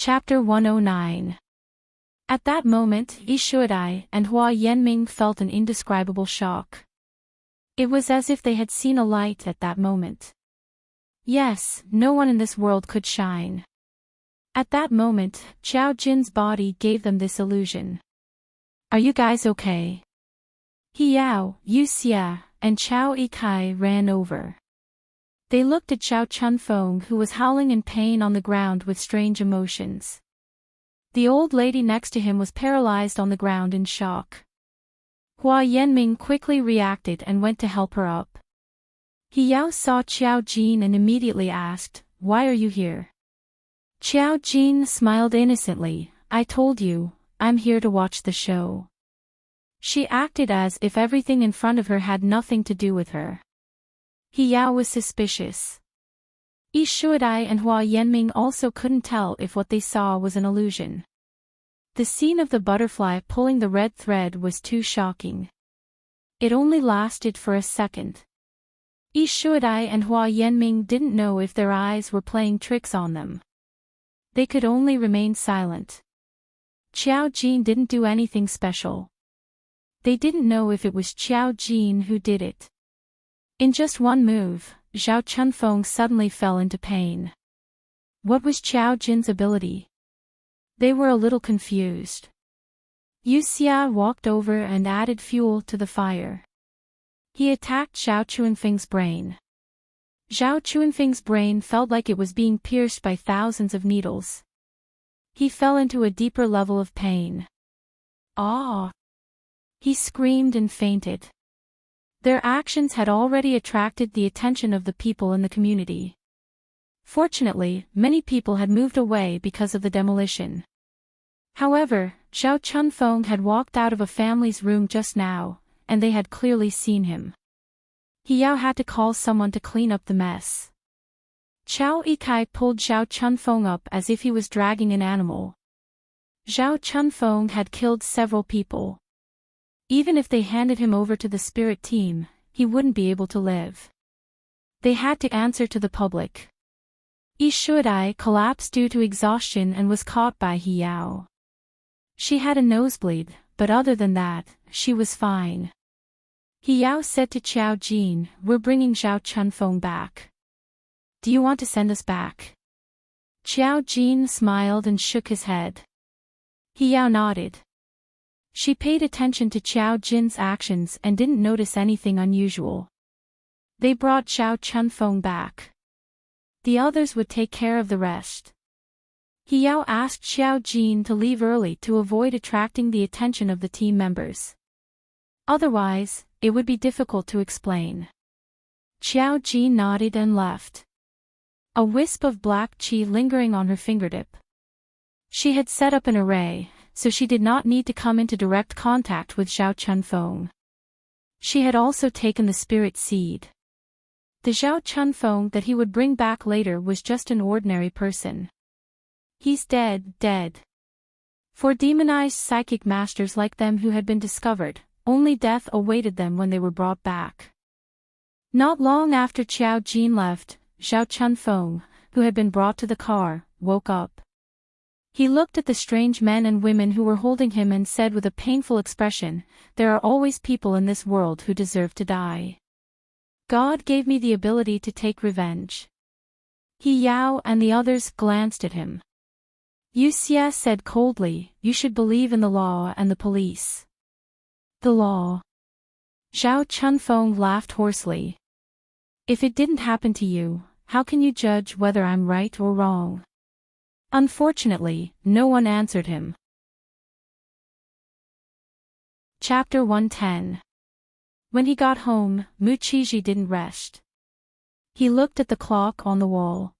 Chapter 109. At that moment, Yi Shuai and Hua Yanming felt an indescribable shock. It was as if they had seen a light at that moment. Yes, no one in this world could shine. At that moment, Qiao Jin's body gave them this illusion. Are you guys okay? He Yao, Yu Xia, and Qiao Yikai ran over. They looked at Xiao Chunfeng, who was howling in pain on the ground with strange emotions. The old lady next to him was paralyzed on the ground in shock. Hua Yanming quickly reacted and went to help her up. He Yao saw Qiao Jin and immediately asked, "Why are you here?" Qiao Jin smiled innocently, "I told you, I'm here to watch the show." She acted as if everything in front of her had nothing to do with her. He Yao was suspicious. Yi Shuai and Hua Yanming also couldn't tell if what they saw was an illusion. The scene of the butterfly pulling the red thread was too shocking. It only lasted for a second. Yi Shuai and Hua Yanming didn't know if their eyes were playing tricks on them. They could only remain silent. Qiao Jin didn't do anything special. They didn't know if it was Qiao Jin who did it. In just one move, Xiao Chunfeng suddenly fell into pain. What was Qiao Jin's ability? They were a little confused. Yu Xia walked over and added fuel to the fire. He attacked Xiao Chunfeng's brain. Xiao Chunfeng's brain felt like it was being pierced by thousands of needles. He fell into a deeper level of pain. Ah! He screamed and fainted. Their actions had already attracted the attention of the people in the community. Fortunately, many people had moved away because of the demolition. However, Xiao Chunfeng had walked out of a family's room just now, and they had clearly seen him. He Yao had to call someone to clean up the mess. Qiao Yikai pulled Xiao Chunfeng up as if he was dragging an animal. Xiao Chunfeng had killed several people. Even if they handed him over to the spirit team, he wouldn't be able to live. They had to answer to the public. Yi Shuai collapsed due to exhaustion and was caught by He Yao. She had a nosebleed, but other than that, she was fine. He Yao said to Qiao Jin, "We're bringing Xiao Chunfeng back. Do you want to send us back?" Qiao Jin smiled and shook his head. He Yao nodded. She paid attention to Qiao Jin's actions and didn't notice anything unusual. They brought Xiao Chunfeng back. The others would take care of the rest. He Yao asked Qiao Jin to leave early to avoid attracting the attention of the team members. Otherwise, it would be difficult to explain. Qiao Jin nodded and left. A wisp of black qi lingering on her fingertip. She had set up an array, so she did not need to come into direct contact with Xiao Chunfeng. She had also taken the spirit seed. The Xiao Chunfeng that he would bring back later was just an ordinary person. He's dead. For demonized psychic masters like them who had been discovered, only death awaited them when they were brought back. Not long after Qiao Jin left, Xiao Chunfeng, who had been brought to the car, woke up. He looked at the strange men and women who were holding him and said with a painful expression, "There are always people in this world who deserve to die. God gave me the ability to take revenge." He Yao and the others glanced at him. Yu Xia said coldly, "You should believe in the law and the police." The law? Xiao Chunfeng laughed hoarsely. "If it didn't happen to you, how can you judge whether I'm right or wrong?" Unfortunately, no one answered him. Chapter 110. When he got home, Mu Qizhi didn't rest. He looked at the clock on the wall.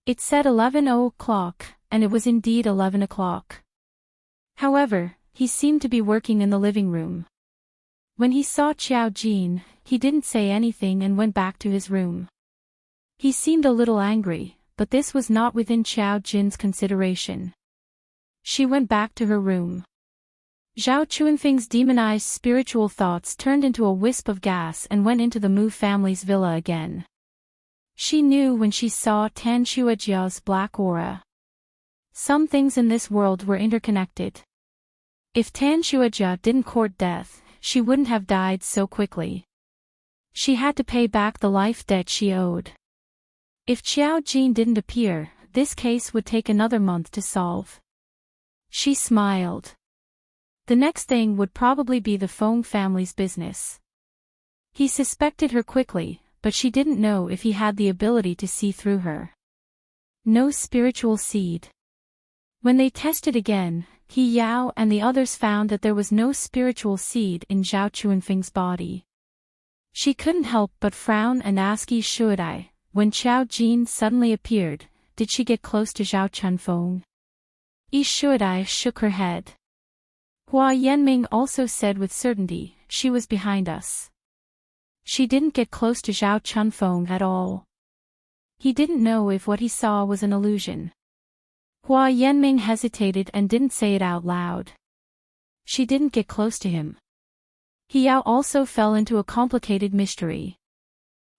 It said 11 o'clock, and it was indeed 11 o'clock. However, he seemed to be working in the living room. When he saw Qiao Jin, he didn't say anything and went back to his room. He seemed a little angry, but this was not within Qiao Jin's consideration. She went back to her room. Xiao Chunfeng's demonized spiritual thoughts turned into a wisp of gas and went into the Mu family's villa again. She knew when she saw Tan Shuajia's black aura. Some things in this world were interconnected. If Tan Shuaja didn't court death, she wouldn't have died so quickly. She had to pay back the life debt she owed. If Xiao Jin didn't appear, this case would take another month to solve. She smiled. The next thing would probably be the Feng family's business. He suspected her quickly, but she didn't know if he had the ability to see through her. No spiritual seed. When they tested again, He Yao and the others found that there was no spiritual seed in Zhao Chuanfeng's body. She couldn't help but frown and ask Yi Shuadai, when Qiao Jin suddenly appeared, did she get close to Zhao Chunfeng? Yi Shuadai shook her head. Hua Yanming also said with certainty, she was behind us. She didn't get close to Zhao Chunfeng at all. He didn't know if what he saw was an illusion. Hua Yanming hesitated and didn't say it out loud. She didn't get close to him. He Yao also fell into a complicated mystery.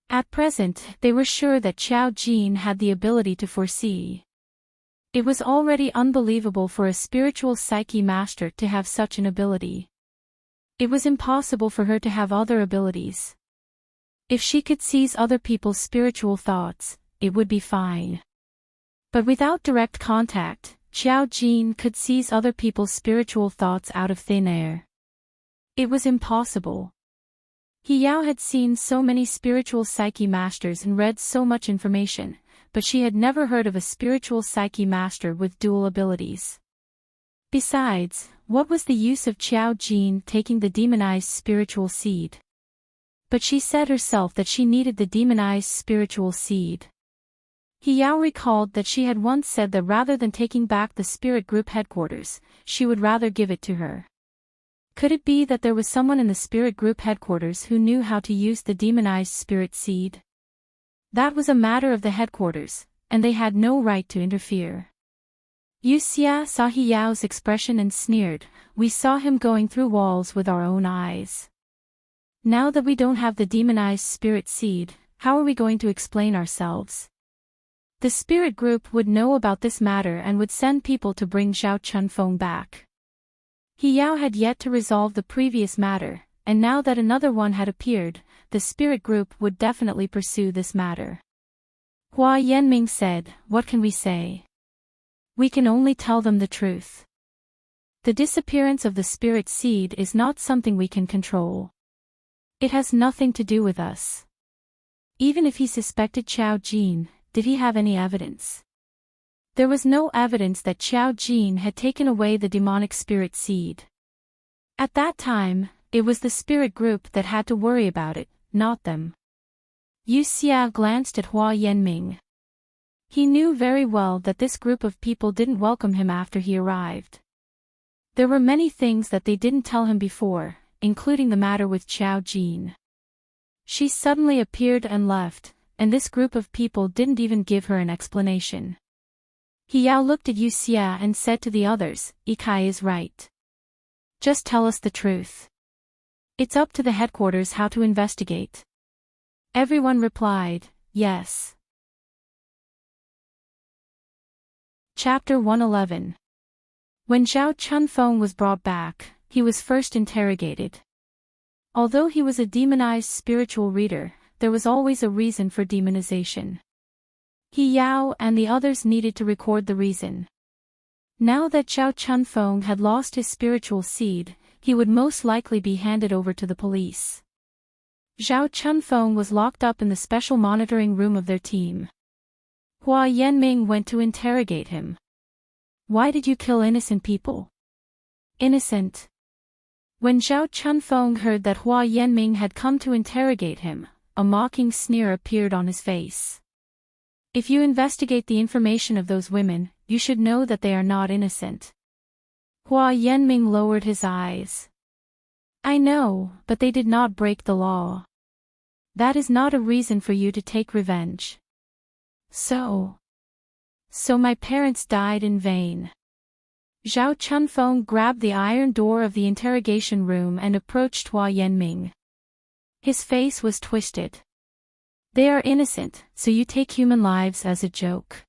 At present, they were sure that Qiao Jin had the ability to foresee. It was already unbelievable for a spiritual psyche master to have such an ability. It was impossible for her to have other abilities. If she could seize other people's spiritual thoughts, it would be fine. But without direct contact, Qiao Jin could seize other people's spiritual thoughts out of thin air. It was impossible. He Yao had seen so many spiritual psyche masters and read so much information, but she had never heard of a spiritual psyche master with dual abilities. Besides, what was the use of Qiao Jin taking the demonized spiritual seed? But she said herself that she needed the demonized spiritual seed. He Yao recalled that she had once said that rather than taking back the spirit group headquarters, she would rather give it to her. Could it be that there was someone in the spirit group headquarters who knew how to use the demonized spirit seed? That was a matter of the headquarters, and they had no right to interfere. Yu Xia saw He Yao's expression and sneered, we saw him going through walls with our own eyes. Now that we don't have the demonized spirit seed, how are we going to explain ourselves? The spirit group would know about this matter and would send people to bring Zhao Chunfeng back. He Yao had yet to resolve the previous matter, and now that another one had appeared, the spirit group would definitely pursue this matter. Hua Yanming said, what can we say? We can only tell them the truth. The disappearance of the spirit seed is not something we can control. It has nothing to do with us. Even if he suspected Qiao Jin, did he have any evidence? There was no evidence that Qiao Jin had taken away the demonic spirit seed. At that time, it was the spirit group that had to worry about it, not them. Yu Xia glanced at Hua Yanming. He knew very well that this group of people didn't welcome him after he arrived. There were many things that they didn't tell him before, including the matter with Qiao Jin. She suddenly appeared and left, and this group of people didn't even give her an explanation. He Yao looked at Yu Xia and said to the others, Ikai is right. Just tell us the truth. It's up to the headquarters how to investigate. Everyone replied, yes. Chapter 111. When Zhao Chunfeng was brought back, he was first interrogated. Although he was a demonized spiritual reader, there was always a reason for demonization. He Yao and the others needed to record the reason. Now that Zhao Chunfeng had lost his spiritual seed, he would most likely be handed over to the police. Zhao Chunfeng was locked up in the special monitoring room of their team. Hua Yanming went to interrogate him. Why did you kill innocent people? Innocent. When Zhao Chunfeng heard that Hua Yanming had come to interrogate him, a mocking sneer appeared on his face. If you investigate the information of those women, you should know that they are not innocent. Hua Yanming lowered his eyes. I know, but they did not break the law. That is not a reason for you to take revenge. So my parents died in vain. Zhao Chunfeng grabbed the iron door of the interrogation room and approached Hua Yanming. His face was twisted. They are innocent, so you take human lives as a joke.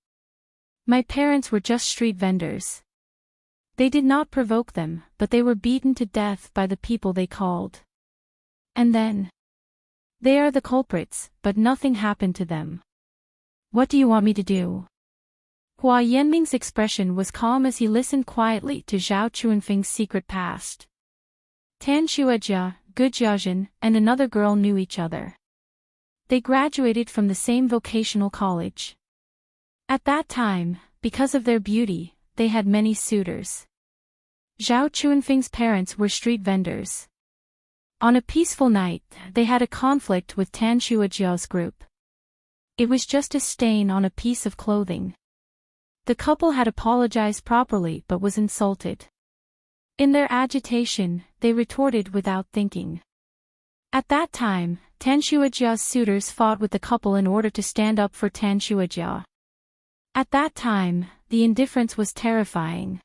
My parents were just street vendors. They did not provoke them, but they were beaten to death by the people they called. And then? They are the culprits, but nothing happened to them. What do you want me to do? Hua Yanming's expression was calm as he listened quietly to Zhao Chuanfeng's secret past. Tan Xuejia, Gu Jiajin, and another girl knew each other. They graduated from the same vocational college. At that time, because of their beauty, they had many suitors. Zhao Chuanfeng's parents were street vendors. On a peaceful night, they had a conflict with Tan Xuejia's group. It was just a stain on a piece of clothing. The couple had apologized properly but was insulted. In their agitation, they retorted without thinking. At that time, Tan Xuejia's suitors fought with the couple in order to stand up for Tan Xuejia. At that time, the indifference was terrifying.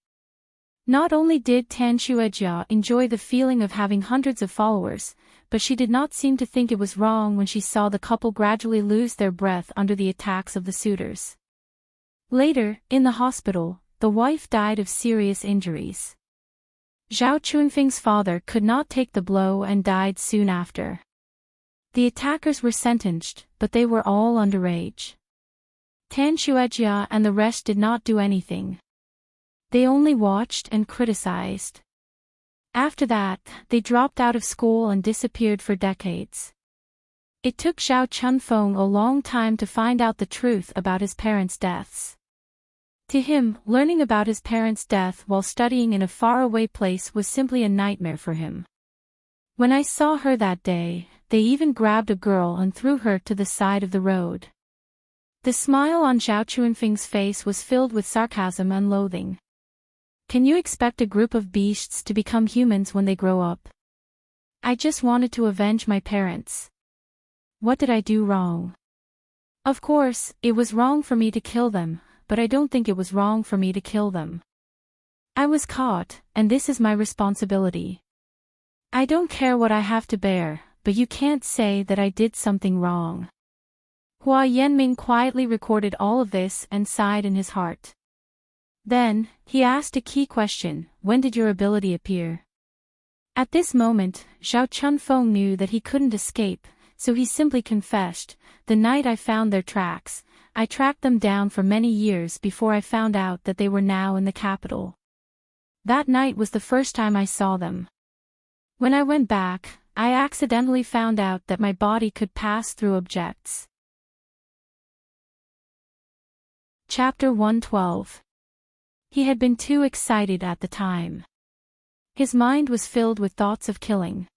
Not only did Tan Xuejia enjoy the feeling of having hundreds of followers, but she did not seem to think it was wrong when she saw the couple gradually lose their breath under the attacks of the suitors. Later, in the hospital, the wife died of serious injuries. Zhao Chuanfeng's father could not take the blow and died soon after. The attackers were sentenced, but they were all underage. Tan Xuejia and the rest did not do anything. They only watched and criticized. After that, they dropped out of school and disappeared for decades. It took Zhao Chunfeng a long time to find out the truth about his parents' deaths. To him, learning about his parents' death while studying in a faraway place was simply a nightmare for him. When I saw her that day, they even grabbed a girl and threw her to the side of the road. The smile on Zhao Chuanfeng's face was filled with sarcasm and loathing. Can you expect a group of beasts to become humans when they grow up? I just wanted to avenge my parents. What did I do wrong? Of course, it was wrong for me to kill them, but I don't think it was wrong for me to kill them. I was caught, and this is my responsibility. I don't care what I have to bear, but you can't say that I did something wrong. Hua Yanming quietly recorded all of this and sighed in his heart. Then, he asked a key question: when did your ability appear? At this moment, Zhao Chunfeng knew that he couldn't escape, so he simply confessed, the night I found their tracks, I tracked them down for many years before I found out that they were now in the capital. That night was the first time I saw them. When I went back, I accidentally found out that my body could pass through objects. Chapter 112. He had been too excited at the time. His mind was filled with thoughts of killing.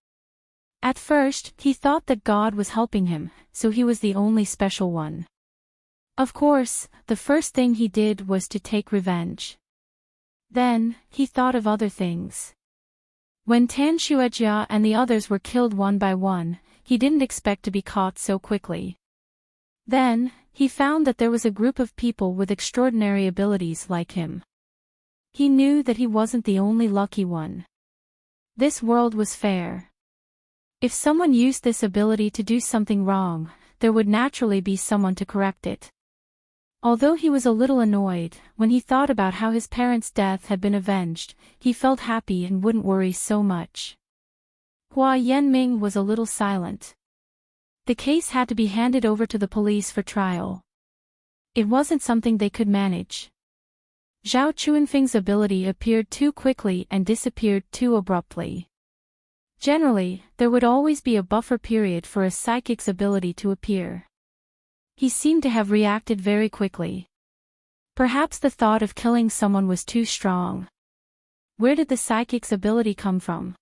At first, he thought that God was helping him, so he was the only special one. Of course, the first thing he did was to take revenge. Then, he thought of other things. When Tan Xuejia and the others were killed one by one, he didn't expect to be caught so quickly. Then, he found that there was a group of people with extraordinary abilities like him. He knew that he wasn't the only lucky one. This world was fair. If someone used this ability to do something wrong, there would naturally be someone to correct it. Although he was a little annoyed, when he thought about how his parents' death had been avenged, he felt happy and wouldn't worry so much. Hua Yanming was a little silent. The case had to be handed over to the police for trial. It wasn't something they could manage. Zhao Chuanfeng's ability appeared too quickly and disappeared too abruptly. Generally, there would always be a buffer period for a psychic's ability to appear. He seemed to have reacted very quickly. Perhaps the thought of killing someone was too strong. Where did the psychic's ability come from?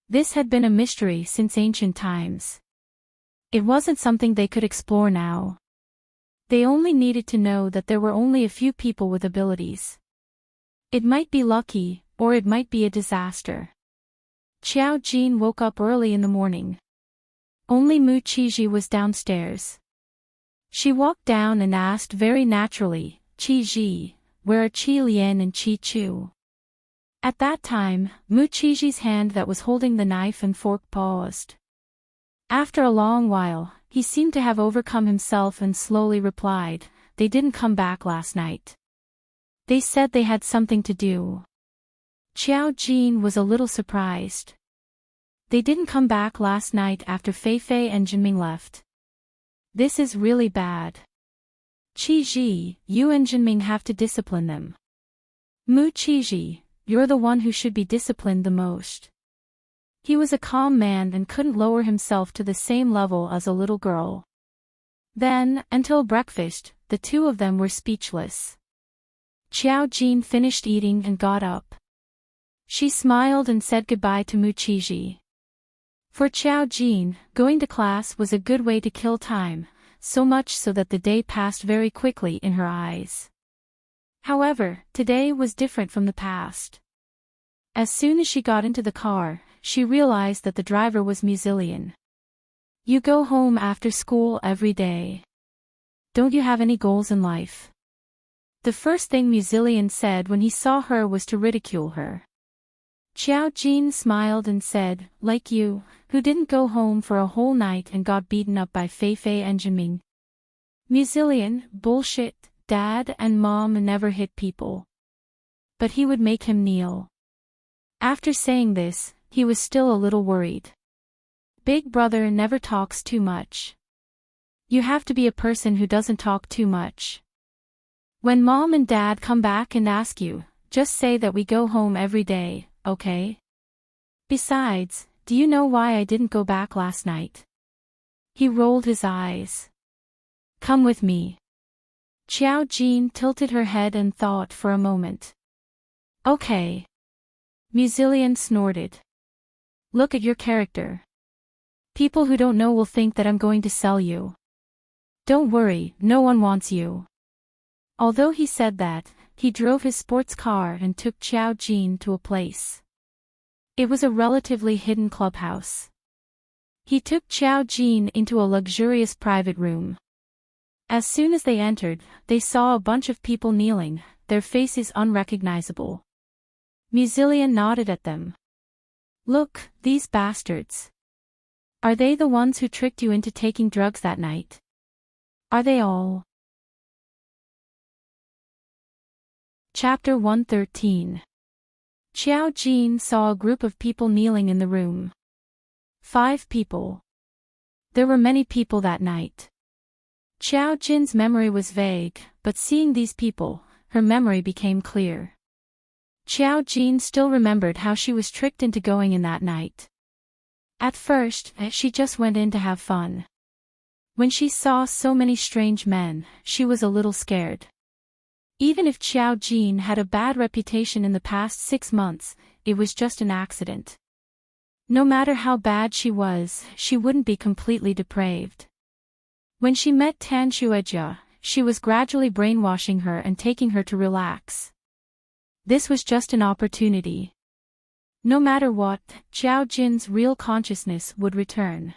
This had been a mystery since ancient times. It wasn't something they could explore now. They only needed to know that there were only a few people with abilities. It might be lucky, or it might be a disaster. Qiao Jin woke up early in the morning. Only Mu Qiji was downstairs. She walked down and asked very naturally, "Qiji, where are Qi Lian and Qi Chu?" At that time, Mu Qiji's hand that was holding the knife and fork paused. After a long while, he seemed to have overcome himself and slowly replied, "They didn't come back last night." They said they had something to do. Xiao Jin was a little surprised. They didn't come back last night after Fei Fei and Jinming left. This is really bad. Qiji, you and Jinming have to discipline them. Mu Qiji, you're the one who should be disciplined the most. He was a calm man and couldn't lower himself to the same level as a little girl. Then, until breakfast, the two of them were speechless. Xiao Jin finished eating and got up. She smiled and said goodbye to Mu Qiji. For Xiao Jin, going to class was a good way to kill time, so much so that the day passed very quickly in her eyes. However, today was different from the past. As soon as she got into the car, she realized that the driver was Musilian. You go home after school every day. Don't you have any goals in life? The first thing Musilian said when he saw her was to ridicule her. Xiao Jin smiled and said, like you, who didn't go home for a whole night and got beaten up by Fei Fei and Jinming. Musilian, bullshit, dad and mom never hit people. But he would make him kneel. After saying this, he was still a little worried. Big brother never talks too much. You have to be a person who doesn't talk too much. When mom and dad come back and ask you, just say that we go home every day, okay? Besides, do you know why I didn't go back last night? He rolled his eyes. Come with me. Xiao Jin tilted her head and thought for a moment. Okay. Musilian snorted. Look at your character. People who don't know will think that I'm going to sell you. Don't worry, no one wants you. Although he said that, he drove his sports car and took Xiao Jin to a place. It was a relatively hidden clubhouse. He took Xiao Jin into a luxurious private room. As soon as they entered, they saw a bunch of people kneeling, their faces unrecognizable. Musilian nodded at them. Look, these bastards. Are they the ones who tricked you into taking drugs that night? Are they all? Chapter 113. Xiao Jin saw a group of people kneeling in the room. 5 people. There were many people that night. Xiao Jin's memory was vague, but seeing these people, her memory became clear. Xiao Jin still remembered how she was tricked into going in that night. At first, she just went in to have fun. When she saw so many strange men, she was a little scared. Even if Xiao Jin had a bad reputation in the past 6 months, it was just an accident. No matter how bad she was, she wouldn't be completely depraved. When she met Tan Xuejia, she was gradually brainwashing her and taking her to relax. This was just an opportunity. No matter what, Xiao Jin's real consciousness would return.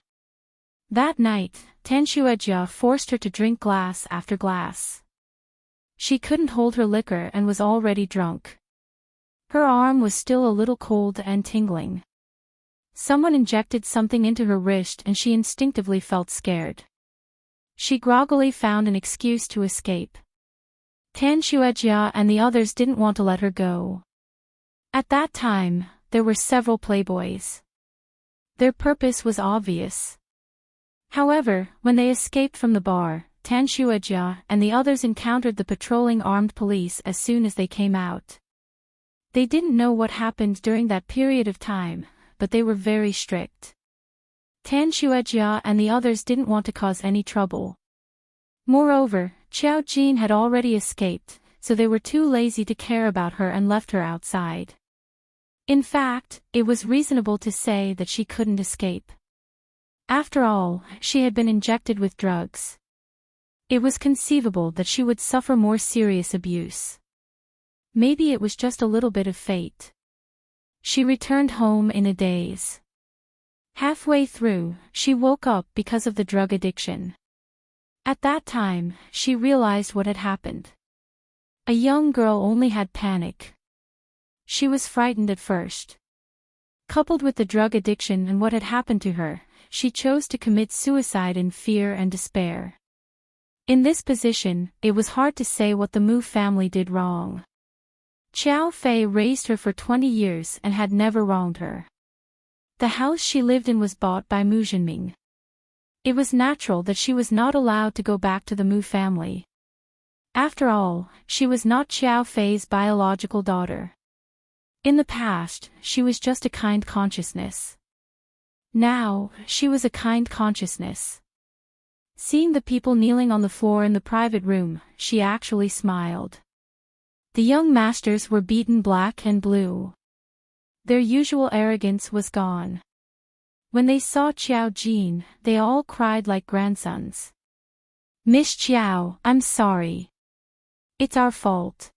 That night, Tan Xuejia forced her to drink glass after glass. She couldn't hold her liquor and was already drunk. Her arm was still a little cold and tingling. Someone injected something into her wrist and she instinctively felt scared. She groggily found an excuse to escape. Tan Xuejia and the others didn't want to let her go. At that time, there were several playboys. Their purpose was obvious. However, when they escaped from the bar, Tan Xuejia and the others encountered the patrolling armed police as soon as they came out. They didn't know what happened during that period of time, but they were very strict. Tan Xuejia and the others didn't want to cause any trouble. Moreover, Xiao Jin had already escaped, so they were too lazy to care about her and left her outside. In fact, it was reasonable to say that she couldn't escape. After all, she had been injected with drugs. It was conceivable that she would suffer more serious abuse. Maybe it was just a little bit of fate. She returned home in a daze. Halfway through, she woke up because of the drug addiction. At that time, she realized what had happened. A young girl only had panic. She was frightened at first. Coupled with the drug addiction and what had happened to her, she chose to commit suicide in fear and despair. In this position, it was hard to say what the Mu family did wrong. Xiao Fei raised her for 20 years and had never wronged her. The house she lived in was bought by Mu Jinming. It was natural that she was not allowed to go back to the Mu family. After all, she was not Xiao Fei's biological daughter. In the past, she was just a kind consciousness. Now, she was a kind consciousness. Seeing the people kneeling on the floor in the private room, she actually smiled. The young masters were beaten black and blue. Their usual arrogance was gone. When they saw Qiao Jin, they all cried like grandsons. "Miss Qiao, I'm sorry. It's our fault.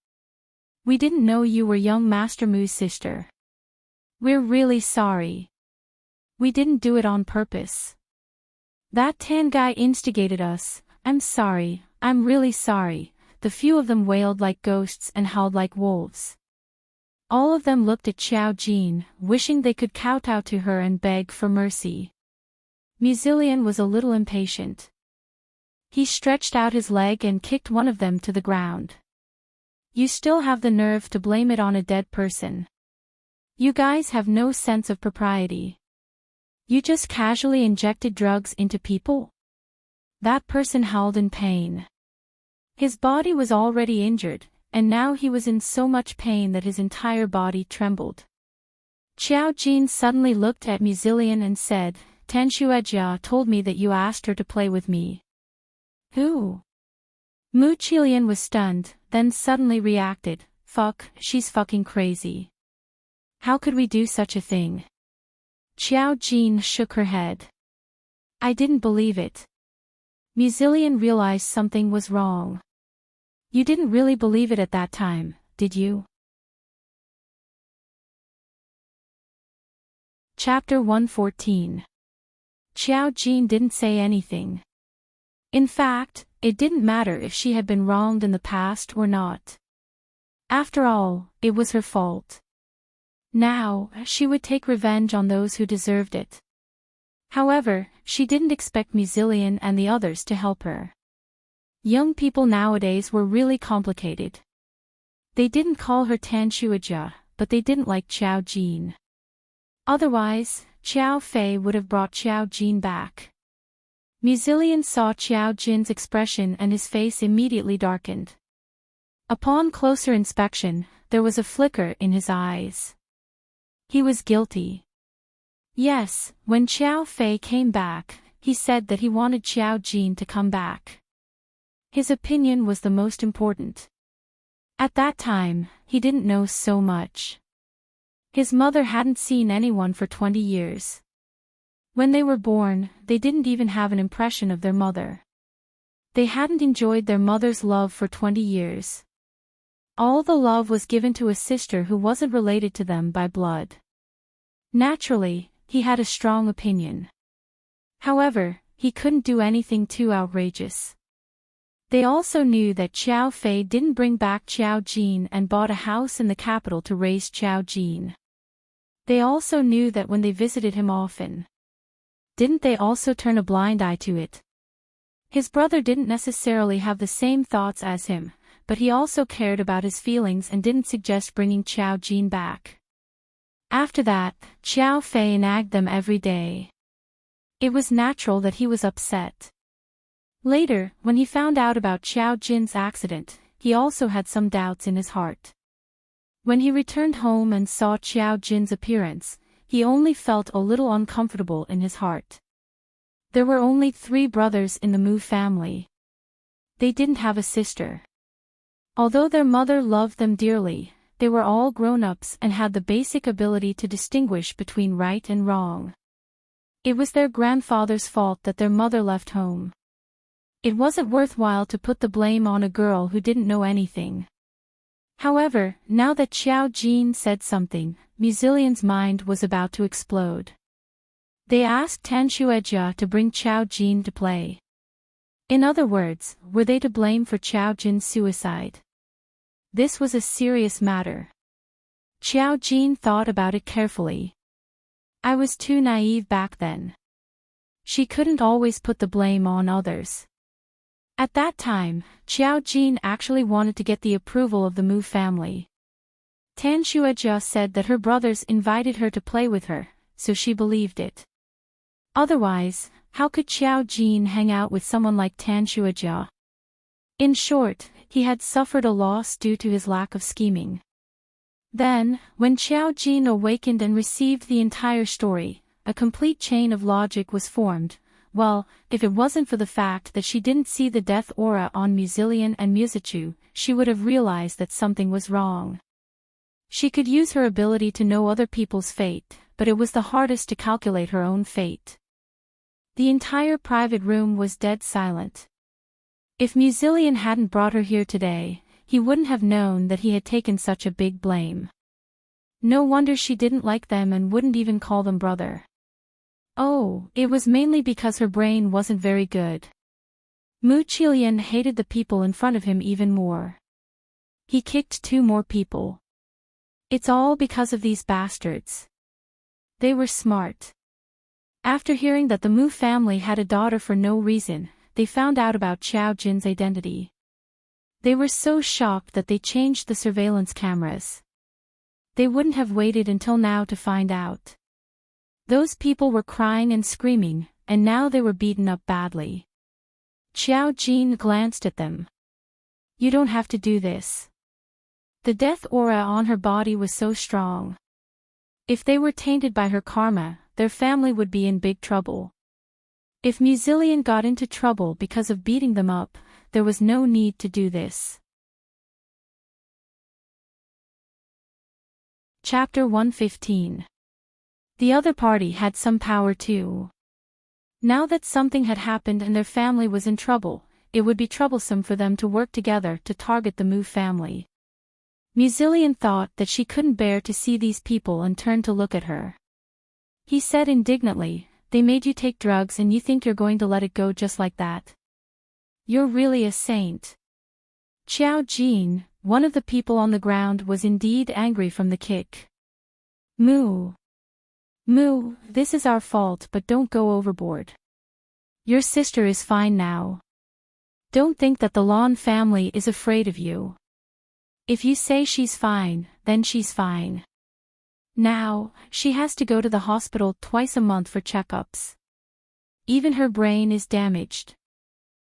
We didn't know you were young Master Mu's sister. We're really sorry. We didn't do it on purpose. That Tan guy instigated us. I'm sorry, I'm really sorry." The few of them wailed like ghosts and howled like wolves. All of them looked at Xiao Jin, wishing they could kowtow to her and beg for mercy. Muzilian was a little impatient. He stretched out his leg and kicked one of them to the ground. "You still have the nerve to blame it on a dead person. You guys have no sense of propriety. You just casually injected drugs into people?" That person howled in pain. His body was already injured, and now he was in so much pain that his entire body trembled. Xiao Jin suddenly looked at Muzilian and said, "Tan Shuejia told me that you asked her to play with me." "Who?" Mu Qilian was stunned, then suddenly reacted, "Fuck, she's fucking crazy. How could we do such a thing?" Xiao Jin shook her head. "I didn't believe it." Muzilian realized something was wrong. "You didn't really believe it at that time, did you?" Chapter 114. Xiao Jin didn't say anything. In fact, it didn't matter if she had been wronged in the past or not. After all, it was her fault. Now, she would take revenge on those who deserved it. However, she didn't expect Muzilian and the others to help her. Young people nowadays were really complicated. They didn't call her Tan Shuejia, but they didn't like Xiao Jin. Otherwise, Xiao Fei would have brought Xiao Jin back. Muzilian saw Xiao Jin's expression and his face immediately darkened. Upon closer inspection, there was a flicker in his eyes. He was guilty. Yes, when Xiao Fei came back, he said that he wanted Xiao Jin to come back. His opinion was the most important. At that time, he didn't know so much. His mother hadn't seen anyone for 20 years. When they were born, they didn't even have an impression of their mother. They hadn't enjoyed their mother's love for 20 years. All the love was given to a sister who wasn't related to them by blood. Naturally, he had a strong opinion. However, he couldn't do anything too outrageous. They also knew that Xiao Fei didn't bring back Xiao Jin and bought a house in the capital to raise Xiao Jin. They also knew that when they visited him often, didn't they also turn a blind eye to it? His brother didn't necessarily have the same thoughts as him, but he also cared about his feelings and didn't suggest bringing Xiao Jin back. After that, Xiao Fei nagged them every day. It was natural that he was upset. Later, when he found out about Xiao Jin's accident, he also had some doubts in his heart. When he returned home and saw Xiao Jin's appearance, he only felt a little uncomfortable in his heart. There were only 3 brothers in the Mu family. They didn't have a sister. Although their mother loved them dearly, they were all grown-ups and had the basic ability to distinguish between right and wrong. It was their grandfather's fault that their mother left home. It wasn't worthwhile to put the blame on a girl who didn't know anything. However, now that Xiao Jin said something, Muzilian's mind was about to explode. They asked Tan Shuejia to bring Xiao Jin to play. In other words, were they to blame for Xiao Jin's suicide? This was a serious matter. Xiao Jin thought about it carefully. I was too naive back then. She couldn't always put the blame on others. At that time, Xiao Jin actually wanted to get the approval of the Mu family. Tan Shuajia said that her brothers invited her to play with her, so she believed it. Otherwise, how could Xiao Jin hang out with someone like Tan Shuajia? In short, he had suffered a loss due to his lack of scheming. Then, when Xiao Jin awakened and received the entire story, a complete chain of logic was formed. Well, if it wasn't for the fact that she didn't see the death aura on Muzillion and Musachu, she would have realized that something was wrong. She could use her ability to know other people's fate, but it was the hardest to calculate her own fate. The entire private room was dead silent. If Muzillion hadn't brought her here today, he wouldn't have known that he had taken such a big blame. No wonder she didn't like them and wouldn't even call them brother. Oh, it was mainly because her brain wasn't very good. Mu Qilian hated the people in front of him even more. He kicked 2 more people. It's all because of these bastards. They were smart. After hearing that the Mu family had a daughter for no reason, they found out about Xiao Jin's identity. They were so shocked that they changed the surveillance cameras. They wouldn't have waited until now to find out. Those people were crying and screaming, and now they were beaten up badly. Xiao Jin glanced at them. You don't have to do this. The death aura on her body was so strong. If they were tainted by her karma, their family would be in big trouble. If Muzillion got into trouble because of beating them up, there was no need to do this. Chapter 115. The other party had some power too. Now that something had happened and their family was in trouble, it would be troublesome for them to work together to target the Mu family. Muzillion thought that she couldn't bear to see these people and turned to look at her. He said indignantly, "They made you take drugs and you think you're going to let it go just like that? You're really a saint." Xiao Jin, one of the people on the ground, was indeed angry from the kick. Mu, this is our fault, but don't go overboard. Your sister is fine now. Don't think that the Lan family is afraid of you. If you say she's fine, then she's fine. Now, she has to go to the hospital twice a month for checkups. Even her brain is damaged.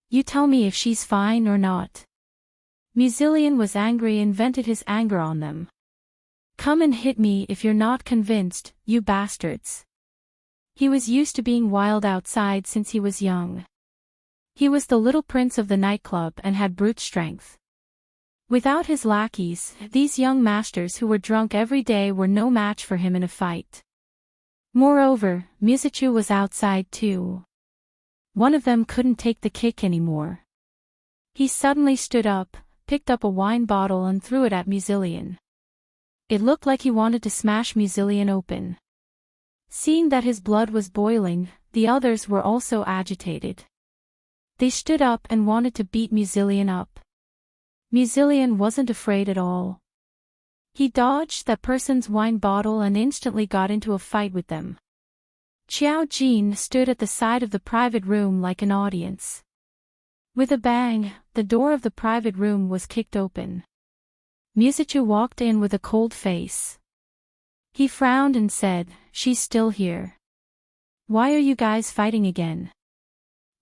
You tell me if she's fine or not. Muzillion was angry and vented his anger on them. Come and hit me if you're not convinced, you bastards. He was used to being wild outside since he was young. He was the little prince of the nightclub and had brute strength. Without his lackeys, these young masters who were drunk every day were no match for him in a fight. Moreover, Musachu was outside too. One of them couldn't take the kick anymore. He suddenly stood up, picked up a wine bottle and threw it at Muzillion. It looked like he wanted to smash Muzillion open. Seeing that his blood was boiling, the others were also agitated. They stood up and wanted to beat Muzillion up. Muzillion wasn't afraid at all. He dodged that person's wine bottle and instantly got into a fight with them. Xiao Jin stood at the side of the private room like an audience. With a bang, the door of the private room was kicked open. Musachu walked in with a cold face. He frowned and said, "She's still here. Why are you guys fighting again?"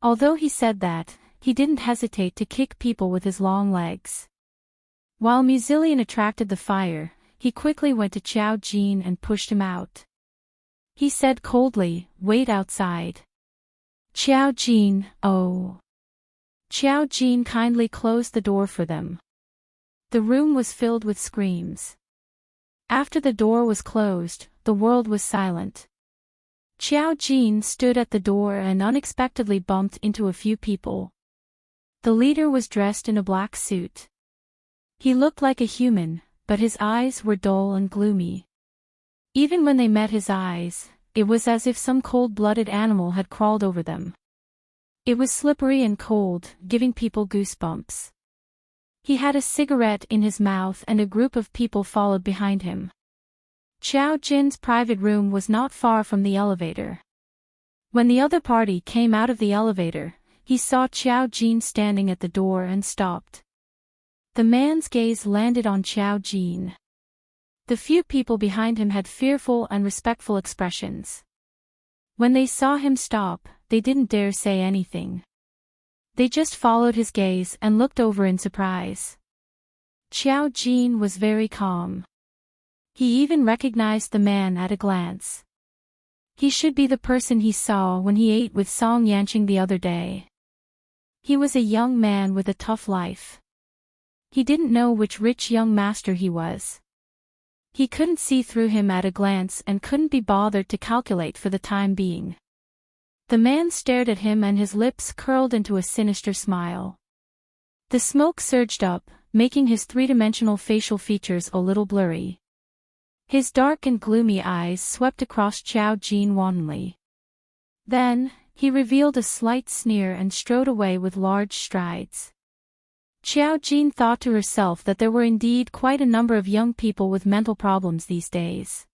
Although he said that, he didn't hesitate to kick people with his long legs. While Muzillion attracted the fire, he quickly went to Xiao Jin and pushed him out. He said coldly, "Wait outside." Xiao Jin, oh. Xiao Jin kindly closed the door for them. The room was filled with screams. After the door was closed, the world was silent. Xiao Jin stood at the door and unexpectedly bumped into a few people. The leader was dressed in a black suit. He looked like a human, but his eyes were dull and gloomy. Even when they met his eyes, it was as if some cold-blooded animal had crawled over them. It was slippery and cold, giving people goosebumps. He had a cigarette in his mouth and a group of people followed behind him. Xiao Jin's private room was not far from the elevator. When the other party came out of the elevator, he saw Xiao Jin standing at the door and stopped. The man's gaze landed on Xiao Jin. The few people behind him had fearful and respectful expressions. When they saw him stop, they didn't dare say anything. They just followed his gaze and looked over in surprise. Xiao Jin was very calm. He even recognized the man at a glance. He should be the person he saw when he ate with Song Yanqing the other day. He was a young man with a tough life. He didn't know which rich young master he was. He couldn't see through him at a glance and couldn't be bothered to calculate for the time being. The man stared at him and his lips curled into a sinister smile. The smoke surged up, making his three-dimensional facial features a little blurry. His dark and gloomy eyes swept across Xiao Jin wantonly. Then, he revealed a slight sneer and strode away with large strides. Xiao Jin thought to herself that there were indeed quite a number of young people with mental problems these days.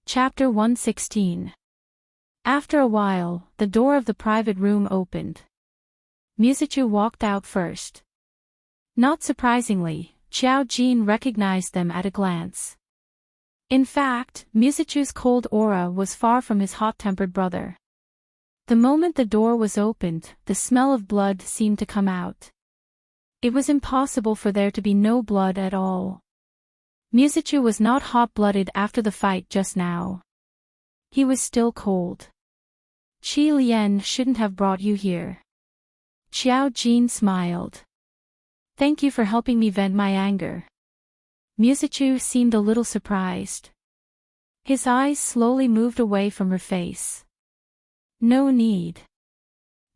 Chapter 116. After a while, the door of the private room opened. Mizuchu walked out first. Not surprisingly, Xiao Jin recognized them at a glance. In fact, Mizuchu's cold aura was far from his hot-tempered brother. The moment the door was opened, the smell of blood seemed to come out. It was impossible for there to be no blood at all. Mizuchu was not hot-blooded after the fight just now. He was still cold. Qi Lian shouldn't have brought you here. Xiao Jin smiled. Thank you for helping me vent my anger. Mizuchu seemed a little surprised. His eyes slowly moved away from her face. No need.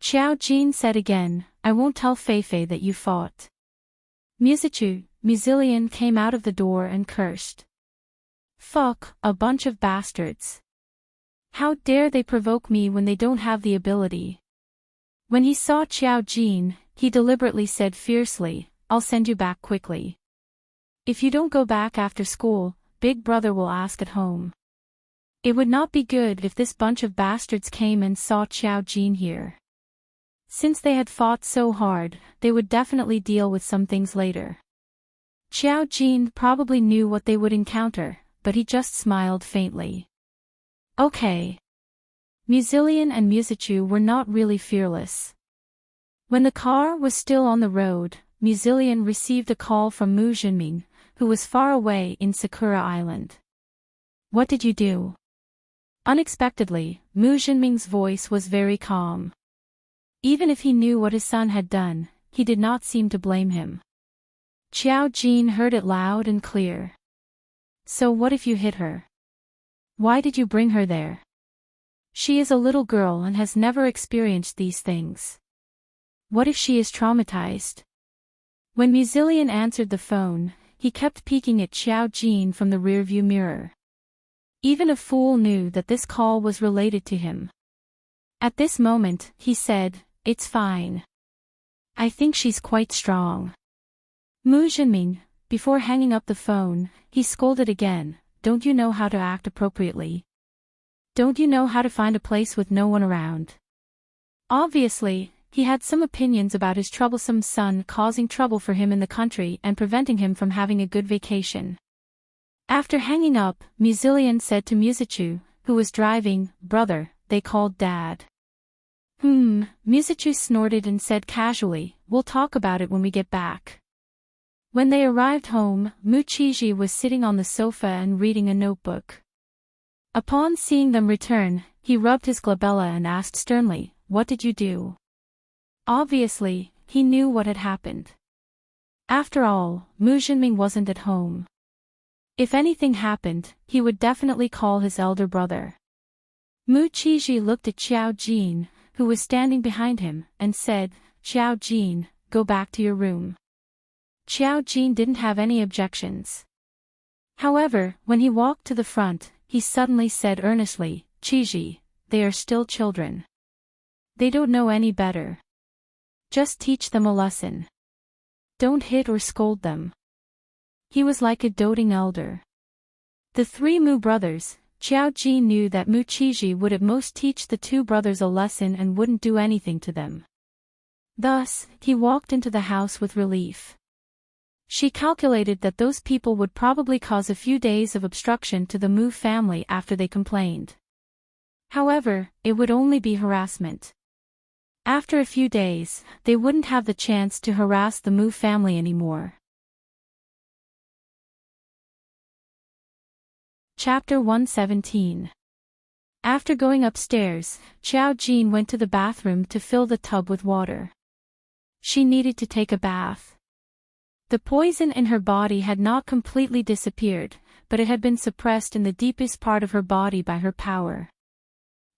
Xiao Jin said again, I won't tell Feifei that you fought. Mizuchu, Muzilian came out of the door and cursed. Fuck, a bunch of bastards. How dare they provoke me when they don't have the ability. When he saw Xiao Jin, he deliberately said fiercely, I'll send you back quickly. If you don't go back after school, Big Brother will ask at home. It would not be good if this bunch of bastards came and saw Xiao Jin here. Since they had fought so hard, they would definitely deal with some things later. Xiao Jin probably knew what they would encounter, but he just smiled faintly. Okay. Muzilian and Mizuchu were not really fearless. When the car was still on the road, Muzilian received a call from Mu Jinming, who was far away in Sakura Island. What did you do? Unexpectedly, Mu Jinming's voice was very calm. Even if he knew what his son had done, he did not seem to blame him. Xiao Jin heard it loud and clear. So what if you hit her? Why did you bring her there? She is a little girl and has never experienced these things. What if she is traumatized? When Muzilian answered the phone, he kept peeking at Xiao Jin from the rearview mirror. Even a fool knew that this call was related to him. At this moment, he said, It's fine. I think she's quite strong. Mu Jinming, before hanging up the phone, he scolded again, Don't you know how to act appropriately? Don't you know how to find a place with no one around? Obviously, he had some opinions about his troublesome son causing trouble for him in the country and preventing him from having a good vacation. After hanging up, Muzilian said to Mizuchu, who was driving, Brother, they called Dad. Mizuchu snorted and said casually, We'll talk about it when we get back. When they arrived home, Muchiji was sitting on the sofa and reading a notebook. Upon seeing them return, he rubbed his glabella and asked sternly, What did you do? Obviously, he knew what had happened. After all, Mu Jinming wasn't at home. If anything happened, he would definitely call his elder brother. Mu Qiji looked at Xiao Jin, who was standing behind him, and said, Xiao Jin, go back to your room. Xiao Jin didn't have any objections. However, when he walked to the front, he suddenly said earnestly, Qiji, they are still children. They don't know any better. Just teach them a lesson. Don't hit or scold them. He was like a doting elder. The three Mu brothers, Xiao Jin knew that Mu Qiji would at most teach the two brothers a lesson and wouldn't do anything to them. Thus, he walked into the house with relief. She calculated that those people would probably cause a few days of obstruction to the Mu family after they complained. However, it would only be harassment. After a few days, they wouldn't have the chance to harass the Mu family anymore. Chapter 117. After going upstairs, Xiao Jin went to the bathroom to fill the tub with water. She needed to take a bath. The poison in her body had not completely disappeared, but it had been suppressed in the deepest part of her body by her power.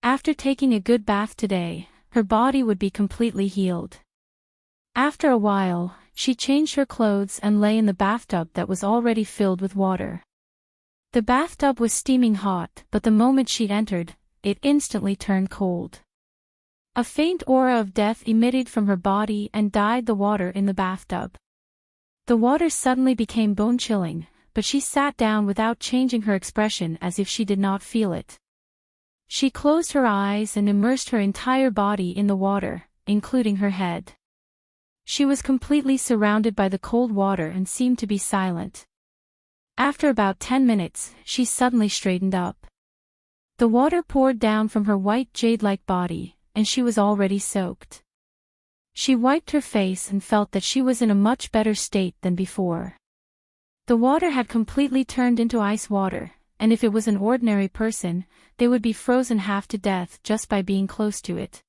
After taking a good bath today, her body would be completely healed. After a while, she changed her clothes and lay in the bathtub that was already filled with water. The bathtub was steaming hot, but the moment she entered, it instantly turned cold. A faint aura of death emitted from her body and dyed the water in the bathtub. The water suddenly became bone-chilling, but she sat down without changing her expression as if she did not feel it. She closed her eyes and immersed her entire body in the water, including her head. She was completely surrounded by the cold water and seemed to be silent. After about 10 minutes, she suddenly straightened up. The water poured down from her white jade-like body, and she was already soaked. She wiped her face and felt that she was in a much better state than before. The water had completely turned into ice water, and if it was an ordinary person, they would be frozen half to death just by being close to it.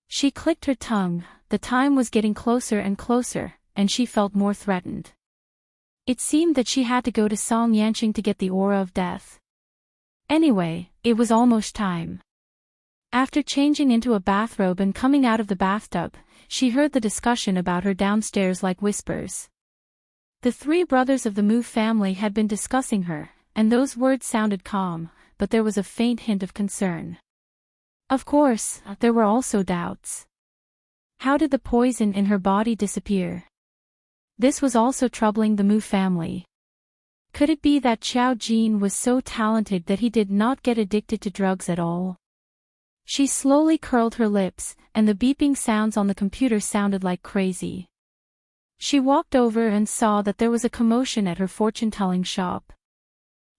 She clicked her tongue, the time was getting closer and closer, and she felt more threatened. It seemed that she had to go to Songyangqing to get the aura of death. Anyway, it was almost time. After changing into a bathrobe and coming out of the bathtub, she heard the discussion about her downstairs like whispers. The three brothers of the Mu family had been discussing her, and those words sounded calm, but there was a faint hint of concern. Of course, there were also doubts. How did the poison in her body disappear? This was also troubling the Mu family. Could it be that Xiao Jin was so talented that he did not get addicted to drugs at all? She slowly curled her lips, and the beeping sounds on the computer sounded like crazy. She walked over and saw that there was a commotion at her fortune-telling shop.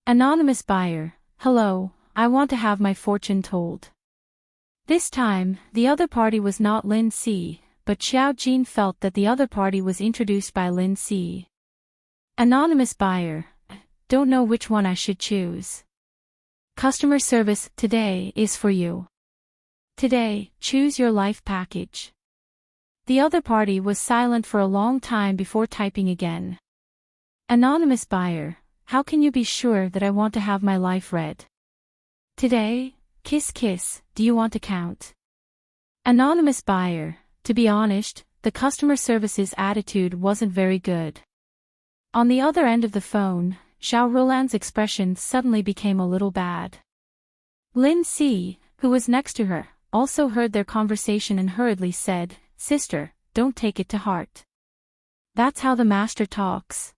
Anonymous buyer, hello, I want to have my fortune told. This time, the other party was not Lin Si, but Xiao Jin felt that the other party was introduced by Lin Si. Anonymous buyer, don't know which one I should choose. Customer service today is for you. Today, choose your life package. The other party was silent for a long time before typing again. Anonymous buyer, how can you be sure that I want to have my life read? Today, kiss kiss, do you want to count? Anonymous buyer, to be honest, the customer service's attitude wasn't very good. On the other end of the phone, Xiao Roland's expression suddenly became a little bad. Lin Si, who was next to her, also heard their conversation and hurriedly said, Sister, don't take it to heart. That's how the master talks.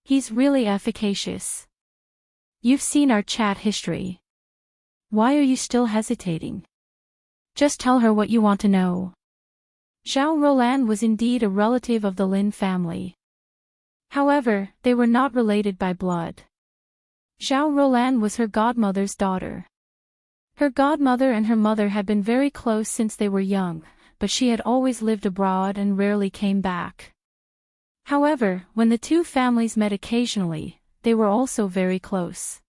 He's really efficacious. You've seen our chat history. Why are you still hesitating? Just tell her what you want to know. Xiao Roland was indeed a relative of the Lin family. However, they were not related by blood. Xiao Roland was her godmother's daughter. Her godmother and her mother had been very close since they were young, but she had always lived abroad and rarely came back. However, when the two families met occasionally, they were also very close.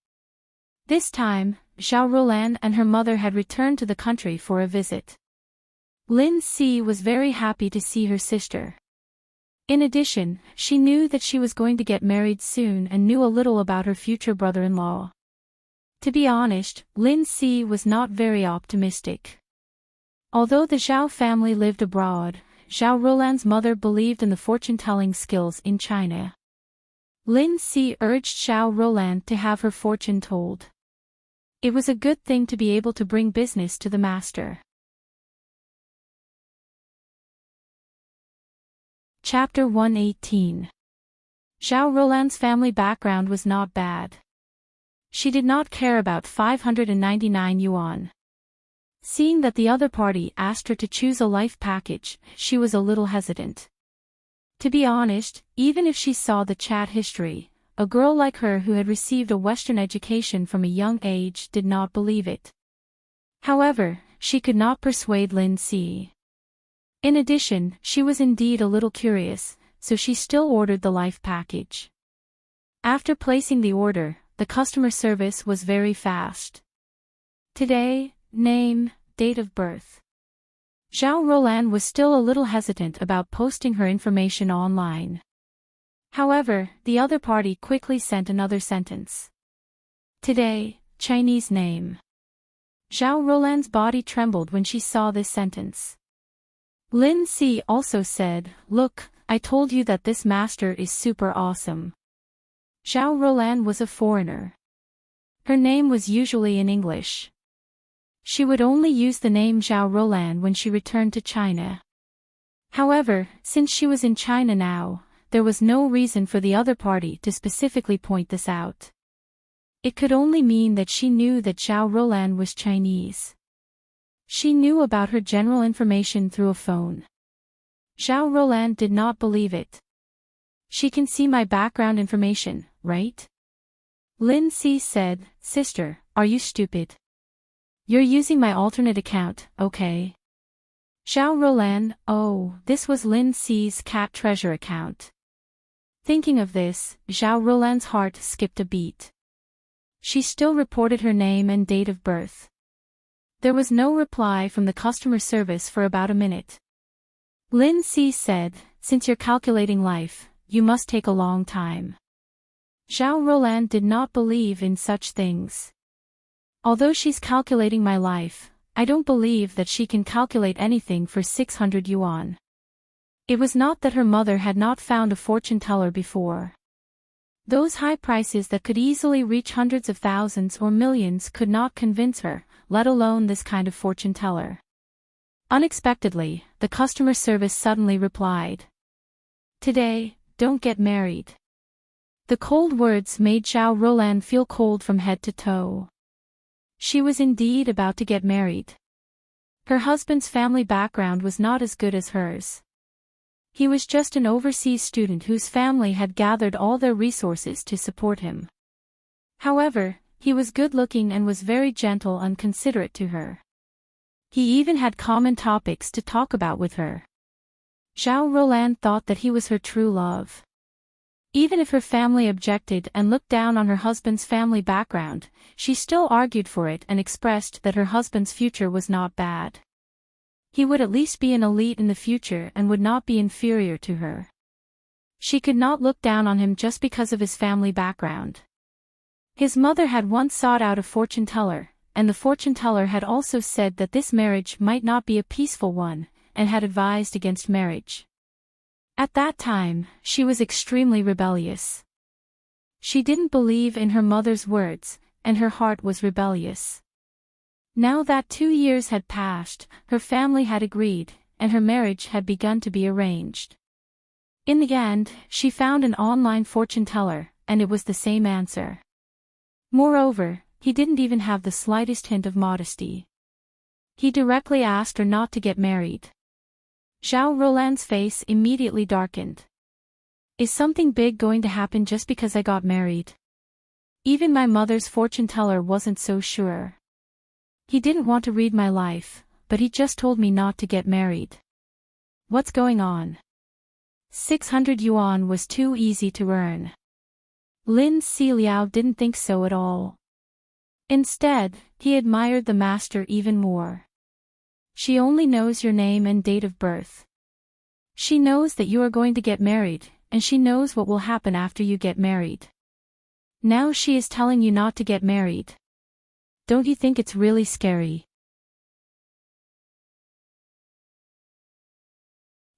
This time, Xiao Roland and her mother had returned to the country for a visit. Lin Si was very happy to see her sister. In addition, she knew that she was going to get married soon and knew a little about her future brother-in-law. To be honest, Lin Si was not very optimistic. Although the Zhao family lived abroad, Xiao Roland's mother believed in the fortune-telling skills in China. Lin Si urged Xiao Roland to have her fortune told. It was a good thing to be able to bring business to the master. Chapter 118. Xiao Roland's family background was not bad. She did not care about 599 yuan. Seeing that the other party asked her to choose a life package, she was a little hesitant. To be honest, even if she saw the chat history, a girl like her who had received a Western education from a young age did not believe it. However, she could not persuade Lin Si. In addition, she was indeed a little curious, so she still ordered the life package. After placing the order, the customer service was very fast. Today, name, date of birth. Zhao Roland was still a little hesitant about posting her information online. However, the other party quickly sent another sentence. Today, Chinese name. Zhao Roland's body trembled when she saw this sentence. Lin Si also said, "Look, I told you that this master is super awesome." Zhao Roland was a foreigner. Her name was usually in English. She would only use the name Zhao Roland when she returned to China. However, since she was in China now, there was no reason for the other party to specifically point this out. It could only mean that she knew that Zhao Roland was Chinese. She knew about her general information through a phone. Zhao Roland did not believe it. She can see my background information, right? Lin Si said, "Sister, are you stupid? You're using my alternate account, okay?" Zhao Roland, oh, this was Lin Si's cat treasure account. Thinking of this, Zhao Roland's heart skipped a beat. She still reported her name and date of birth. There was no reply from the customer service for about a minute. Lin Si said, "Since you're calculating life, you must take a long time." Zhao Roland did not believe in such things. Although she's calculating my life, I don't believe that she can calculate anything for 600 yuan. It was not that her mother had not found a fortune teller before. Those high prices that could easily reach hundreds of thousands or millions could not convince her, let alone this kind of fortune teller. Unexpectedly, the customer service suddenly replied. "Today, don't get married." The cold words made Zhao Roland feel cold from head to toe. She was indeed about to get married. Her husband's family background was not as good as hers. He was just an overseas student whose family had gathered all their resources to support him. However, he was good-looking and was very gentle and considerate to her. He even had common topics to talk about with her. Zhao Roland thought that he was her true love. Even if her family objected and looked down on her husband's family background, she still argued for it and expressed that her husband's future was not bad. He would at least be an elite in the future and would not be inferior to her. She could not look down on him just because of his family background. His mother had once sought out a fortune teller, and the fortune teller had also said that this marriage might not be a peaceful one, and had advised against marriage. At that time, she was extremely rebellious. She didn't believe in her mother's words, and her heart was rebellious. Now that 2 years had passed, her family had agreed, and her marriage had begun to be arranged. In the end, she found an online fortune teller, and it was the same answer. Moreover, he didn't even have the slightest hint of modesty. He directly asked her not to get married. Zhao Roland's face immediately darkened. Is something big going to happen just because I got married? Even my mother's fortune teller wasn't so sure. He didn't want to read my life, but he just told me not to get married. What's going on? 600 yuan was too easy to earn. Lin Si Liao didn't think so at all. Instead, he admired the master even more. She only knows your name and date of birth. She knows that you are going to get married, and she knows what will happen after you get married. Now she is telling you not to get married. Don't you think it's really scary?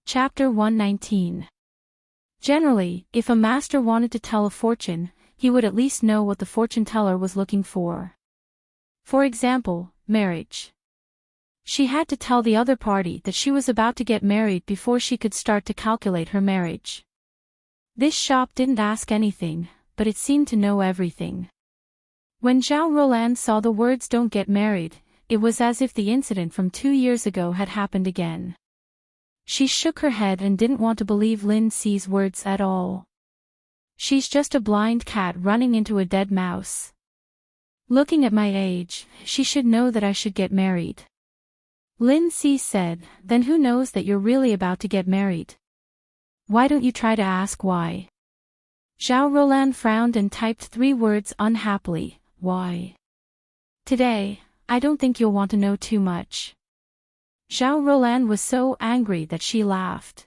Chapter 119. Generally, if a master wanted to tell a fortune, he would at least know what the fortune teller was looking for. For example, marriage. She had to tell the other party that she was about to get married before she could start to calculate her marriage. This shop didn't ask anything, but it seemed to know everything. When Zhao Roland saw the words "don't get married," it was as if the incident from 2 years ago had happened again. She shook her head and didn't want to believe Lin Si's words at all. She's just a blind cat running into a dead mouse. Looking at my age, she should know that I should get married. Lin Si said, then who knows that you're really about to get married? Why don't you try to ask why? Zhao Roland frowned and typed 3 words unhappily, why? Today, I don't think you'll want to know too much. Zhao Roland was so angry that she laughed.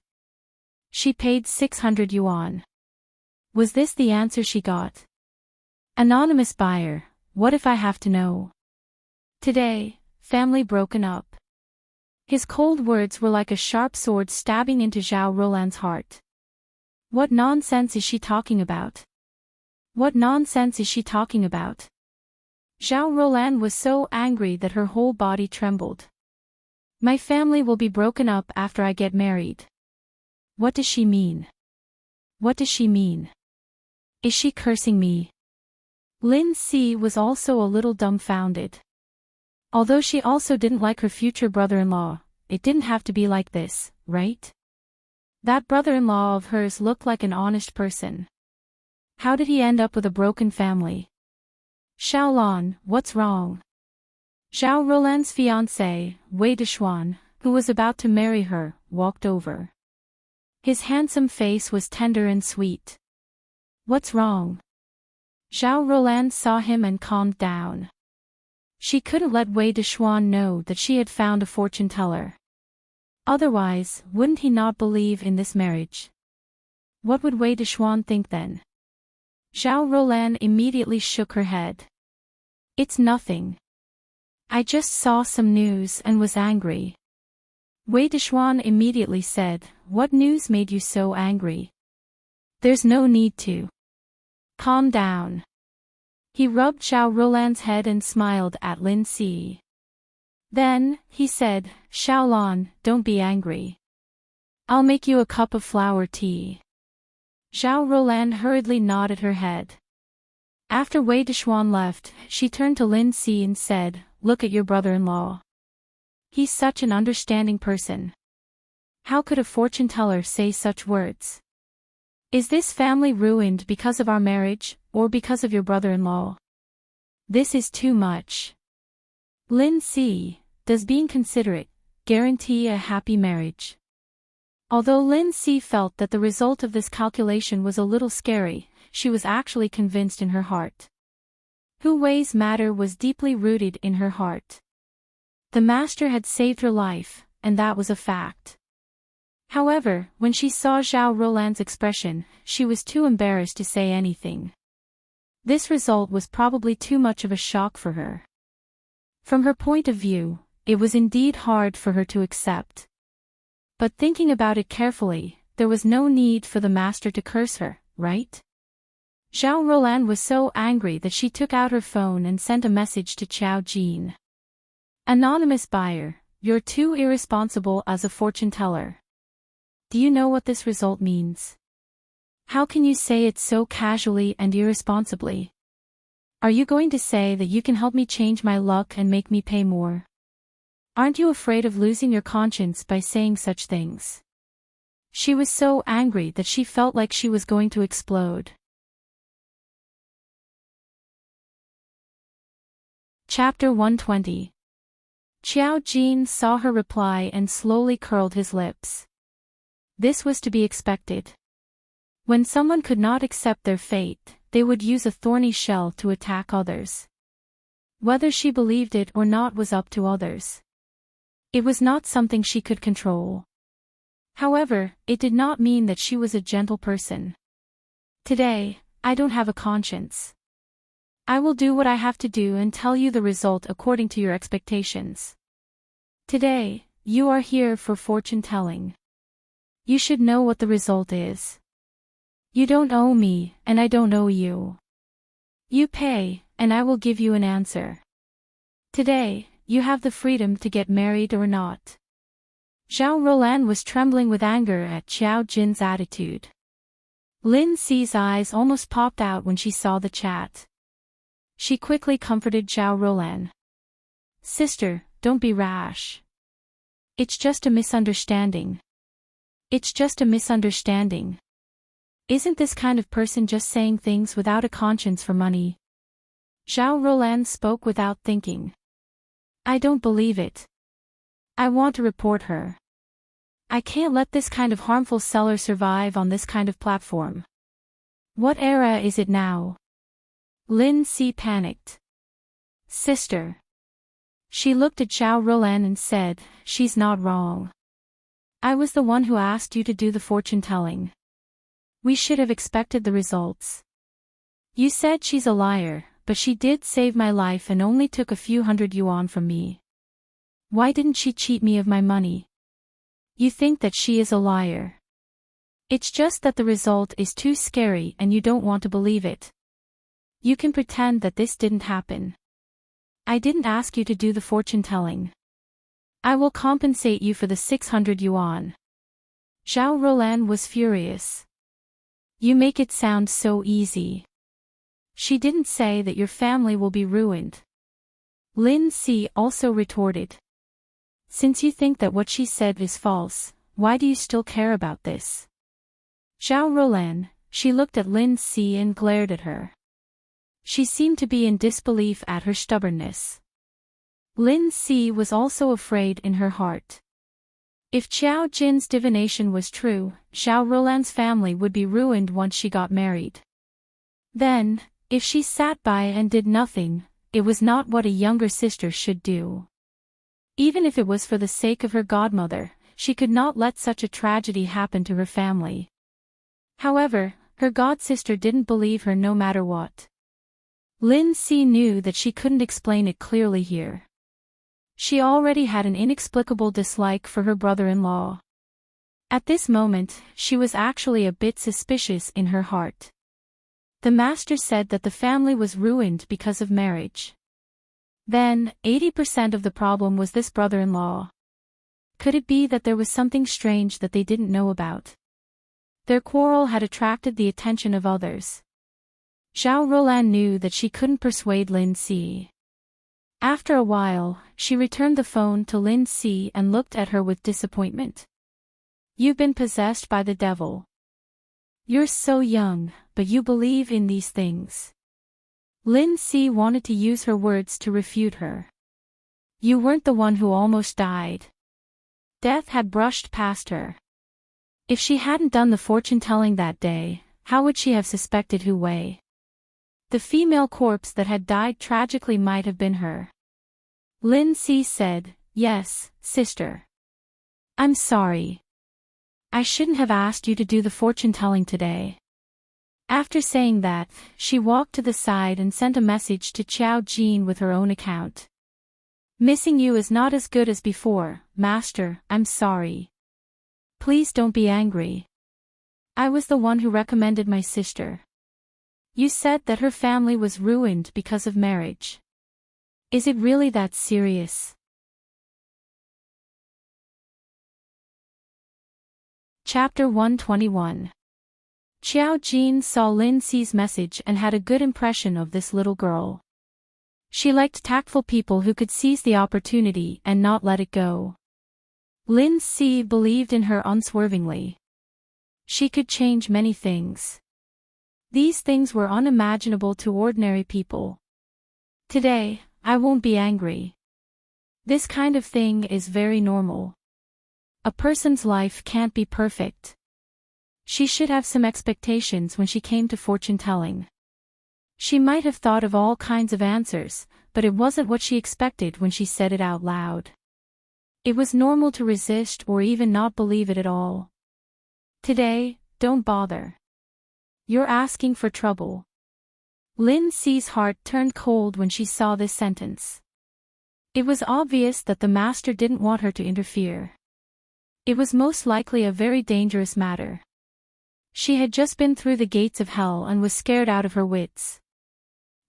She paid 600 yuan. Was this the answer she got? Anonymous buyer, what if I have to know? Today, family broken up. His cold words were like a sharp sword stabbing into Zhao Roland's heart. What nonsense is she talking about? What nonsense is she talking about? Zhao Roland was so angry that her whole body trembled. My family will be broken up after I get married. What does she mean? What does she mean? Is she cursing me? Lin Si was also a little dumbfounded. Although she also didn't like her future brother-in-law, it didn't have to be like this, right? That brother-in-law of hers looked like an honest person. How did he end up with a broken family? Xiaolon, what's wrong? Zhao Roland's fiancé, Wei Dixuan, who was about to marry her, walked over. His handsome face was tender and sweet. What's wrong? Zhao Roland saw him and calmed down. She couldn't let Wei Dixuan know that she had found a fortune teller. Otherwise, wouldn't he not believe in this marriage? What would Wei Dixuan think then? Zhao Roland immediately shook her head. It's nothing. I just saw some news and was angry. Wei Dixuan immediately said, what news made you so angry? There's no need to. Calm down. He rubbed Zhao Roland's head and smiled at Lin Si. Then, he said, Xiaolon, don't be angry. I'll make you a cup of flower tea. Zhao Roland hurriedly nodded her head. After Wei Dixuan left, she turned to Lin Si and said, look at your brother-in-law. He's such an understanding person. How could a fortune teller say such words? Is this family ruined because of our marriage, or because of your brother-in-law? This is too much. Lin Si, does being considerate guarantee a happy marriage? Although Lin Si felt that the result of this calculation was a little scary, she was actually convinced in her heart. Hu Wei's matter was deeply rooted in her heart. The master had saved her life, and that was a fact. However, when she saw Zhao Roland's expression, she was too embarrassed to say anything. This result was probably too much of a shock for her. From her point of view, it was indeed hard for her to accept. But thinking about it carefully, there was no need for the master to curse her, right? Zhao Roland was so angry that she took out her phone and sent a message to Qiao Jin. Anonymous buyer, you're too irresponsible as a fortune teller. Do you know what this result means? How can you say it so casually and irresponsibly? Are you going to say that you can help me change my luck and make me pay more? Aren't you afraid of losing your conscience by saying such things? She was so angry that she felt like she was going to explode. Chapter 120. Qiao Jin saw her reply and slowly curled his lips. This was to be expected. When someone could not accept their fate, they would use a thorny shell to attack others. Whether she believed it or not was up to others. It was not something she could control. However, it did not mean that she was a gentle person. Today, I don't have a conscience. I will do what I have to do and tell you the result according to your expectations. Today, you are here for fortune telling. You should know what the result is. You don't owe me, and I don't owe you. You pay, and I will give you an answer. Today, you have the freedom to get married or not. Zhao Roland was trembling with anger at Qiao Jin's attitude. Lin Si's eyes almost popped out when she saw the chat. She quickly comforted Zhao Roland. Sister, don't be rash. It's just a misunderstanding. It's just a misunderstanding. Isn't this kind of person just saying things without a conscience for money? Zhao Roland spoke without thinking. I don't believe it. I want to report her. I can't let this kind of harmful seller survive on this kind of platform. What era is it now? Lin Si panicked. Sister. She looked at Zhao Roland and said, she's not wrong. I was the one who asked you to do the fortune-telling. We should have expected the results. You said she's a liar, but she did save my life and only took a few hundred yuan from me. Why didn't she cheat me of my money? You think that she is a liar. It's just that the result is too scary and you don't want to believe it. You can pretend that this didn't happen. I didn't ask you to do the fortune-telling. I will compensate you for the 600 yuan. Zhao Roland was furious. You make it sound so easy. She didn't say that your family will be ruined. Lin Si also retorted. Since you think that what she said is false, why do you still care about this? Zhao Roland, she looked at Lin Si and glared at her. She seemed to be in disbelief at her stubbornness. Lin Si was also afraid in her heart. If Qiao Jin's divination was true, Zhao Roland's family would be ruined once she got married. Then, if she sat by and did nothing, it was not what a younger sister should do. Even if it was for the sake of her godmother, she could not let such a tragedy happen to her family. However, her godsister didn't believe her no matter what. Lin Si knew that she couldn't explain it clearly here. She already had an inexplicable dislike for her brother-in-law. At this moment, she was actually a bit suspicious in her heart. The master said that the family was ruined because of marriage. Then, 80% of the problem was this brother-in-law. Could it be that there was something strange that they didn't know about? Their quarrel had attracted the attention of others. Zhao Roland knew that she couldn't persuade Lin Si. After a while, she returned the phone to Lin Si and looked at her with disappointment. You've been possessed by the devil. You're so young, but you believe in these things. Lin Si wanted to use her words to refute her. You weren't the one who almost died. Death had brushed past her. If she hadn't done the fortune-telling that day, how would she have suspected Hu Wei? The female corpse that had died tragically might have been her. Lin Si said, yes, sister. I'm sorry. I shouldn't have asked you to do the fortune-telling today. After saying that, she walked to the side and sent a message to Qiao Jin with her own account. Missing you is not as good as before, master, I'm sorry. Please don't be angry. I was the one who recommended my sister. You said that her family was ruined because of marriage. Is it really that serious? Chapter 121. Qiao Jin saw Lin Si's message and had a good impression of this little girl. She liked tactful people who could seize the opportunity and not let it go. Lin Si believed in her unswervingly. She could change many things. These things were unimaginable to ordinary people. Today, I won't be angry. This kind of thing is very normal. A person's life can't be perfect. She should have some expectations when she came to fortune-telling. She might have thought of all kinds of answers, but it wasn't what she expected when she said it out loud. It was normal to resist or even not believe it at all. Today, don't bother. You're asking for trouble. Lin Si's heart turned cold when she saw this sentence. It was obvious that the master didn't want her to interfere. It was most likely a very dangerous matter. She had just been through the gates of hell and was scared out of her wits.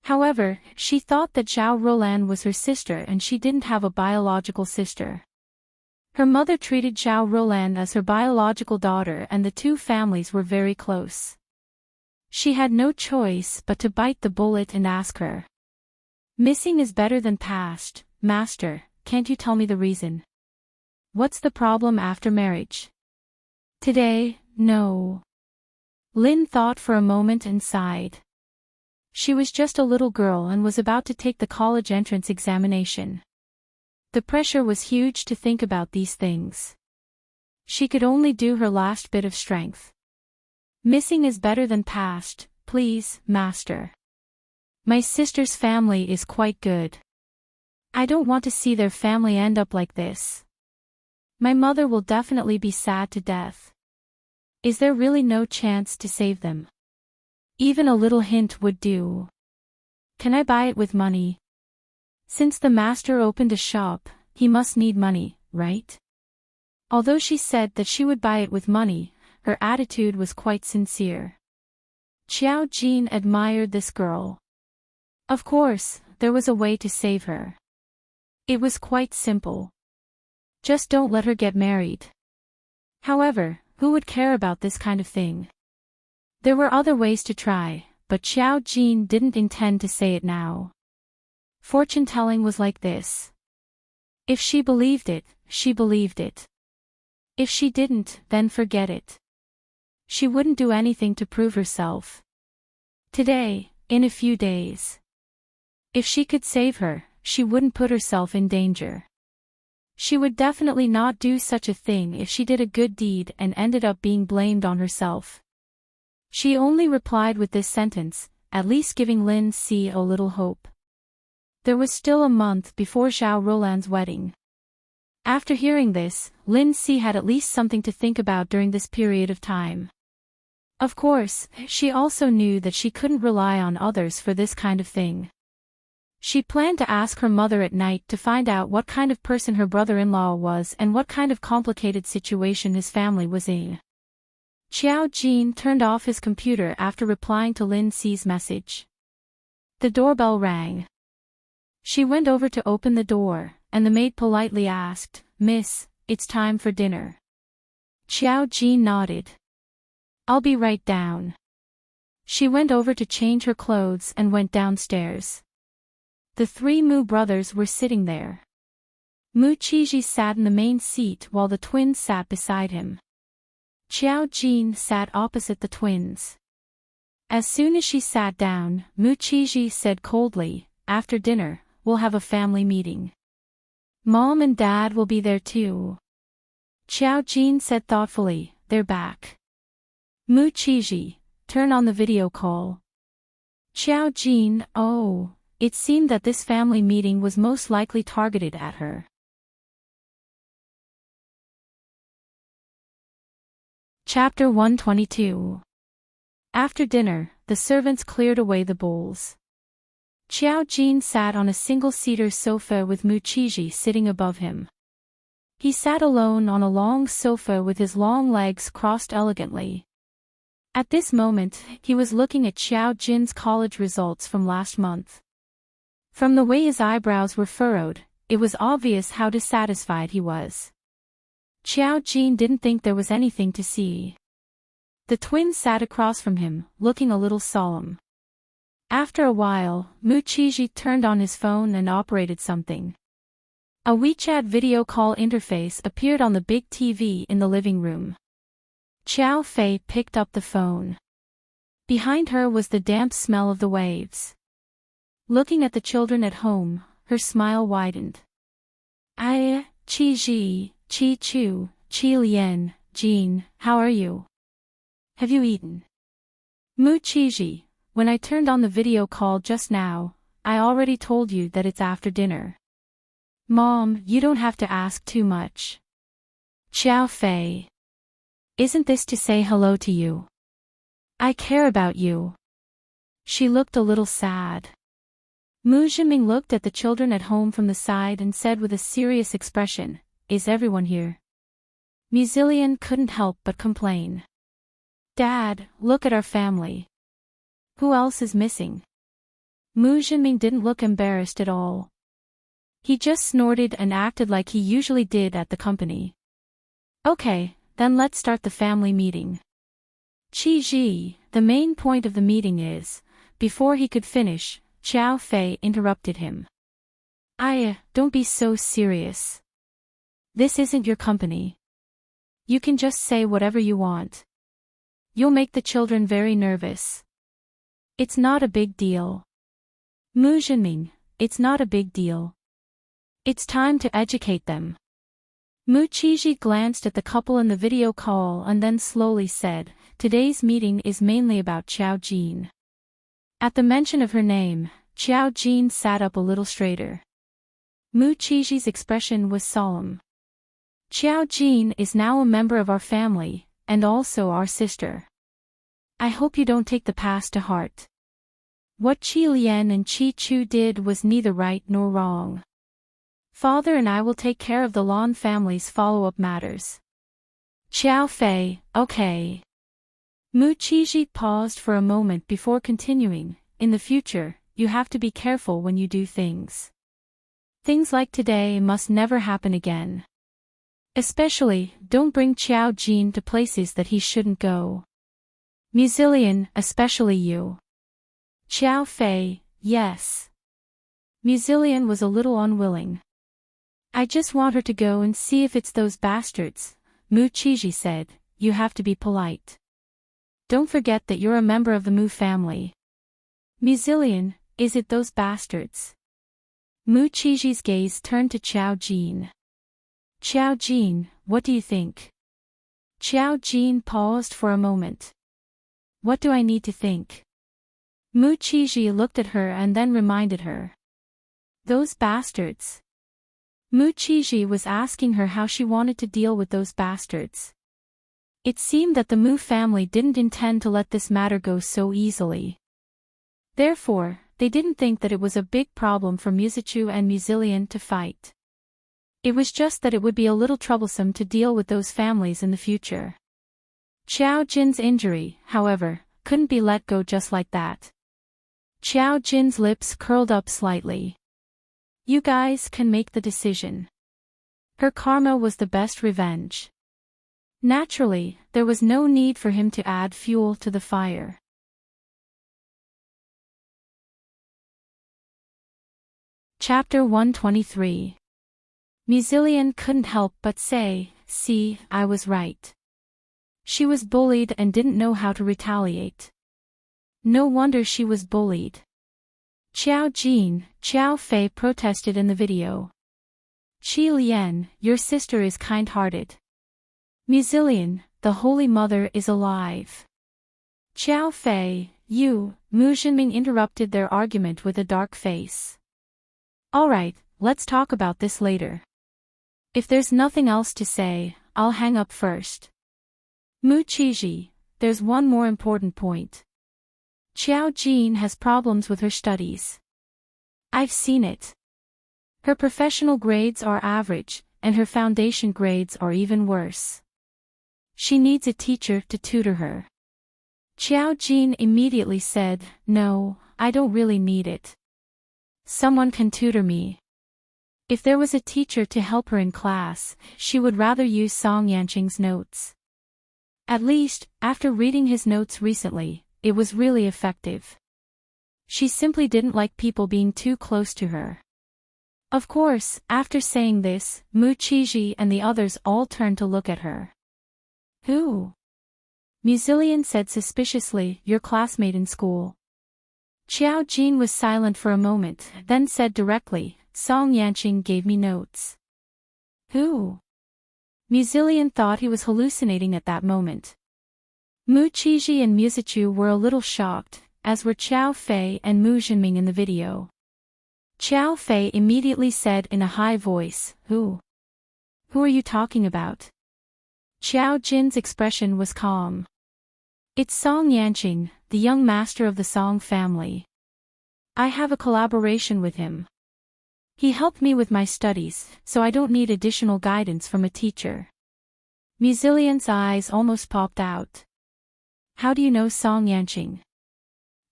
However, she thought that Zhao Roland was her sister and she didn't have a biological sister. Her mother treated Zhao Roland as her biological daughter and the two families were very close. She had no choice but to bite the bullet and ask her. Missing is better than past, master, can't you tell me the reason? What's the problem after marriage? Today, no. Lin thought for a moment and sighed. She was just a little girl and was about to take the college entrance examination. The pressure was huge to think about these things. She could only do her last bit of strength. Missing is better than past, please, master. My sister's family is quite good. I don't want to see their family end up like this. My mother will definitely be sad to death. Is there really no chance to save them? Even a little hint would do. Can I buy it with money? Since the master opened a shop, he must need money, right? Although she said that she would buy it with money, her attitude was quite sincere. Xiao Jin admired this girl. Of course, there was a way to save her. It was quite simple. Just don't let her get married. However, who would care about this kind of thing? There were other ways to try, but Xiao Jin didn't intend to say it now. Fortune-telling was like this. If she believed it, she believed it. If she didn't, then forget it. She wouldn't do anything to prove herself. Today, in a few days. If she could save her, she wouldn't put herself in danger. She would definitely not do such a thing if she did a good deed and ended up being blamed on herself. She only replied with this sentence, at least giving Lin Si a little hope. There was still a month before Zhao Roland's wedding. After hearing this, Lin Si had at least something to think about during this period of time. Of course, she also knew that she couldn't rely on others for this kind of thing. She planned to ask her mother at night to find out what kind of person her brother-in-law was and what kind of complicated situation his family was in. Xiao Jin turned off his computer after replying to Lin Si's message. The doorbell rang. She went over to open the door, and the maid politely asked, "Miss, it's time for dinner." Xiao Jin nodded. "I'll be right down." She went over to change her clothes and went downstairs. The three Mu brothers were sitting there. Mu Qiji sat in the main seat while the twins sat beside him. Xiao Jin sat opposite the twins. As soon as she sat down, Mu Qiji said coldly, "After dinner, we'll have a family meeting. Mom and Dad will be there too." Xiao Jin said thoughtfully, "They're back." Mu Qiji, turn on the video call. Xiao Jin, oh. It seemed that this family meeting was most likely targeted at her. Chapter 122. After dinner, the servants cleared away the bowls. Xiao Jin sat on a single-seater sofa with Mu Qiji sitting above him. He sat alone on a long sofa with his long legs crossed elegantly. At this moment, he was looking at Xiao Jin's college results from last month. From the way his eyebrows were furrowed, it was obvious how dissatisfied he was. Xiao Jin didn't think there was anything to see. The twins sat across from him, looking a little solemn. After a while, Mu Qiji turned on his phone and operated something. A WeChat video call interface appeared on the big TV in the living room. Xiao Fei picked up the phone. Behind her was the damp smell of the waves. Looking at the children at home, her smile widened. "Ai, Qi Ji, Qi Chu, Qi Lian, Jean, how are you? Have you eaten?" "Mu Qiji, when I turned on the video call just now, I already told you that it's after dinner." "Mom, you don't have to ask too much." "Xiao Fei. Isn't this to say hello to you? I care about you." She looked a little sad. Mu Zhiming looked at the children at home from the side and said with a serious expression, "Is everyone here?" Muzilian couldn't help but complain. "Dad, look at our family. Who else is missing?" Mu Zhiming didn't look embarrassed at all. He just snorted and acted like he usually did at the company. "Okay, then let's start the family meeting. Qi Ji, the main point of the meeting is..." Before he could finish, Xiao Fei interrupted him. "Don't be so serious. This isn't your company. You can just say whatever you want. You'll make the children very nervous. It's not a big deal. Mu Jinming, it's not a big deal. It's time to educate them. Mu Qiji glanced at the couple in the video call and then slowly said, today's meeting is mainly about Qiao Jin. At the mention of her name, Qiao Jin sat up a little straighter. Mu Qiji's expression was solemn. Qiao Jin is now a member of our family, and also our sister. I hope you don't take the past to heart. What Qi Lian and Qi Chu did was neither right nor wrong. Father and I will take care of the Lan family's follow-up matters. Qiao Fei, okay. Mu Qiji paused for a moment before continuing, in the future, you have to be careful when you do things. Things like today must never happen again. Especially, don't bring Qiao Jin to places that he shouldn't go. Muzillion, especially you. Qiao Fei, yes. Muzillion was a little unwilling. I just want her to go and see if it's those bastards, Mu Qiji said, you have to be polite. Don't forget that you're a member of the Mu family. Muzillion, is it those bastards? Mu Qiji's gaze turned to Qiao Jin. Qiao Jin, what do you think? Qiao Jin paused for a moment. What do I need to think? Mu Qiji looked at her and then reminded her. Those bastards. Mu Qiji was asking her how she wanted to deal with those bastards. It seemed that the Mu family didn't intend to let this matter go so easily. Therefore, they didn't think that it was a big problem for Muzichu and Muzillion to fight. It was just that it would be a little troublesome to deal with those families in the future. Qiao Jin's injury, however, couldn't be let go just like that. Qiao Jin's lips curled up slightly. You guys can make the decision. Her karma was the best revenge. Naturally, there was no need for him to add fuel to the fire. Chapter 123. Muzillion couldn't help but say, see, I was right. She was bullied and didn't know how to retaliate. No wonder she was bullied. Qiao Jin, Qiao Fei protested in the video. Qi Lian, your sister is kind-hearted. Muzillion, the Holy Mother is alive. Qiao Fei, you, Mu Jinming interrupted their argument with a dark face. Alright, let's talk about this later. If there's nothing else to say, I'll hang up first. Mu Qiji, there's one more important point. Qiao Jin has problems with her studies. I've seen it. Her professional grades are average, and her foundation grades are even worse. She needs a teacher to tutor her. Qiao Jin immediately said, no, I don't really need it. Someone can tutor me. If there was a teacher to help her in class, she would rather use Song Yanqing's notes. At least, after reading his notes recently, it was really effective. She simply didn't like people being too close to her. Of course, after saying this, Mu Qiji and the others all turned to look at her. Who? Muzillion said suspiciously, your classmate in school. Qiao Jin was silent for a moment, then said directly, Song Yanqing gave me notes. Who? Muzillion thought he was hallucinating at that moment. Mu Qiji and Muzichu were a little shocked, as were Qiao Fei and Mu Jinming in the video. Qiao Fei immediately said in a high voice, Who? Who are you talking about? Qiao Jin's expression was calm. It's Song Yanqing, the young master of the Song family. I have a collaboration with him. He helped me with my studies, so I don't need additional guidance from a teacher. Muzillion's eyes almost popped out. How do you know Song Yanqing?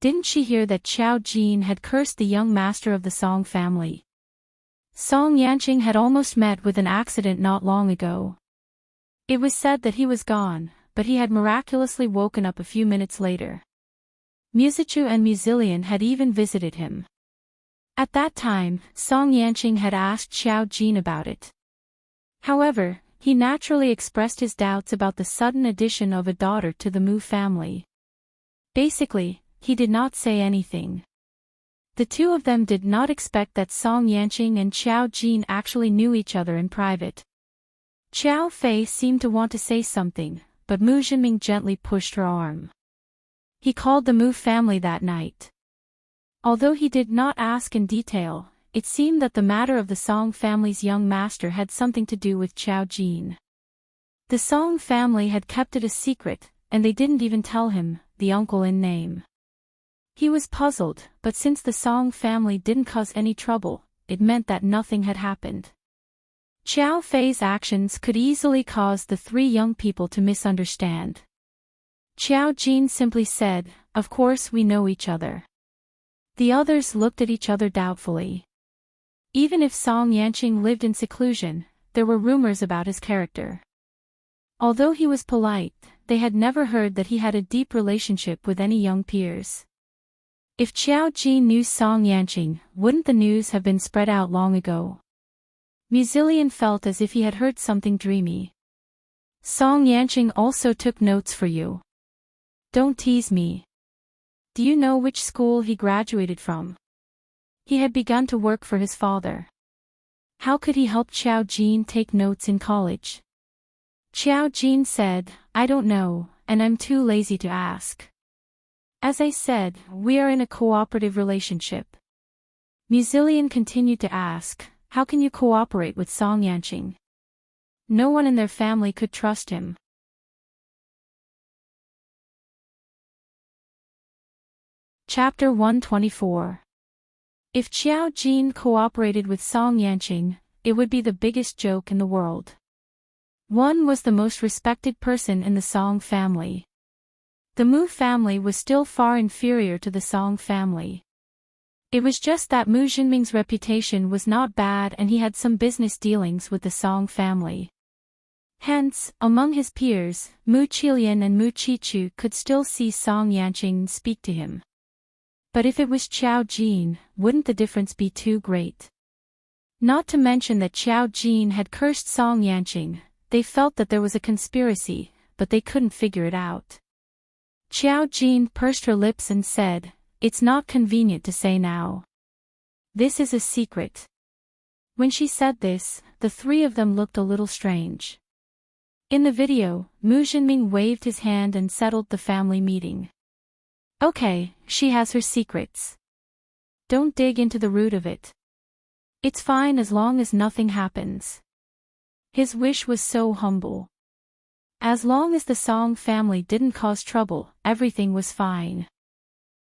Didn't she hear that Qiao Jin had cursed the young master of the Song family? Song Yanqing had almost met with an accident not long ago. It was said that he was gone, but he had miraculously woken up a few minutes later. Muzichu and Muzillion had even visited him. At that time, Song Yanqing had asked Qiao Jin about it. However, he naturally expressed his doubts about the sudden addition of a daughter to the Mu family. Basically, he did not say anything. The two of them did not expect that Song Yanqing and Qiao Jin actually knew each other in private. Qiao Fei seemed to want to say something, but Mu Jinming gently pushed her arm. He called the Mu family that night. Although he did not ask in detail, it seemed that the matter of the Song family's young master had something to do with Qiao Jin. The Song family had kept it a secret, and they didn't even tell him, the uncle in name. He was puzzled, but since the Song family didn't cause any trouble, it meant that nothing had happened. Qiao Fei's actions could easily cause the three young people to misunderstand. Qiao Jin simply said, "Of course we know each other." The others looked at each other doubtfully. Even if Song Yanqing lived in seclusion, there were rumors about his character. Although he was polite, they had never heard that he had a deep relationship with any young peers. If Qiao Jin knew Song Yanqing, wouldn't the news have been spread out long ago? Muzillion felt as if he had heard something dreamy. Song Yanqing also took notes for you. Don't tease me. Do you know which school he graduated from? He had begun to work for his father. How could he help Qiao Jin take notes in college? Qiao Jin said, "I don't know, and I'm too lazy to ask. As I said, we are in a cooperative relationship." Muzillion continued to ask, "How can you cooperate with Song Yanqing? No one in their family could trust him." Chapter 124. If Qiao Jin cooperated with Song Yanqing, it would be the biggest joke in the world. One was the most respected person in the Song family. The Mu family was still far inferior to the Song family. It was just that Mu Jinming's reputation was not bad and he had some business dealings with the Song family. Hence, among his peers, Mu Qilian and Mu Qichu could still see Song Yanqing speak to him. But if it was Qiao Jin, wouldn't the difference be too great? Not to mention that Qiao Jin had cursed Song Yanqing, they felt that there was a conspiracy, but they couldn't figure it out. Qiao Jin pursed her lips and said, "It's not convenient to say now. This is a secret." When she said this, the three of them looked a little strange. In the video, Mu Jinming waved his hand and settled the family meeting. Okay, she has her secrets. Don't dig into the root of it. It's fine as long as nothing happens. His wish was so humble. As long as the Song family didn't cause trouble, everything was fine.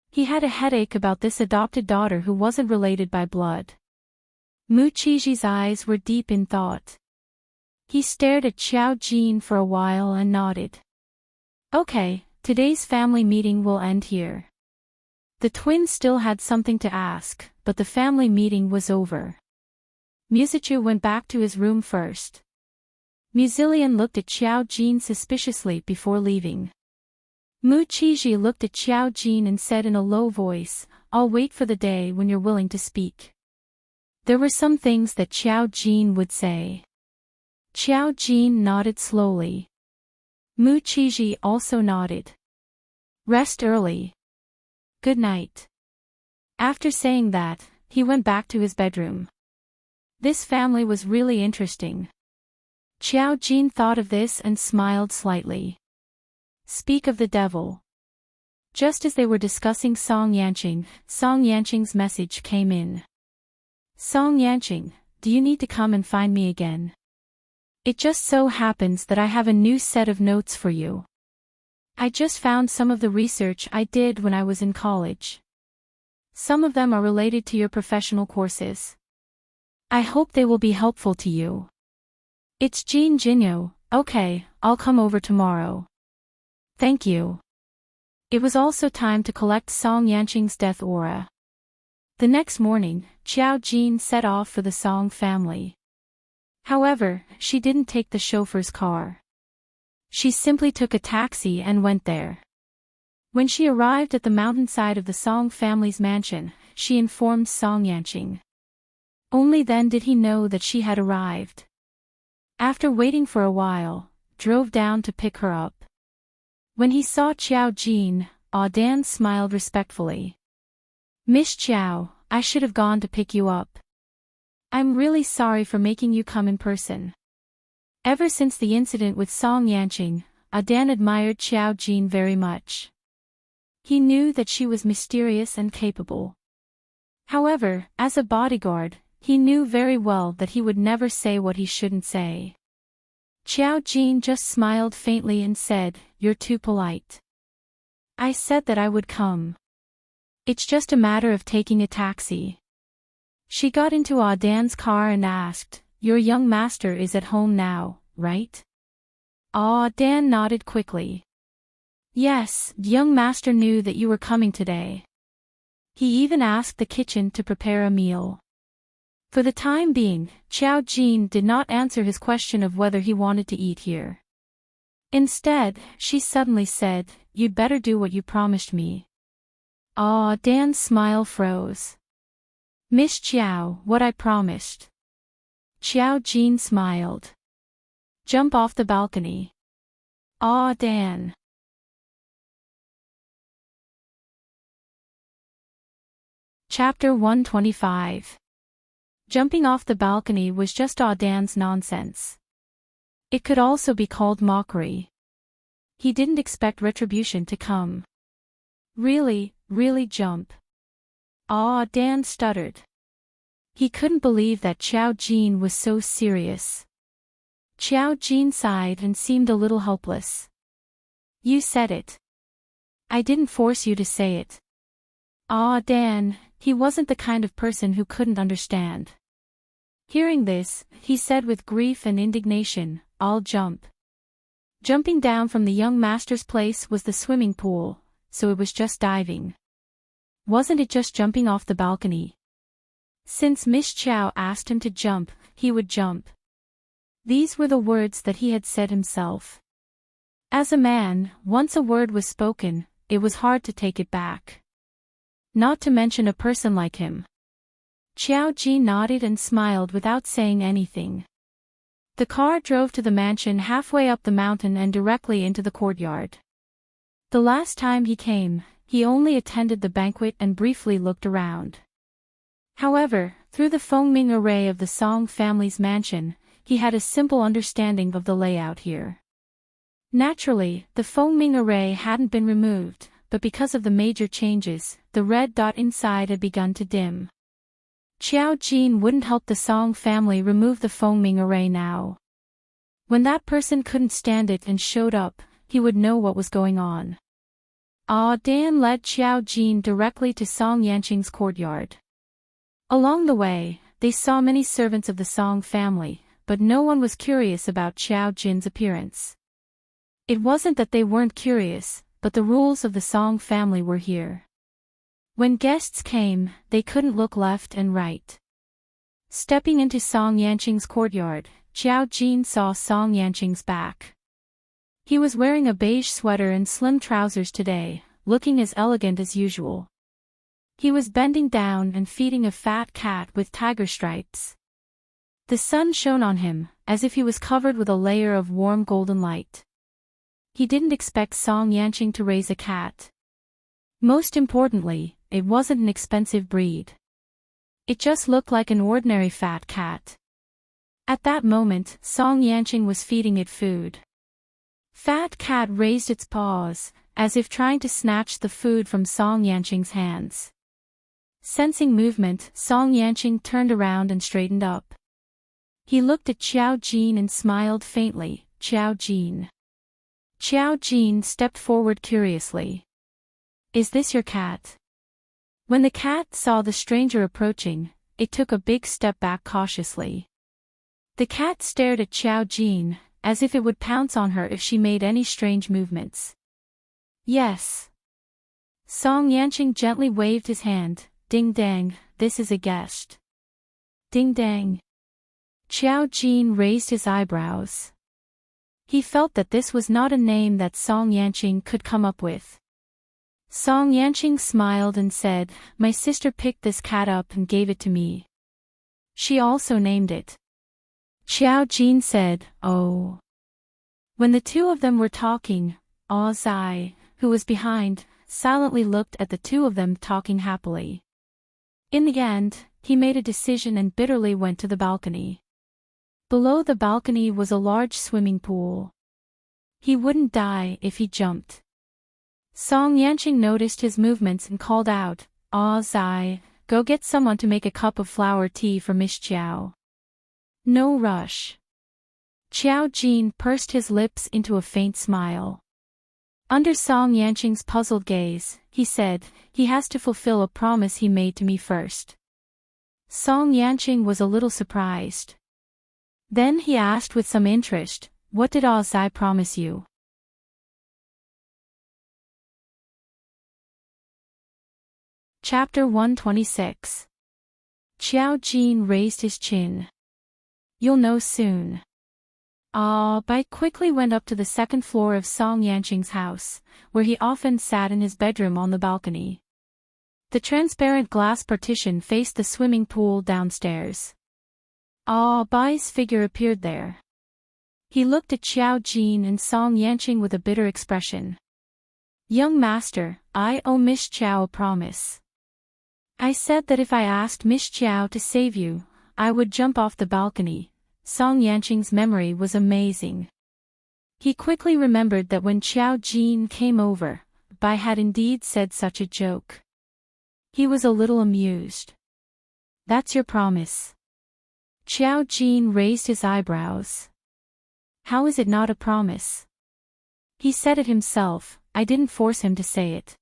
He had a headache about this adopted daughter who wasn't related by blood. Mu Qiji's eyes were deep in thought. He stared at Qiao Jin for a while and nodded. Okay, today's family meeting will end here. The twins still had something to ask, but the family meeting was over. Musichu went back to his room first. Muzillion looked at Qiao Jin suspiciously before leaving. Mu Qiji looked at Qiao Jin and said in a low voice, "I'll wait for the day when you're willing to speak." There were some things that Qiao Jin would say. Qiao Jin nodded slowly. Mu Qiji also nodded. Rest early. Good night. After saying that, he went back to his bedroom. This family was really interesting. Qiao Jin thought of this and smiled slightly. Speak of the devil. Just as they were discussing Song Yanqing's message came in. Song Yanqing, do you need to come and find me again? It just so happens that I have a new set of notes for you. I just found some of the research I did when I was in college. Some of them are related to your professional courses. I hope they will be helpful to you. It's Jin Jinyo. Okay, I'll come over tomorrow. Thank you. It was also time to collect Song Yanqing's death aura. The next morning, Qiao Jin set off for the Song family. However, she didn't take the chauffeur's car. She simply took a taxi and went there. When she arrived at the mountainside of the Song family's mansion, she informed Song Yanqing. Only then did he know that she had arrived. After waiting for a while, drove down to pick her up. When he saw Xiao Jin, Dan smiled respectfully. Miss Xiao, I should have gone to pick you up. I'm really sorry for making you come in person. Ever since the incident with Song Yanqing, Dan admired Xiao Jin very much. He knew that she was mysterious and capable. However, as a bodyguard, he knew very well that he would never say what he shouldn't say. Xiao Jin just smiled faintly and said, "You're too polite. I said that I would come. It's just a matter of taking a taxi." She got into Dan's car and asked, "Your young master is at home now, right?" Dan nodded quickly. "Yes, the young master knew that you were coming today. He even asked the kitchen to prepare a meal." For the time being, Xiao Jin did not answer his question of whether he wanted to eat here. Instead, she suddenly said, "You'd better do what you promised me." Dan's smile froze. "Miss Xiao, what I promised?" Xiao Jin smiled. "Jump off the balcony." Dan. Chapter 125. Jumping off the balcony was just Dan's nonsense. It could also be called mockery. He didn't expect retribution to come. Really jump?" Dan stuttered. He couldn't believe that Xiao Jin was so serious. Xiao Jin sighed and seemed a little helpless. "You said it. I didn't force you to say it." Dan, he wasn't the kind of person who couldn't understand. Hearing this, he said with grief and indignation, "I'll jump." Jumping down from the young master's place was the swimming pool, so it was just diving. Wasn't it just jumping off the balcony? Since Miss Xiao asked him to jump, he would jump. These were the words that he had said himself. As a man, once a word was spoken, it was hard to take it back. Not to mention a person like him. Xiao Jin nodded and smiled without saying anything. The car drove to the mansion halfway up the mountain and directly into the courtyard. The last time he came, he only attended the banquet and briefly looked around. However, through the Fengming array of the Song family's mansion, he had a simple understanding of the layout here. Naturally, the Fengming array hadn't been removed, but because of the major changes, the red dot inside had begun to dim. Xiao Jin wouldn't help the Song family remove the Fengming array now. When that person couldn't stand it and showed up, he would know what was going on. Dan led Xiao Jin directly to Song Yanqing's courtyard. Along the way, they saw many servants of the Song family, but no one was curious about Xiao Jin's appearance. It wasn't that they weren't curious, but the rules of the Song family were here. When guests came, they couldn't look left and right. Stepping into Song Yanqing's courtyard, Xiao Jin saw Song Yanqing's back. He was wearing a beige sweater and slim trousers today, looking as elegant as usual. He was bending down and feeding a fat cat with tiger stripes. The sun shone on him, as if he was covered with a layer of warm golden light. He didn't expect Song Yanqing to raise a cat. Most importantly, it wasn't an expensive breed. It just looked like an ordinary fat cat. At that moment, Song Yanqing was feeding it food. Fat cat raised its paws, as if trying to snatch the food from Song Yanqing's hands. Sensing movement, Song Yanqing turned around and straightened up. He looked at Xiao Jin and smiled faintly. "Xiao Jin." Xiao Jin stepped forward curiously. "Is this your cat?" When the cat saw the stranger approaching, it took a big step back cautiously. The cat stared at Xiao Jin, as if it would pounce on her if she made any strange movements. "Yes." Song Yanqing gently waved his hand. "Ding dang, this is a guest." "Ding dang." Xiao Jin raised his eyebrows. He felt that this was not a name that Song Yanqing could come up with. Song Yanqing smiled and said, "My sister picked this cat up and gave it to me. She also named it." Xiao Jin said, "Oh." When the two of them were talking, Zai, who was behind, silently looked at the two of them talking happily. In the end, he made a decision and bitterly went to the balcony. Below the balcony was a large swimming pool. He wouldn't die if he jumped. Song Yanqing noticed his movements and called out, Zai, go get someone to make a cup of flower tea for Miss Qiao. No rush. Qiao Jin pursed his lips into a faint smile. Under Song Yanqing's puzzled gaze, he said, he has to fulfill a promise he made to me first. Song Yanqing was a little surprised. Then he asked with some interest, what did Zai promise you? Chapter 126. Qiao Jin raised his chin. You'll know soon. Bai quickly went up to the second floor of Song Yanqing's house, where he often sat in his bedroom on the balcony. The transparent glass partition faced the swimming pool downstairs. Bai's figure appeared there. He looked at Qiao Jin and Song Yanqing with a bitter expression. Young master, I owe Miss Qiao a promise. I said that if I asked Miss Qiao to save you, I would jump off the balcony. Song Yanqing's memory was amazing. He quickly remembered that when Qiao Jin came over, Bai had indeed said such a joke. He was a little amused. That's your promise? Qiao Jin raised his eyebrows. How is it not a promise? He said it himself, I didn't force him to say it.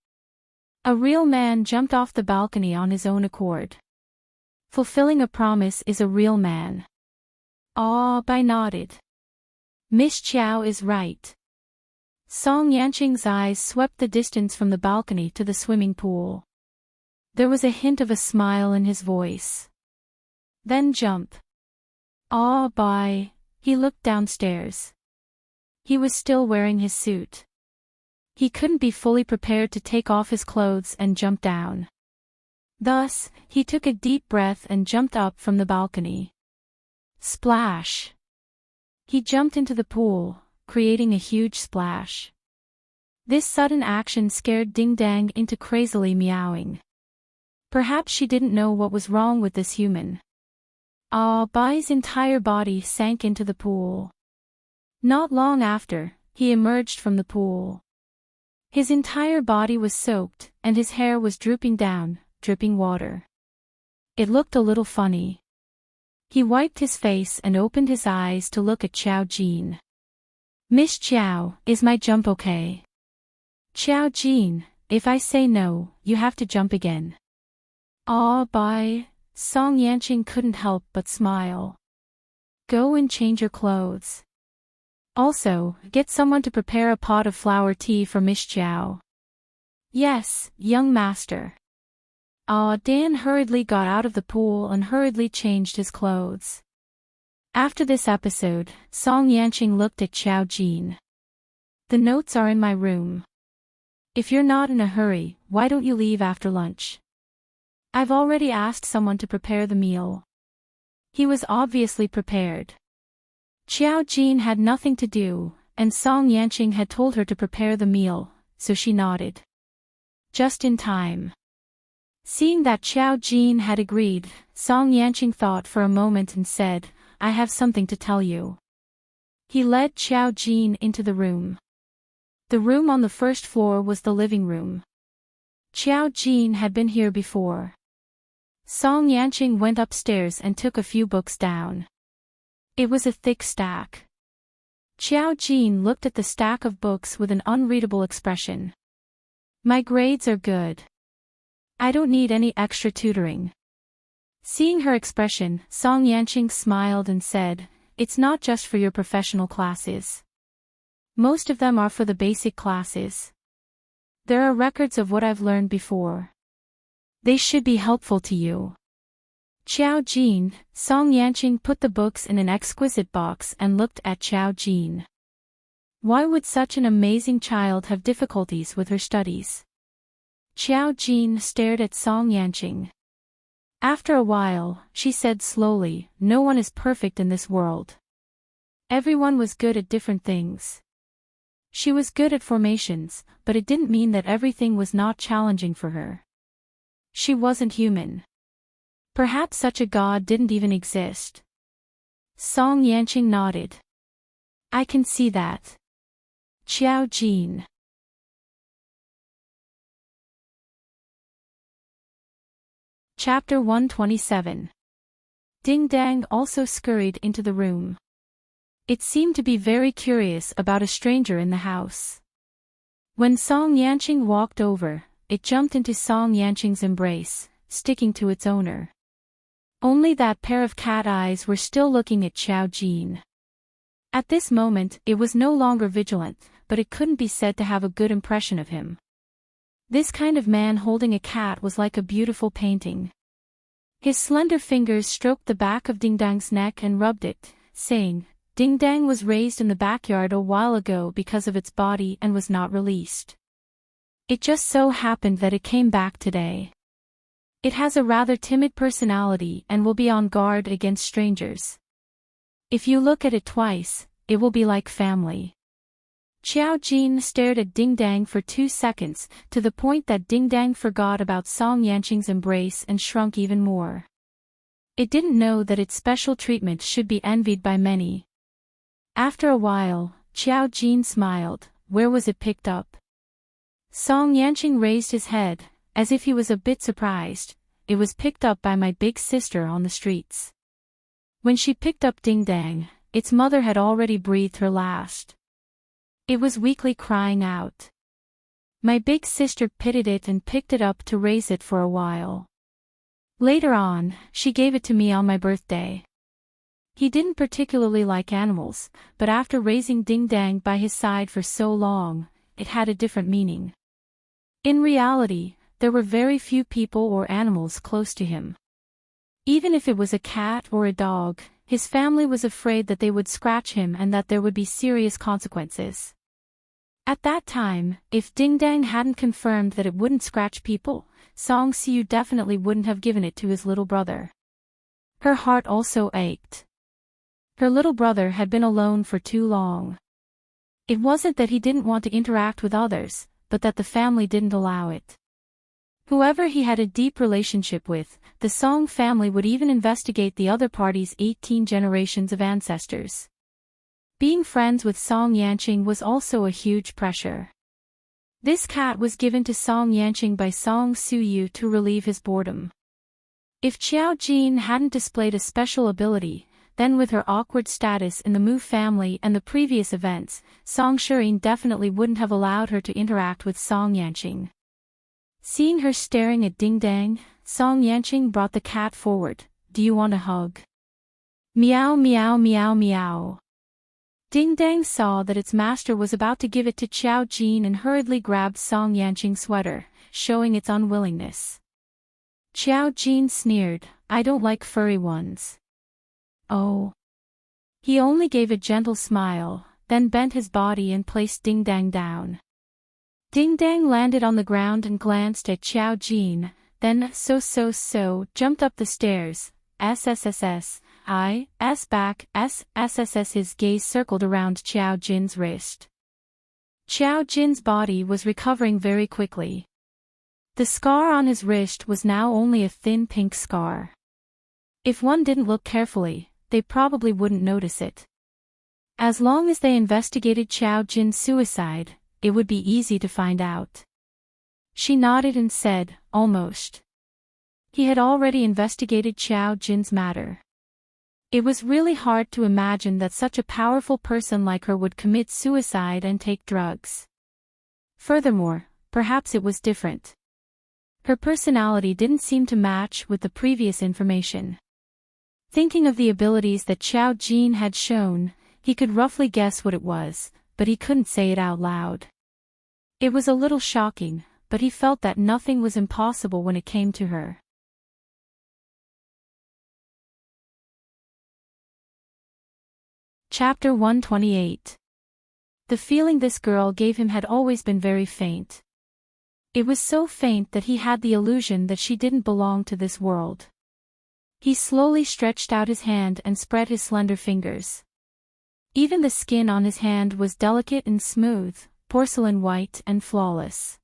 A real man jumped off the balcony on his own accord. Fulfilling a promise is a real man. Bai nodded. Miss Qiao is right. Song Yanqing's eyes swept the distance from the balcony to the swimming pool. There was a hint of a smile in his voice. Then jump. Bai. He looked downstairs. He was still wearing his suit. He couldn't be fully prepared to take off his clothes and jump down. Thus, he took a deep breath and jumped up from the balcony. Splash! He jumped into the pool, creating a huge splash. This sudden action scared Ding Dang into crazily meowing. Perhaps she didn't know what was wrong with this human. Bai's entire body sank into the pool. Not long after, he emerged from the pool. His entire body was soaked, and his hair was drooping down, dripping water. It looked a little funny. He wiped his face and opened his eyes to look at Qiao Jin. Miss Qiao, is my jump okay? Qiao Jin, if I say no, you have to jump again. Bai. Song Yanqing couldn't help but smile. Go and change your clothes. Also, get someone to prepare a pot of flower tea for Miss Qiao. Yes, young master. Dan hurriedly got out of the pool and hurriedly changed his clothes. After this episode, Song Yanqing looked at Qiao Jin. The notes are in my room. If you're not in a hurry, why don't you leave after lunch? I've already asked someone to prepare the meal. He was obviously prepared. Qiao Jin had nothing to do, and Song Yanqing had told her to prepare the meal, so she nodded. Just in time. Seeing that Qiao Jin had agreed, Song Yanqing thought for a moment and said, I have something to tell you. He led Qiao Jin into the room. The room on the first floor was the living room. Qiao Jin had been here before. Song Yanqing went upstairs and took a few books down. It was a thick stack. Qiao Jin looked at the stack of books with an unreadable expression. My grades are good. I don't need any extra tutoring. Seeing her expression, Song Yanqing smiled and said, It's not just for your professional classes. Most of them are for the basic classes. There are records of what I've learned before. They should be helpful to you. Qiao Jin, Song Yanqing put the books in an exquisite box and looked at Qiao Jin. Why would such an amazing child have difficulties with her studies? Qiao Jin stared at Song Yanqing. After a while, she said slowly, "No one is perfect in this world. Everyone was good at different things." She was good at formations, but it didn't mean that everything was not challenging for her. She wasn't human. Perhaps such a god didn't even exist. Song Yanqing nodded. "I can see that." Qiao Jin. Chapter 127. Ding Dang also scurried into the room. It seemed to be very curious about a stranger in the house. When Song Yanqing walked over, it jumped into Song Yanqing's embrace, sticking to its owner. Only that pair of cat eyes were still looking at Qiao Jin. At this moment, it was no longer vigilant, but it couldn't be said to have a good impression of him. This kind of man holding a cat was like a beautiful painting. His slender fingers stroked the back of Ding Dang's neck and rubbed it, saying, "Ding Dang was raised in the backyard a while ago because of its body and was not released. It just so happened that it came back today. It has a rather timid personality and will be on guard against strangers. If you look at it twice, it will be like family." Qiao Jin stared at Ding Dang for 2 seconds, to the point that Ding Dang forgot about Song Yanqing's embrace and shrunk even more. It didn't know that its special treatment should be envied by many. After a while, Qiao Jin smiled. "Where was it picked up?" Song Yanqing raised his head, as if he was a bit surprised. "It was picked up by my big sister on the streets." When she picked up Ding Dang, its mother had already breathed her last. It was weakly crying out. My big sister pitied it and picked it up to raise it for a while. Later on, she gave it to me on my birthday. He didn't particularly like animals, but after raising Ding Dang by his side for so long, it had a different meaning. In reality, there were very few people or animals close to him. Even if it was a cat or a dog, his family was afraid that they would scratch him and that there would be serious consequences. At that time, if Ding Dang hadn't confirmed that it wouldn't scratch people, Song Xiu definitely wouldn't have given it to his little brother. Her heart also ached. Her little brother had been alone for too long. It wasn't that he didn't want to interact with others, but that the family didn't allow it. Whoever he had a deep relationship with, the Song family would even investigate the other party's 18 generations of ancestors. Being friends with Song Yanqing was also a huge pressure. This cat was given to Song Yanqing by Song Suyu to relieve his boredom. If Qiao Jin hadn't displayed a special ability, then with her awkward status in the Mu family and the previous events, Song Shirin definitely wouldn't have allowed her to interact with Song Yanqing. Seeing her staring at Ding Dang, Song Yanqing brought the cat forward. "Do you want a hug?" Meow meow meow meow. Ding Dang saw that its master was about to give it to Qiao Jin and hurriedly grabbed Song Yanqing's sweater, showing its unwillingness. Qiao Jin sneered, "I don't like furry ones." Oh. He only gave a gentle smile, then bent his body and placed Ding Dang down. Ding Dang landed on the ground and glanced at Qiao Jin, then jumped up the stairs. Back, his gaze circled around Qiao Jin's wrist. Qiao Jin's body was recovering very quickly. The scar on his wrist was now only a thin pink scar. If one didn't look carefully, they probably wouldn't notice it. As long as they investigated Qiao Jin's suicide, it would be easy to find out. She nodded and said, "Almost." He had already investigated Qiao Jin's matter. It was really hard to imagine that such a powerful person like her would commit suicide and take drugs. Furthermore, perhaps it was different. Her personality didn't seem to match with the previous information. Thinking of the abilities that Qiao Jin had shown, he could roughly guess what it was, but he couldn't say it out loud. It was a little shocking, but he felt that nothing was impossible when it came to her. Chapter 128. The feeling this girl gave him had always been very faint. It was so faint that he had the illusion that she didn't belong to this world. He slowly stretched out his hand and spread his slender fingers. Even the skin on his hand was delicate and smooth, porcelain white and flawless.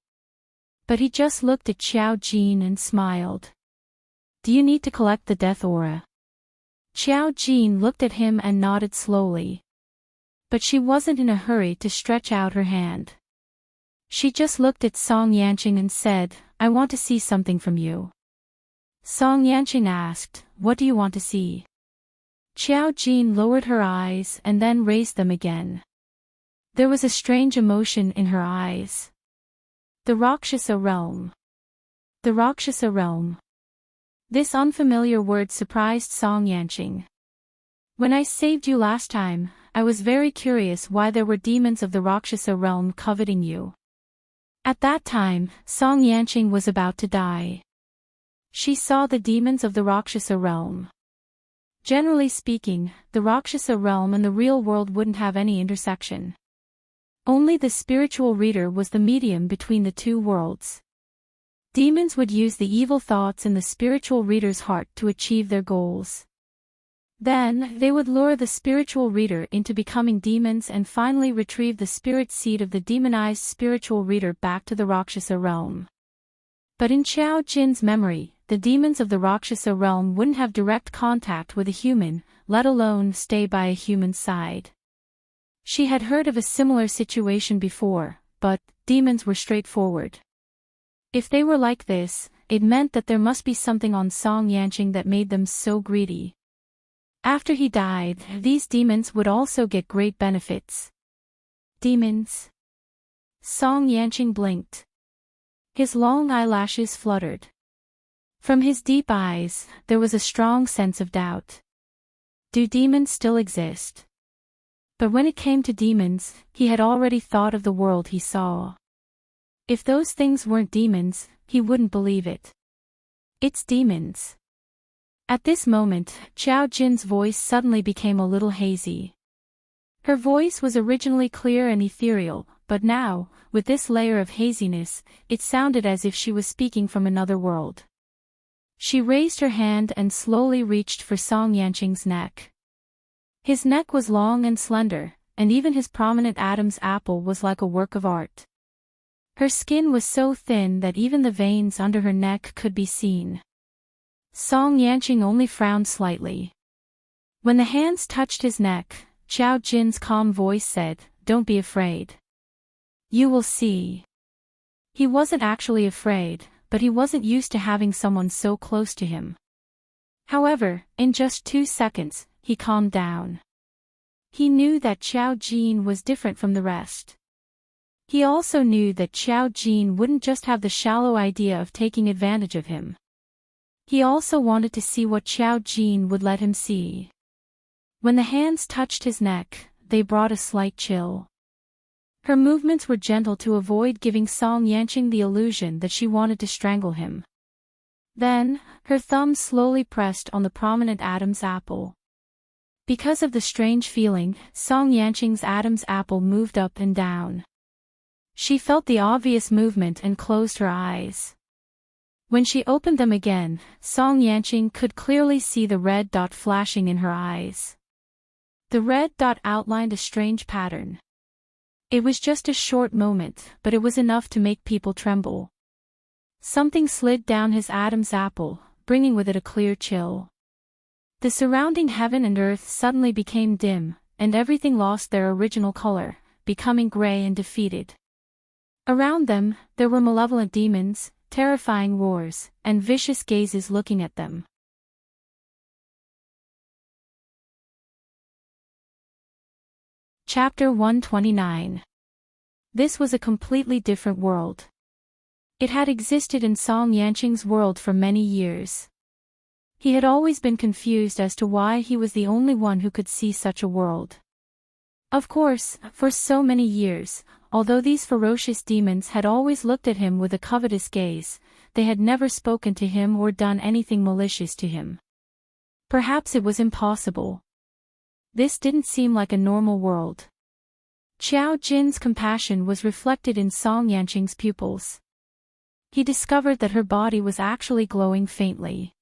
But he just looked at Xiao Jin and smiled. Do you need to collect the death aura? Xiao Jin looked at him and nodded slowly. But she wasn't in a hurry to stretch out her hand. She just looked at Song Yanqing and said, I want to see something from you. Song Yanqing asked, what do you want to see? Xiao Jin lowered her eyes and then raised them again. There was a strange emotion in her eyes. The Rakshasa realm. The Rakshasa realm. This unfamiliar word surprised Song Yanqing. When I saved you last time, I was very curious why there were demons of the Rakshasa realm coveting you. At that time, Song Yanqing was about to die. She saw the demons of the Rakshasa realm. Generally speaking, the Rakshasa realm and the real world wouldn't have any intersection. Only the spiritual reader was the medium between the two worlds. Demons would use the evil thoughts in the spiritual reader's heart to achieve their goals. Then, they would lure the spiritual reader into becoming demons and finally retrieve the spirit seed of the demonized spiritual reader back to the Rakshasa realm. But in Xiao Jin's memory, the demons of the Rakshasa realm wouldn't have direct contact with a human, let alone stay by a human's side. She had heard of a similar situation before, but demons were straightforward. If they were like this, it meant that there must be something on Song Yanqing that made them so greedy. After he died, these demons would also get great benefits. Demons? Song Yanqing blinked. His long eyelashes fluttered. From his deep eyes, there was a strong sense of doubt. Do demons still exist? But when it came to demons, he had already thought of the world he saw. If those things weren't demons, he wouldn't believe it. It's demons. At this moment, Xiao Jin's voice suddenly became a little hazy. Her voice was originally clear and ethereal, but now, with this layer of haziness, it sounded as if she was speaking from another world. She raised her hand and slowly reached for Song Yanqing's neck. His neck was long and slender, and even his prominent Adam's apple was like a work of art. Her skin was so thin that even the veins under her neck could be seen. Song Yanqing only frowned slightly. When the hands touched his neck, Xiao Jin's calm voice said, "Don't be afraid. You will see." He wasn't actually afraid, but he wasn't used to having someone so close to him. However, in just 2 seconds, he calmed down. He knew that Xiao Jin was different from the rest. He also knew that Xiao Jin wouldn't just have the shallow idea of taking advantage of him. He also wanted to see what Xiao Jin would let him see. When the hands touched his neck, they brought a slight chill. Her movements were gentle to avoid giving Song Yanqing the illusion that she wanted to strangle him. Then, her thumb slowly pressed on the prominent Adam's apple. Because of the strange feeling, Song Yanqing's Adam's apple moved up and down. She felt the obvious movement and closed her eyes. When she opened them again, Song Yanqing could clearly see the red dot flashing in her eyes. The red dot outlined a strange pattern. It was just a short moment, but it was enough to make people tremble. Something slid down his Adam's apple, bringing with it a clear chill. The surrounding heaven and earth suddenly became dim, and everything lost their original color, becoming gray and defeated. Around them, there were malevolent demons, terrifying roars, and vicious gazes looking at them. Chapter 129. This was a completely different world. It had existed in Song Yanqing's world for many years. He had always been confused as to why he was the only one who could see such a world. Of course, for so many years, although these ferocious demons had always looked at him with a covetous gaze, they had never spoken to him or done anything malicious to him. Perhaps it was impossible. This didn't seem like a normal world. Xiao Jin's compassion was reflected in Song Yanqing's pupils. He discovered that her body was actually glowing faintly.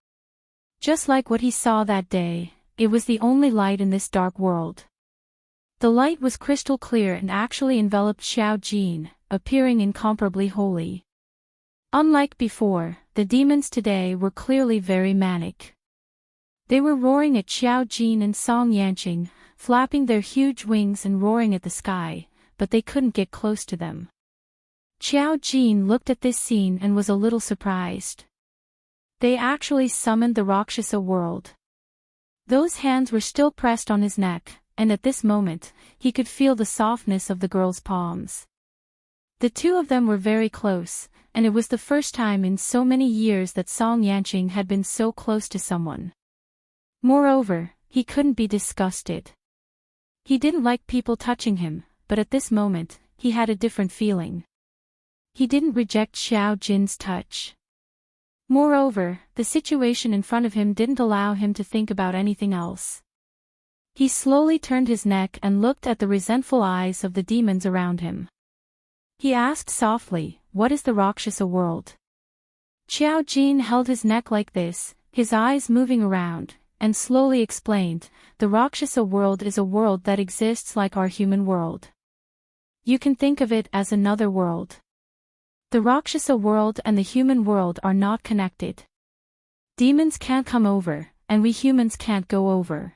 Just like what he saw that day, it was the only light in this dark world. The light was crystal clear and actually enveloped Xiao Jin, appearing incomparably holy. Unlike before, the demons today were clearly very manic. They were roaring at Xiao Jin and Song Yanqing, flapping their huge wings and roaring at the sky, but they couldn't get close to them. Xiao Jin looked at this scene and was a little surprised. They actually summoned the Rakshasa world. Those hands were still pressed on his neck, and at this moment, he could feel the softness of the girl's palms. The two of them were very close, and it was the first time in so many years that Song Yanqing had been so close to someone. Moreover, he couldn't be disgusted. He didn't like people touching him, but at this moment, he had a different feeling. He didn't reject Xiao Jin's touch. Moreover, the situation in front of him didn't allow him to think about anything else. He slowly turned his neck and looked at the resentful eyes of the demons around him. He asked softly, "What is the Rakshasa world?" Xiao Jin held his neck like this, his eyes moving around, and slowly explained, "The Rakshasa world is a world that exists like our human world. You can think of it as another world. The Rakshasa world and the human world are not connected. Demons can't come over, and we humans can't go over.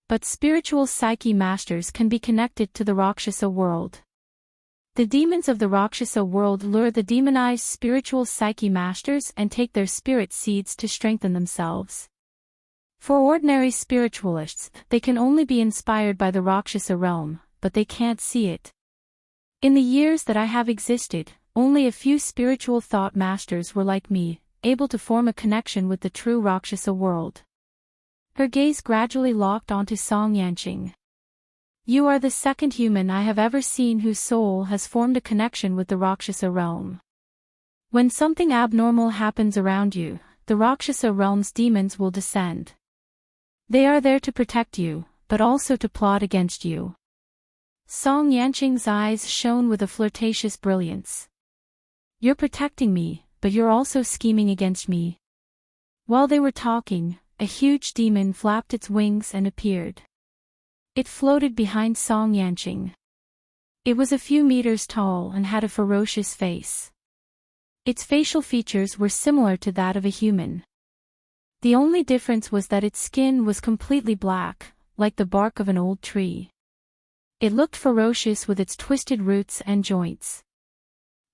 But spiritual psyche masters can be connected to the Rakshasa world. The demons of the Rakshasa world lure the demonized spiritual psyche masters and take their spirit seeds to strengthen themselves. For ordinary spiritualists, they can only be inspired by the Rakshasa realm, but they can't see it. In the years that I have existed, only a few spiritual thought masters were like me, able to form a connection with the true Rakshasa world." Her gaze gradually locked onto Song Yanqing. "You are the second human I have ever seen whose soul has formed a connection with the Rakshasa realm. When something abnormal happens around you, the Rakshasa realm's demons will descend. They are there to protect you, but also to plot against you." Song Yanqing's eyes shone with a flirtatious brilliance. "You're protecting me, but you're also scheming against me." While they were talking, a huge demon flapped its wings and appeared. It floated behind Song Yanqing. It was a few meters tall and had a ferocious face. Its facial features were similar to that of a human. The only difference was that its skin was completely black, like the bark of an old tree. It looked ferocious with its twisted roots and joints.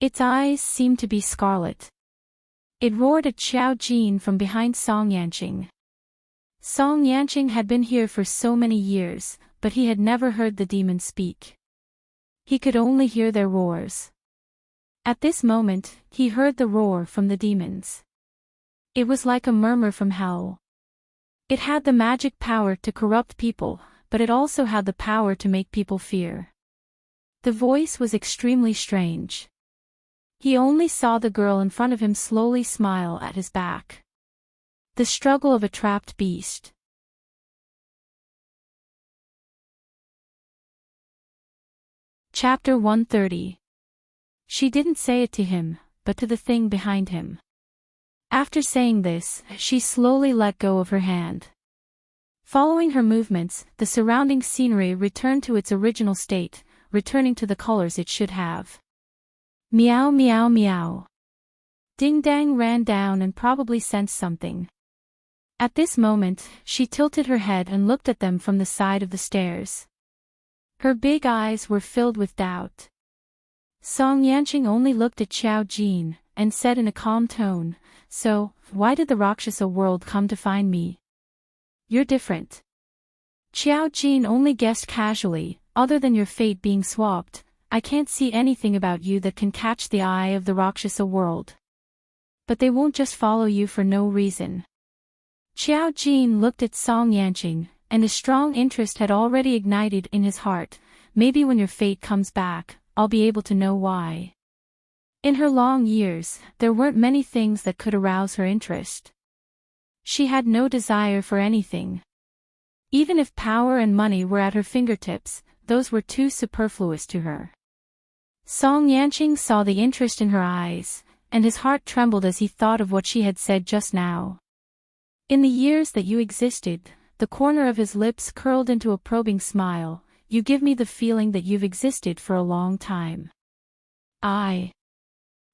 Its eyes seemed to be scarlet. It roared at Xiao Jin from behind Song Yanqing. Song Yanqing had been here for so many years, but he had never heard the demons speak. He could only hear their roars. At this moment, he heard the roar from the demons. It was like a murmur from hell. It had the magic power to corrupt people, but it also had the power to make people fear. The voice was extremely strange. He only saw the girl in front of him slowly smile at his back. The struggle of a trapped beast. Chapter 130. She didn't say it to him, but to the thing behind him. After saying this, she slowly let go of her hand. Following her movements, the surrounding scenery returned to its original state, returning to the colors it should have. Meow meow meow. Ding Dang ran down and probably sensed something. At this moment, she tilted her head and looked at them from the side of the stairs. Her big eyes were filled with doubt. Song Yanqing only looked at Xiao Jin, and said in a calm tone, "So, why did the Rakshasa world come to find me?" "You're different." Xiao Jin only guessed casually, "Other than your fate being swapped, I can't see anything about you that can catch the eye of the Rakshasa world. But they won't just follow you for no reason." Xiao Jin looked at Song Yanqing, and a strong interest had already ignited in his heart. "Maybe when your fate comes back, I'll be able to know why." In her long years, there weren't many things that could arouse her interest. She had no desire for anything. Even if power and money were at her fingertips, those were too superfluous to her. Song Yanqing saw the interest in her eyes, and his heart trembled as he thought of what she had said just now. In the years that you existed, the corner of his lips curled into a probing smile, you give me the feeling that you've existed for a long time.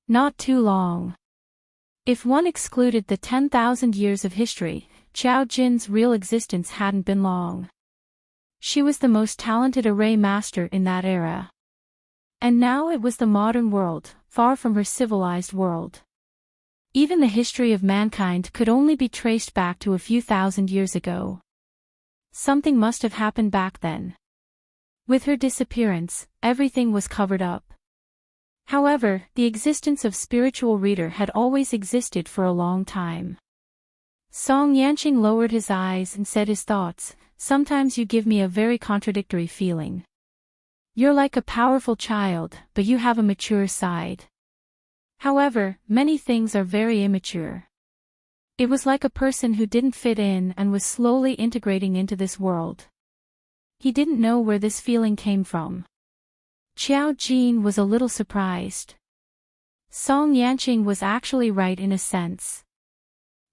Not too long. If one excluded the 10,000 years of history, Qiao Jin's real existence hadn't been long. She was the most talented array master in that era. And now it was the modern world, far from her civilized world. Even the history of mankind could only be traced back to a few thousand years ago. Something must have happened back then. With her disappearance, everything was covered up. However, the existence of spiritual reader had always existed for a long time. Song Yanqing lowered his eyes and said his thoughts, sometimes you give me a very contradictory feeling. You're like a powerful child, but you have a mature side. However, many things are very immature. It was like a person who didn't fit in and was slowly integrating into this world. He didn't know where this feeling came from. Qiao Jin was a little surprised. Song Yanqing was actually right in a sense.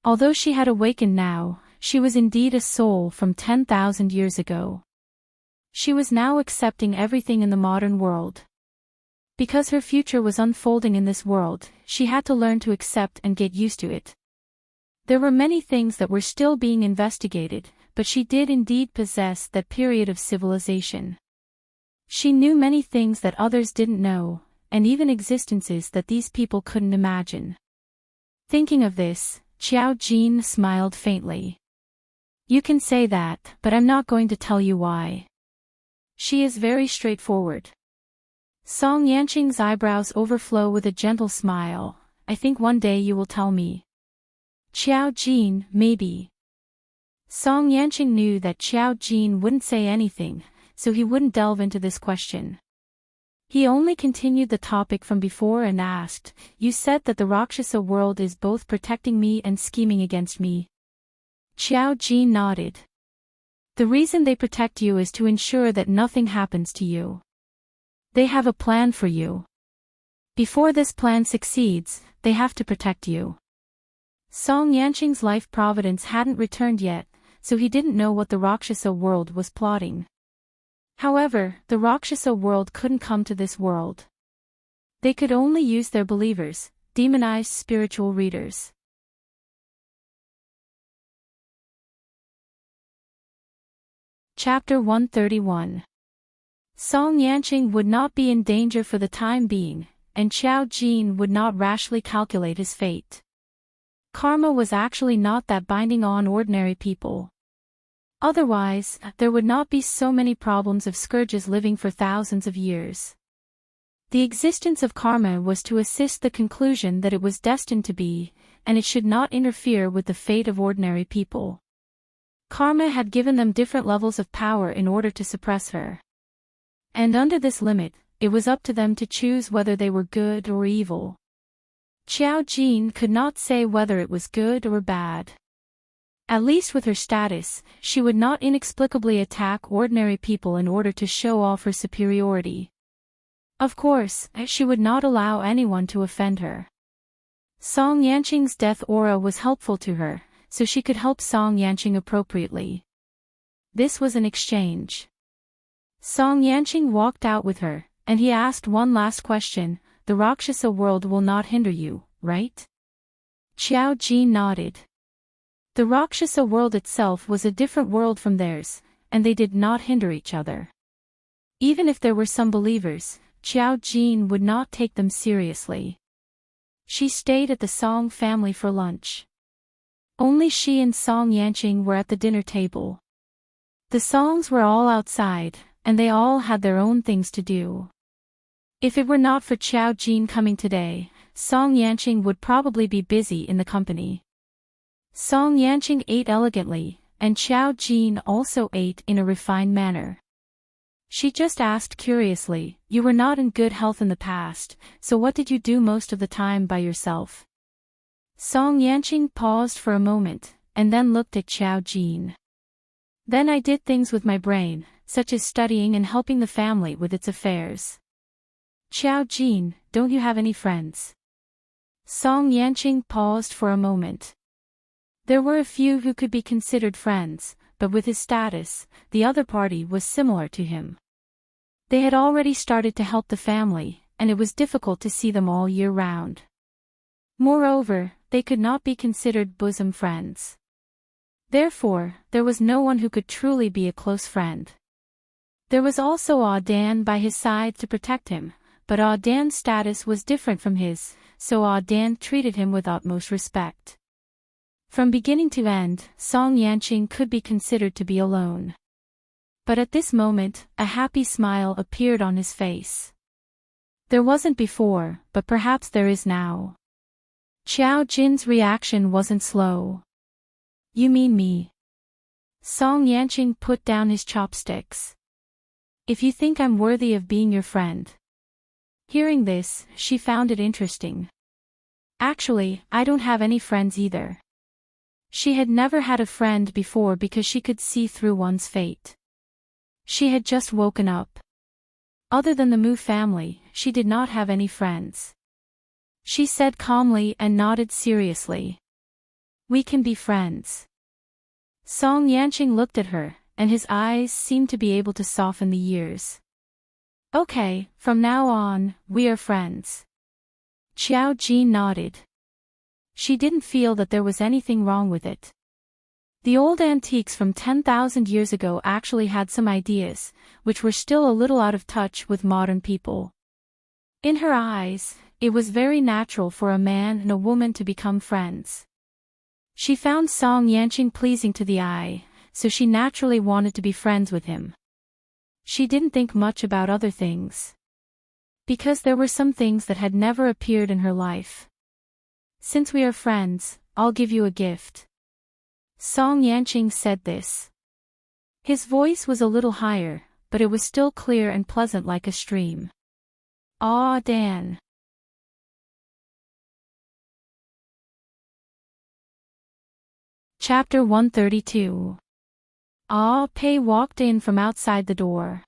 Although she had awakened now, she was indeed a soul from 10,000 years ago. She was now accepting everything in the modern world. Because her future was unfolding in this world, she had to learn to accept and get used to it. There were many things that were still being investigated, but she did indeed possess that period of civilization. She knew many things that others didn't know, and even existences that these people couldn't imagine. Thinking of this, Qiao Jin smiled faintly. You can say that, but I'm not going to tell you why. She is very straightforward. Song Yanqing's eyebrows overflow with a gentle smile. I think one day you will tell me. Qiao Jin, maybe. Song Yanqing knew that Qiao Jin wouldn't say anything, so he wouldn't delve into this question. He only continued the topic from before and asked, you said that the Rakshasa world is both protecting me and scheming against me. Qiao Jin nodded. The reason they protect you is to ensure that nothing happens to you. They have a plan for you. Before this plan succeeds, they have to protect you. Song Yanqing's life providence hadn't returned yet, so he didn't know what the Rakshasa world was plotting. However, the Rakshasa world couldn't come to this world. They could only use their believers, demonized spiritual readers. Chapter 131. Song Yanqing would not be in danger for the time being, and Qiao Jin would not rashly calculate his fate. Karma was actually not that binding on ordinary people. Otherwise, there would not be so many problems of scourges living for thousands of years. The existence of karma was to assist the conclusion that it was destined to be, and it should not interfere with the fate of ordinary people. Karma had given them different levels of power in order to suppress her. And under this limit, it was up to them to choose whether they were good or evil. Qiao Jin could not say whether it was good or bad. At least with her status, she would not inexplicably attack ordinary people in order to show off her superiority. Of course, she would not allow anyone to offend her. Song Yanqing's death aura was helpful to her, so she could help Song Yanqing appropriately. This was an exchange. Song Yanqing walked out with her, and he asked one last question, the Rakshasa world will not hinder you, right? Qiao Jin nodded. The Rakshasa world itself was a different world from theirs, and they did not hinder each other. Even if there were some believers, Qiao Jin would not take them seriously. She stayed at the Song family for lunch. Only she and Song Yanqing were at the dinner table. The Songs were all outside, and they all had their own things to do. If it were not for Qiao Jin coming today, Song Yanqing would probably be busy in the company. Song Yanqing ate elegantly, and Qiao Jin also ate in a refined manner. She just asked curiously, you were not in good health in the past, so what did you do most of the time by yourself? Song Yanqing paused for a moment, and then looked at Qiao Jin. Then I did things with my brain, such as studying and helping the family with its affairs. Qiao Jin, don't you have any friends? Song Yanqing paused for a moment. There were a few who could be considered friends, but with his status, the other party was similar to him. They had already started to help the family, and it was difficult to see them all year round. Moreover, they could not be considered bosom friends. Therefore, there was no one who could truly be a close friend. There was also Dan by his side to protect him, but Dan's status was different from his, so Dan treated him with utmost respect. From beginning to end, Song Yanqing could be considered to be alone. But at this moment, a happy smile appeared on his face. There wasn't before, but perhaps there is now. Xiao Jin's reaction wasn't slow. You mean me? Song Yanqing put down his chopsticks. If you think I'm worthy of being your friend. Hearing this, she found it interesting. Actually, I don't have any friends either. She had never had a friend before because she could see through one's fate. She had just woken up. Other than the Mu family, she did not have any friends. She said calmly and nodded seriously. We can be friends. Song Yanqing looked at her, and his eyes seemed to be able to soften the years. Okay, from now on, we are friends. Xiao Jin nodded. She didn't feel that there was anything wrong with it. The old antiques from 10,000 years ago actually had some ideas, which were still a little out of touch with modern people. In her eyes, it was very natural for a man and a woman to become friends. She found Song Yanqing pleasing to the eye, so she naturally wanted to be friends with him. She didn't think much about other things. Because there were some things that had never appeared in her life. Since we are friends, I'll give you a gift. Song Yanqing said this. His voice was a little higher, but it was still clear and pleasant like a stream. Dan. Chapter 132. Pei walked in from outside the door.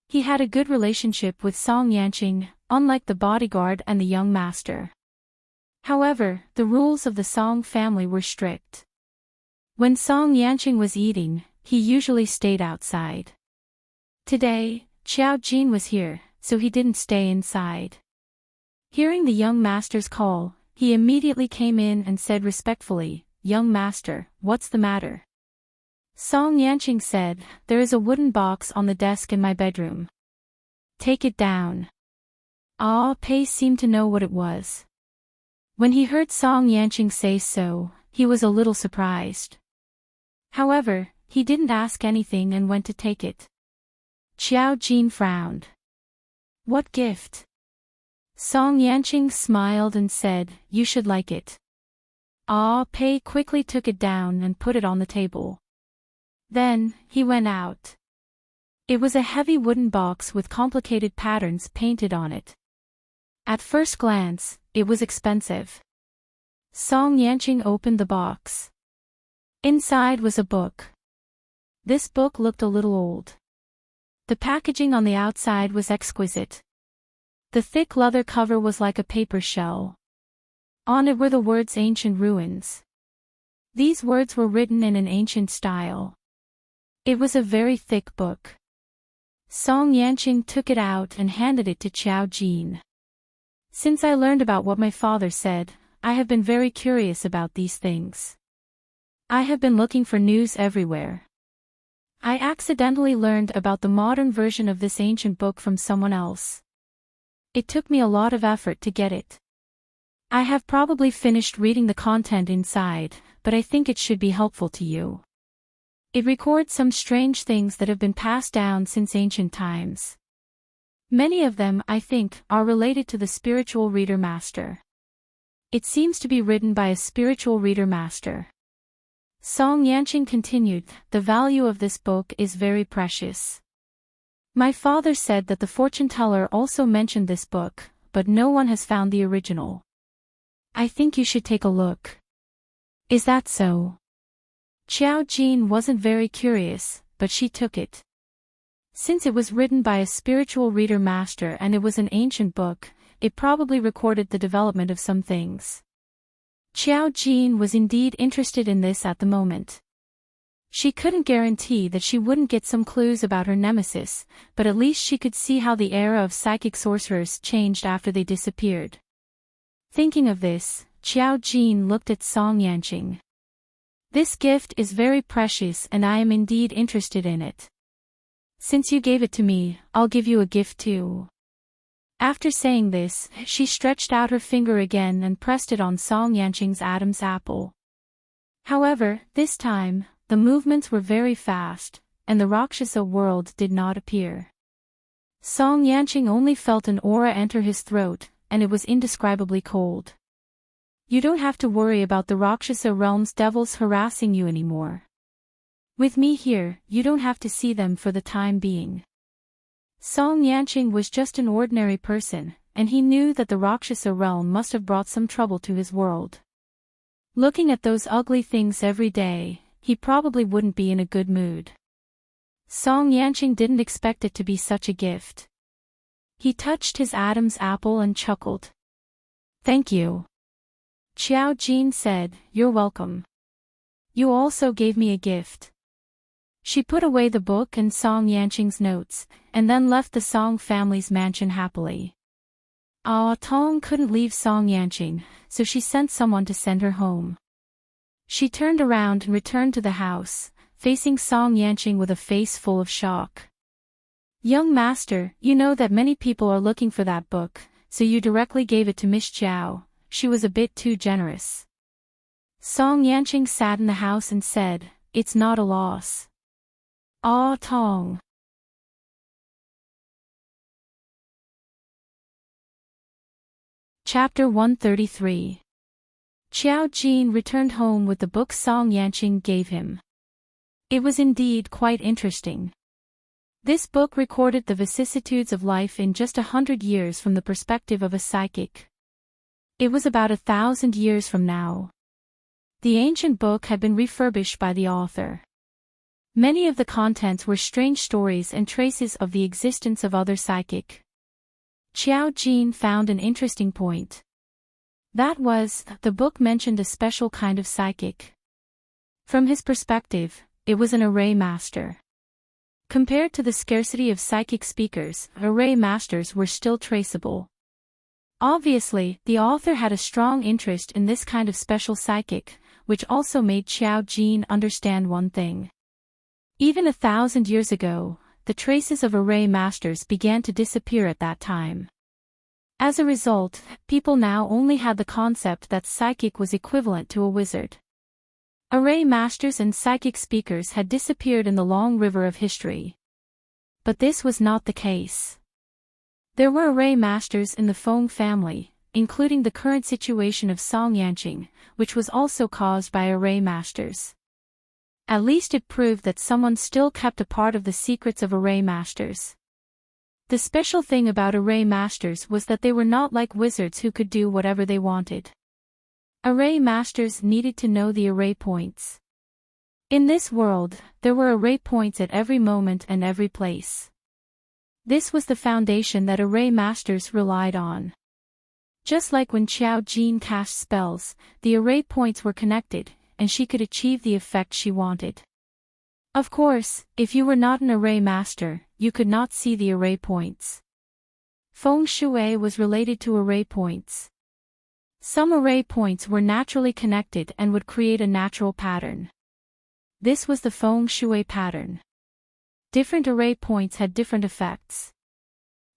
He had a good relationship with Song Yanqing, unlike the bodyguard and the young master. However, the rules of the Song family were strict. When Song Yanqing was eating, he usually stayed outside. Today, Xiao Jin was here, so he didn't stay inside. Hearing the young master's call, he immediately came in and said respectfully, "Young master, what's the matter?" Song Yanqing said, "There is a wooden box on the desk in my bedroom. Take it down." Pei seemed to know what it was. When he heard Song Yanqing say so, he was a little surprised. However, he didn't ask anything and went to take it. Xiao Jin frowned. "What gift?" Song Yanqing smiled and said, "You should like it." Pei quickly took it down and put it on the table. Then, he went out. It was a heavy wooden box with complicated patterns painted on it. At first glance, it was expensive. Song Yanqing opened the box. Inside was a book. This book looked a little old. The packaging on the outside was exquisite. The thick leather cover was like a paper shell. On it were the words "Ancient Ruins." These words were written in an ancient style. It was a very thick book. Song Yanqing took it out and handed it to Xiao Jin. "Since I learned about what my father said, I have been very curious about these things. I have been looking for news everywhere. I accidentally learned about the modern version of this ancient book from someone else. It took me a lot of effort to get it. I have probably finished reading the content inside, but I think it should be helpful to you. It records some strange things that have been passed down since ancient times. Many of them, I think, are related to the spiritual reader master. It seems to be written by a spiritual reader master." Song Yanqing continued, "The value of this book is very precious. My father said that the fortune teller also mentioned this book, but no one has found the original. I think you should take a look." "Is that so?" Xiao Jin wasn't very curious, but she took it. Since it was written by a spiritual reader master and it was an ancient book, it probably recorded the development of some things. Qiao Jin was indeed interested in this at the moment. She couldn't guarantee that she wouldn't get some clues about her nemesis, but at least she could see how the era of psychic sorcerers changed after they disappeared. Thinking of this, Qiao Jin looked at Song Yanqing. This gift is very precious and I am indeed interested in it. Since you gave it to me, I'll give you a gift too. After saying this, she stretched out her finger again and pressed it on Song Yanqing's Adam's apple. However, this time, the movements were very fast, and the Rakshasa world did not appear. Song Yanqing only felt an aura enter his throat, and it was indescribably cold. You don't have to worry about the Rakshasa realm's devils harassing you anymore. With me here, you don't have to see them for the time being. Song Yanqing was just an ordinary person, and he knew that the Rakshasa realm must have brought some trouble to his world. Looking at those ugly things every day, he probably wouldn't be in a good mood. Song Yanqing didn't expect it to be such a gift. He touched his Adam's apple and chuckled. Thank you. Qiao Jin said, You're welcome. You also gave me a gift. She put away the book and Song Yanqing's notes, and then left the Song family's mansion happily. Tong couldn't leave Song Yanqing, so she sent someone to send her home. She turned around and returned to the house, facing Song Yanqing with a face full of shock. Young master, you know that many people are looking for that book, so you directly gave it to Miss Zhao. She was a bit too generous. Song Yanqing sat in the house and said, It's not a loss. Tong. Chapter 133. Qiao Jin returned home with the book Song Yanqing gave him. It was indeed quite interesting. This book recorded the vicissitudes of life in just 100 years from the perspective of a psychic. It was about 1,000 years from now. The ancient book had been refurbished by the author. Many of the contents were strange stories and traces of the existence of other psychic. Qiao Jin found an interesting point. That was, the book mentioned a special kind of psychic. From his perspective, it was an array master. Compared to the scarcity of psychic speakers, array masters were still traceable. Obviously, the author had a strong interest in this kind of special psychic, which also made Qiao Jin understand one thing. Even 1,000 years ago, the traces of array masters began to disappear at that time. As a result, people now only had the concept that psychic was equivalent to a wizard. Array masters and psychic speakers had disappeared in the long river of history. But this was not the case. There were array masters in the Feng family, including the current situation of Song Yanqing, which was also caused by array masters. At least it proved that someone still kept a part of the secrets of array masters. The special thing about array masters was that they were not like wizards who could do whatever they wanted. Array masters needed to know the array points. In this world, there were array points at every moment and every place. This was the foundation that array masters relied on. Just like when Qiao Jin cast spells, the array points were connected, and she could achieve the effect she wanted. Of course, if you were not an array master, you could not see the array points. Feng Shui was related to array points. Some array points were naturally connected and would create a natural pattern. This was the Feng Shui pattern. Different array points had different effects.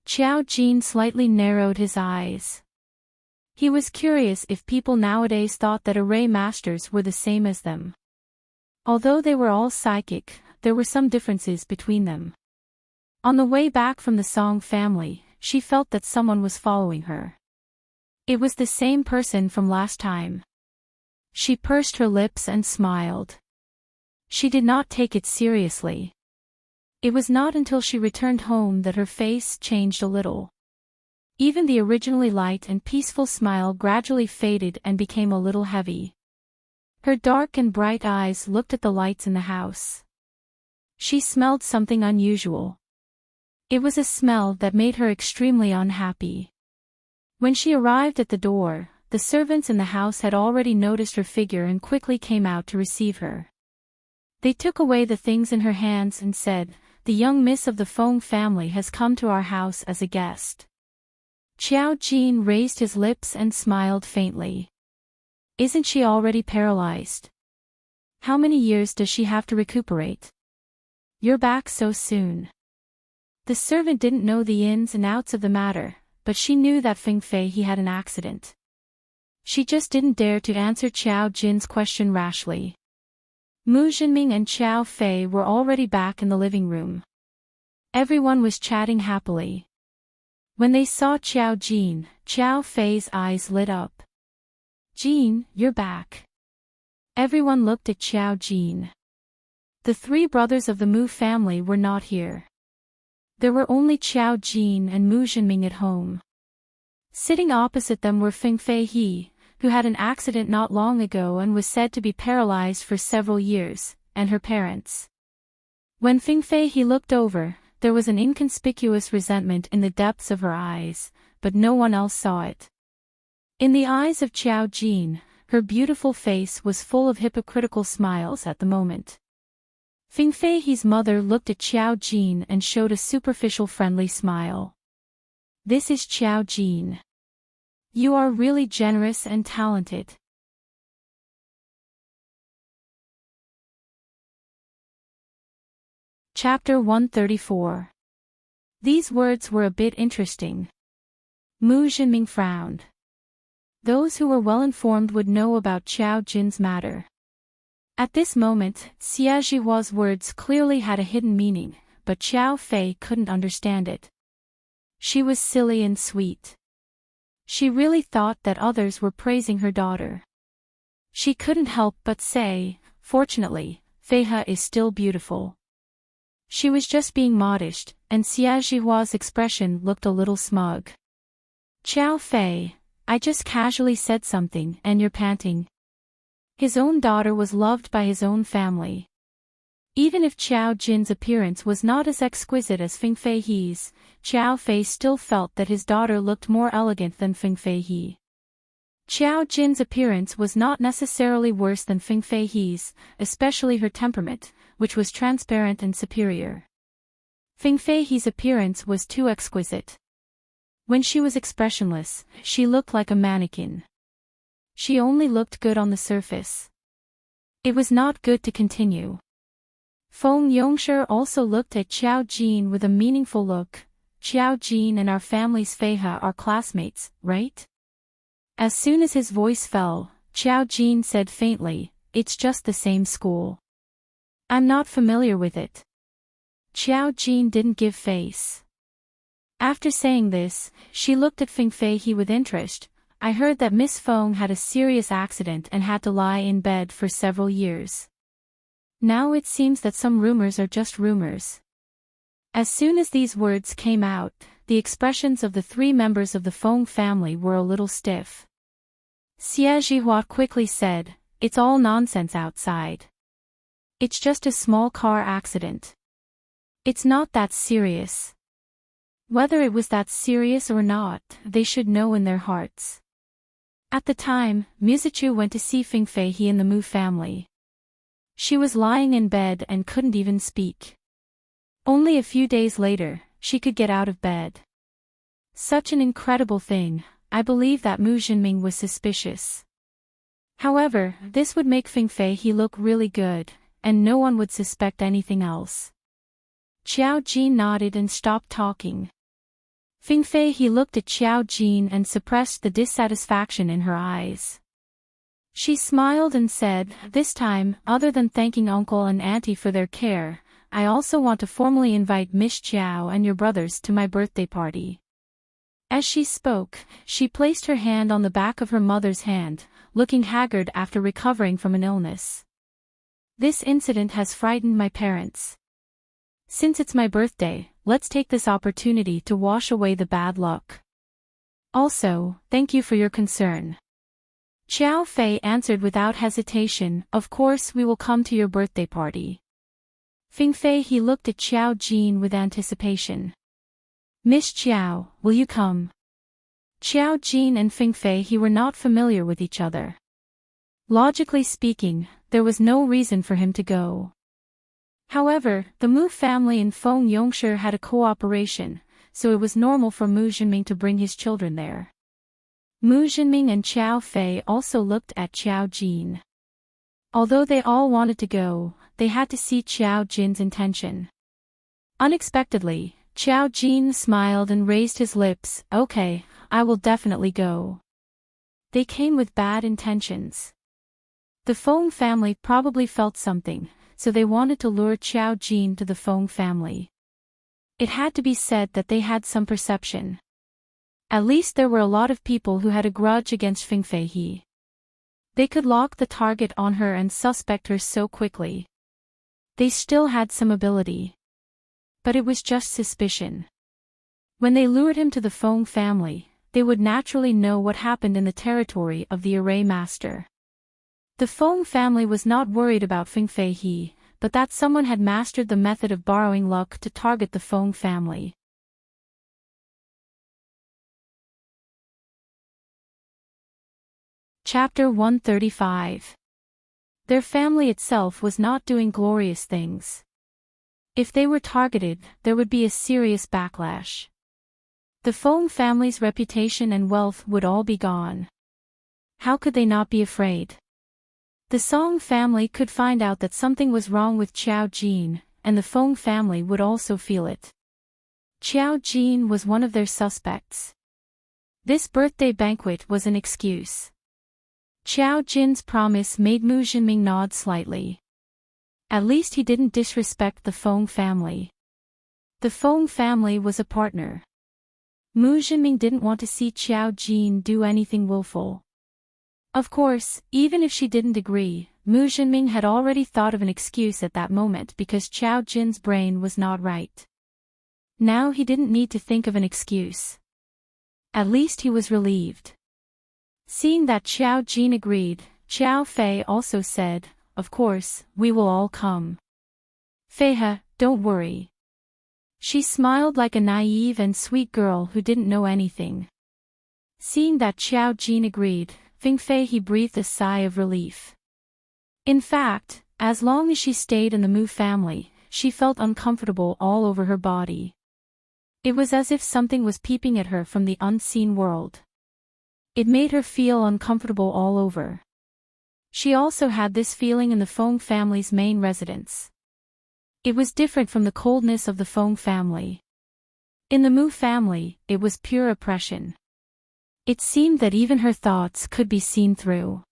Qiao Jin slightly narrowed his eyes. He was curious if people nowadays thought that array masters were the same as them. Although they were all psychic, there were some differences between them. On the way back from the Song family, she felt that someone was following her. It was the same person from last time. She pursed her lips and smiled. She did not take it seriously. It was not until she returned home that her face changed a little. Even the originally light and peaceful smile gradually faded and became a little heavy. Her dark and bright eyes looked at the lights in the house. She smelled something unusual. It was a smell that made her extremely unhappy. When she arrived at the door, the the servants in the house had already noticed her figure and quickly came out to receive her. They took away the things in her hands and said, "The young miss of the Feng family has come to our house as a guest." Qiao Jin raised his lips and smiled faintly. "Isn't she already paralyzed? How many years does she have to recuperate? You're back so soon." The servant didn't know the ins and outs of the matter, but she knew that Feng Fei he had an accident. She just didn't dare to answer Qiao Jin's question rashly. Mu Jinming and Qiao Fei were already back in the living room. Everyone was chatting happily. When they saw Qiao Jin, Qiao Fei's eyes lit up. "Jin, you're back." Everyone looked at Qiao Jin. The three brothers of the Mu family were not here. There were only Qiao Jin and Mu Jinming at home. Sitting opposite them were Feng Fei he, who had an accident not long ago and was said to be paralyzed for several years, and her parents. When Feng Fei he looked over, there was an inconspicuous resentment in the depths of her eyes, but no one else saw it. In the eyes of Qiao Jin, her beautiful face was full of hypocritical smiles at the moment. Feng Fei he's mother looked at Qiao Jin and showed a superficial friendly smile. "This is Qiao Jin. You are really generous and talented." Chapter 134. These words were a bit interesting. Mu Jinming frowned. Those who were well informed would know about Qiao Jin's matter. At this moment, Xia Jihua's words clearly had a hidden meaning, but Qiao Fei couldn't understand it. She was silly and sweet. She really thought that others were praising her daughter. She couldn't help but say, "Fortunately, Feihe is still beautiful." She was just being modest, and Xia Jihua's expression looked a little smug. "Qiao Fei, I just casually said something and you're panting." His own daughter was loved by his own family. Even if Qiao Jin's appearance was not as exquisite as Feng Fei he's, Qiao Fei still felt that his daughter looked more elegant than Feng Fei he. Qiao Jin's appearance was not necessarily worse than Feng Fei he's, especially her temperament, which was transparent and superior. Feng Fei he's appearance was too exquisite. When she was expressionless, she looked like a mannequin. She only looked good on the surface. It was not good to continue. Feng Yongshi also looked at Qiao Jin with a meaningful look. "Qiao Jin and our family's Feihe are classmates, right?" As soon as his voice fell, Qiao Jin said faintly, "It's just the same school. I'm not familiar with it." Qiao Jin didn't give face. After saying this, she looked at Feng Fei he with interest. "I heard that Miss Feng had a serious accident and had to lie in bed for several years. Now it seems that some rumors are just rumors." As soon as these words came out, the expressions of the three members of the Feng family were a little stiff. Xia Jihua quickly said, "It's all nonsense outside. It's just a small car accident. It's not that serious." Whether it was that serious or not, they should know in their hearts. At the time, Mizuchu went to see Feng Fei he and the Mu family. She was lying in bed and couldn't even speak. Only a few days later, she could get out of bed. Such an incredible thing. I believe that Mu Jinming was suspicious. However, this would make Feng Fei he look really good, and no one would suspect anything else. Qiao Jin nodded and stopped talking. Feng Fei he looked at Qiao Jin and suppressed the dissatisfaction in her eyes. She smiled and said, "This time, other than thanking uncle and auntie for their care, I also want to formally invite Miss Qiao and your brothers to my birthday party." As she spoke, she placed her hand on the back of her mother's hand, looking haggard after recovering from an illness. "This incident has frightened my parents. Since it's my birthday, let's take this opportunity to wash away the bad luck. Also, thank you for your concern." Qiao Fei answered without hesitation, "Of course we will come to your birthday party." Feng Fei he looked at Qiao Jin with anticipation. "Miss Qiao, will you come?" Qiao Jin and Feng Fei he were not familiar with each other. Logically speaking, there was no reason for him to go. However, the Mu family and Feng Yongshi had a cooperation, so it was normal for Mu Jinming to bring his children there. Mu Jinming and Qiao Fei also looked at Qiao Jin. Although they all wanted to go, they had to see Qiao Jin's intention. Unexpectedly, Qiao Jin smiled and raised his lips. Okay, I will definitely go. They came with bad intentions. The Feng family probably felt something, so they wanted to lure Qiao Jin to the Feng family. It had to be said that they had some perception. At least there were a lot of people who had a grudge against Feng Fei he. They could lock the target on her and suspect her so quickly. They still had some ability. But it was just suspicion. When they lured him to the Feng family, they would naturally know what happened in the territory of the Array Master. The Feng family was not worried about Feng Fei he, but that someone had mastered the method of borrowing luck to target the Feng family. Chapter 135. Their family itself was not doing glorious things. If they were targeted, there would be a serious backlash. The Feng family's reputation and wealth would all be gone. How could they not be afraid? The Song family could find out that something was wrong with Qiao Jin, and the Feng family would also feel it. Qiao Jin was one of their suspects. This birthday banquet was an excuse. Qiao Jin's promise made Mu Jinming nod slightly. At least he didn't disrespect the Feng family. The Feng family was a partner. Mu Jinming didn't want to see Qiao Jin do anything willful. Of course, even if she didn't agree, Mu Jinming had already thought of an excuse at that moment because Qiao Jin's brain was not right. Now he didn't need to think of an excuse. At least he was relieved. Seeing that Qiao Jin agreed, Qiao Fei also said, "Of course, we will all come. Feihe, don't worry." She smiled like a naive and sweet girl who didn't know anything. Seeing that Qiao Jin agreed, Feng Fei he breathed a sigh of relief. In fact, as long as she stayed in the Mu family, she felt uncomfortable all over her body. It was as if something was peeping at her from the unseen world. It made her feel uncomfortable all over. She also had this feeling in the Feng family's main residence. It was different from the coldness of the Feng family. In the Mu family, it was pure oppression. It seemed that even her thoughts could be seen through.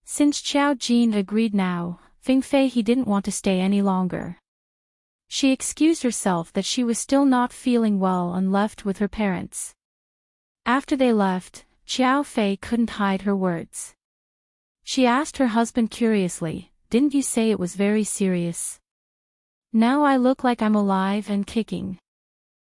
Since Qiao Jin agreed now, Feng Fei he didn't want to stay any longer. She excused herself that she was still not feeling well and left with her parents. After they left, Qiao Fei couldn't hide her words. She asked her husband curiously, "Didn't you say it was very serious? Now I look like I'm alive and kicking."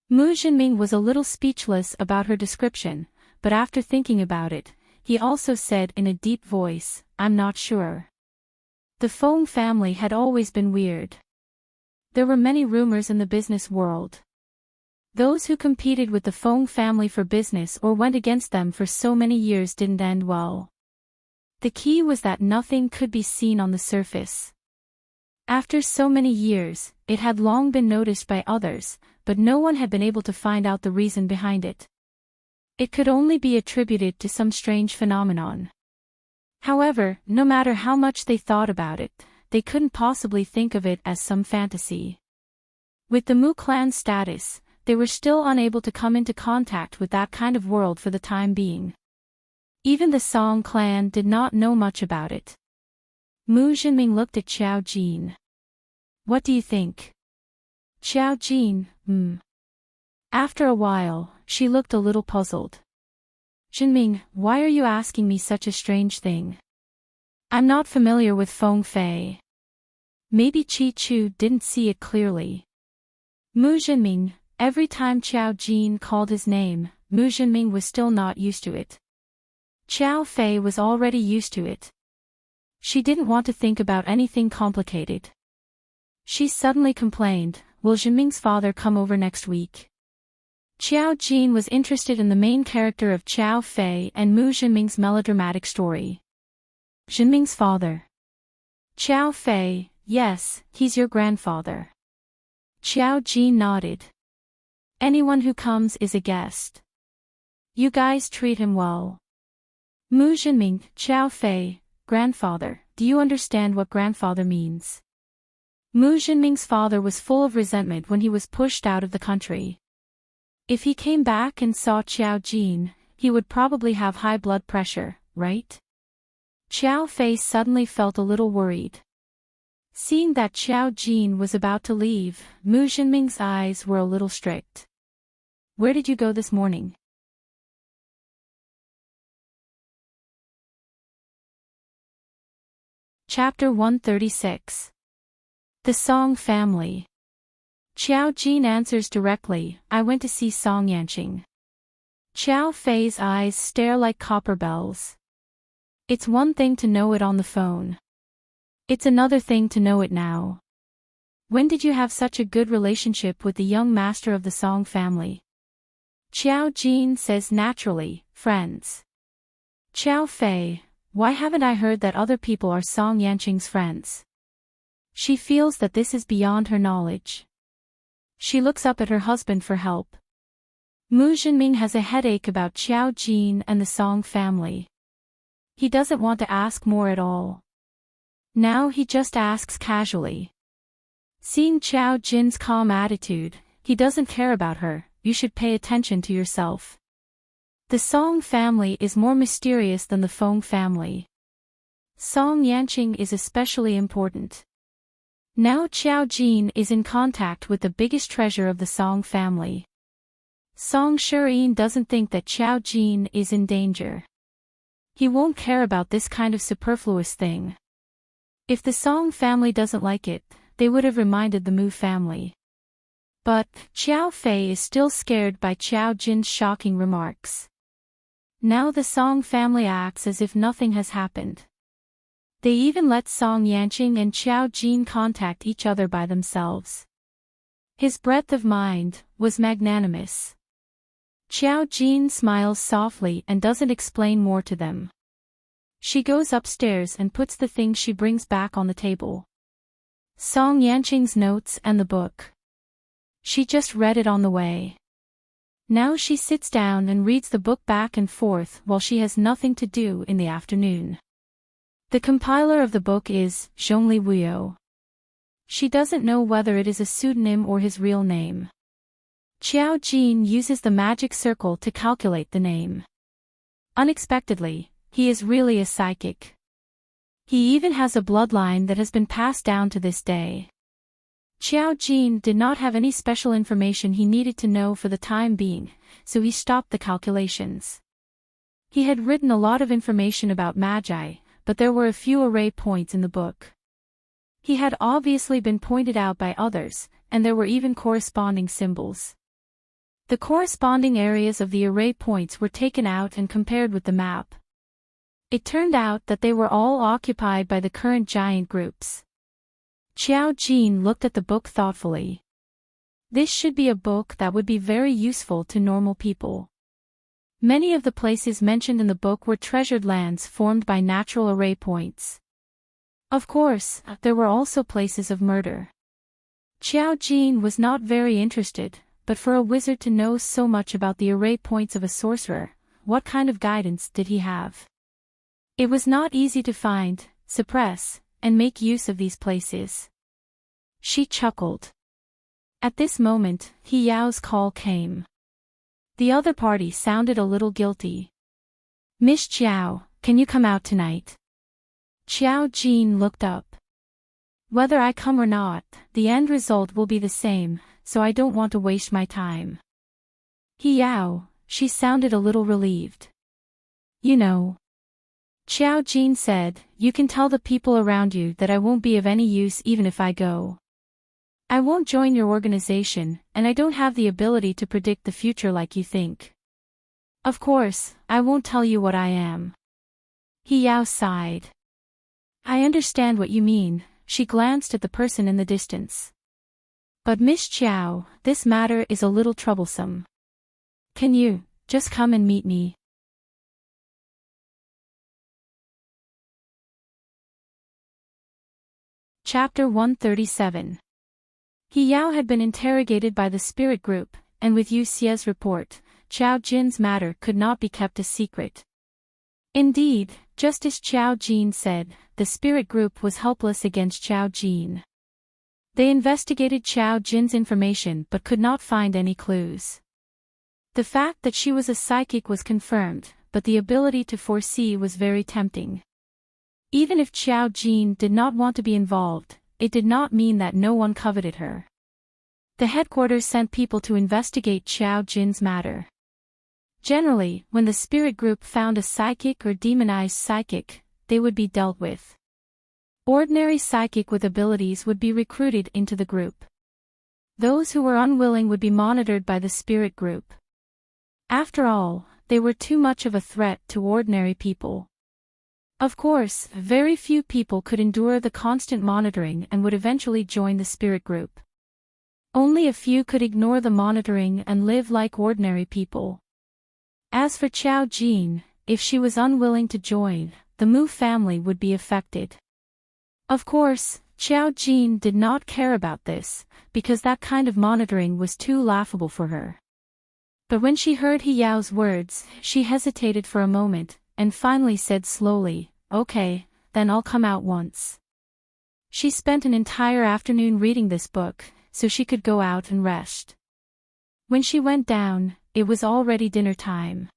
Mu Jinming was a little speechless about her description, but after thinking about it, he also said in a deep voice, "I'm not sure." The Feng family had always been weird. There were many rumors in the business world. Those who competed with the Feng family for business or went against them for so many years didn't end well. The key was that nothing could be seen on the surface. After so many years, it had long been noticed by others, but no one had been able to find out the reason behind it. It could only be attributed to some strange phenomenon. However, no matter how much they thought about it, they couldn't possibly think of it as some fantasy. With the Mu clan's status, they were still unable to come into contact with that kind of world for the time being. Even the Song clan did not know much about it. Mu Jinming looked at Qiao Jin. "What do you think?" Qiao Jin, After a while, she looked a little puzzled. "Jinming, why are you asking me such a strange thing? I'm not familiar with Feng Fei." Maybe Qi Chu didn't see it clearly. Mu Jinming, every time Qiao Jin called his name, Mu Jinming was still not used to it. Qiao Fei was already used to it. She didn't want to think about anything complicated. She suddenly complained, "Will Jinming's father come over next week?" Qiao Jin was interested in the main character of Qiao Fei and Mu Jinming's melodramatic story. Jinming's father. Qiao Fei, yes, he's your grandfather. Qiao Jin nodded. Anyone who comes is a guest. You guys treat him well. Mu Jinming, Qiao Fei, grandfather, do you understand what grandfather means? Mu Jinming's father was full of resentment when he was pushed out of the country. If he came back and saw Qiao Jin, he would probably have high blood pressure, right? Qiao Fei suddenly felt a little worried. Seeing that Qiao Jin was about to leave, Mu Jinming's eyes were a little strict. Where did you go this morning? Chapter 136. The Song Family. Qiao Jin answers directly, I went to see Song Yanqing. Qiao Fei's eyes stare like copper bells. It's one thing to know it on the phone. It's another thing to know it now. When did you have such a good relationship with the young master of the Song family? Qiao Jin says naturally, friends. Qiao Fei, why haven't I heard that other people are Song Yanqing's friends? She feels that this is beyond her knowledge. She looks up at her husband for help. Mu Jinming has a headache about Qiao Jin and the Song family. He doesn't want to ask more at all. Now he just asks casually. Seeing Qiao Jin's calm attitude, he doesn't care about her, you should pay attention to yourself. The Song family is more mysterious than the Feng family. Song Yanqing is especially important. Now Qiao Jin is in contact with the biggest treasure of the Song family. Song Shirin doesn't think that Qiao Jin is in danger. He won't care about this kind of superfluous thing. If the Song family doesn't like it, they would have reminded the Mu family. But Qiao Fei is still scared by Qiao Jin's shocking remarks. Now the Song family acts as if nothing has happened. They even let Song Yanqing and Qiao Jin contact each other by themselves. His breadth of mind was magnanimous. Qiao Jin smiles softly and doesn't explain more to them. She goes upstairs and puts the things she brings back on the table. Song Yanqing's notes and the book. She just read it on the way. Now she sits down and reads the book back and forth while she has nothing to do in the afternoon. The compiler of the book is Zhongli Wuyo. She doesn't know whether it is a pseudonym or his real name. Qiao Jin uses the magic circle to calculate the name. Unexpectedly, he is really a psychic. He even has a bloodline that has been passed down to this day. Qiao Jin did not have any special information he needed to know for the time being, so he stopped the calculations. He had written a lot of information about magi, but there were a few array points in the book. He had obviously been pointed out by others, and there were even corresponding symbols. The corresponding areas of the array points were taken out and compared with the map. It turned out that they were all occupied by the current giant groups. Qiao Jin looked at the book thoughtfully. This should be a book that would be very useful to normal people. Many of the places mentioned in the book were treasured lands formed by natural array points. Of course, there were also places of murder. Qiao Jin was not very interested, but for a wizard to know so much about the array points of a sorcerer, what kind of guidance did he have? It was not easy to find, suppress, and make use of these places. She chuckled. At this moment, He Yao's call came. The other party sounded a little guilty. Miss Qiao, can you come out tonight? Qiao Jin looked up. Whether I come or not, the end result will be the same, so I don't want to waste my time. He Yao, she sounded a little relieved. You know. Qiao Jin said, you can tell the people around you that I won't be of any use even if I go. I won't join your organization, and I don't have the ability to predict the future like you think. Of course, I won't tell you what I am. He Yao sighed. I understand what you mean, she glanced at the person in the distance. But Miss Qiao, this matter is a little troublesome. Can you just come and meet me? Chapter 137. He Yao had been interrogated by the spirit group, and with Yu Xie's report, Qiao Jin's matter could not be kept a secret. Indeed, just as Qiao Jin said, the spirit group was helpless against Qiao Jin. They investigated Qiao Jin's information but could not find any clues. The fact that she was a psychic was confirmed, but the ability to foresee was very tempting. Even if Qiao Jin did not want to be involved, it did not mean that no one coveted her. The headquarters sent people to investigate Qiao Jin's matter. Generally, when the spirit group found a psychic or demonized psychic, they would be dealt with. Ordinary psychic with abilities would be recruited into the group. Those who were unwilling would be monitored by the spirit group. After all, they were too much of a threat to ordinary people. Of course, very few people could endure the constant monitoring and would eventually join the spirit group. Only a few could ignore the monitoring and live like ordinary people. As for Qiao Jin, if she was unwilling to join, the Mu family would be affected. Of course, Qiao Jin did not care about this, because that kind of monitoring was too laughable for her. But when she heard He Yao's words, she hesitated for a moment, and finally said slowly, "Okay, then I'll come out once." She spent an entire afternoon reading this book, so she could go out and rest. When she went down, it was already dinner time.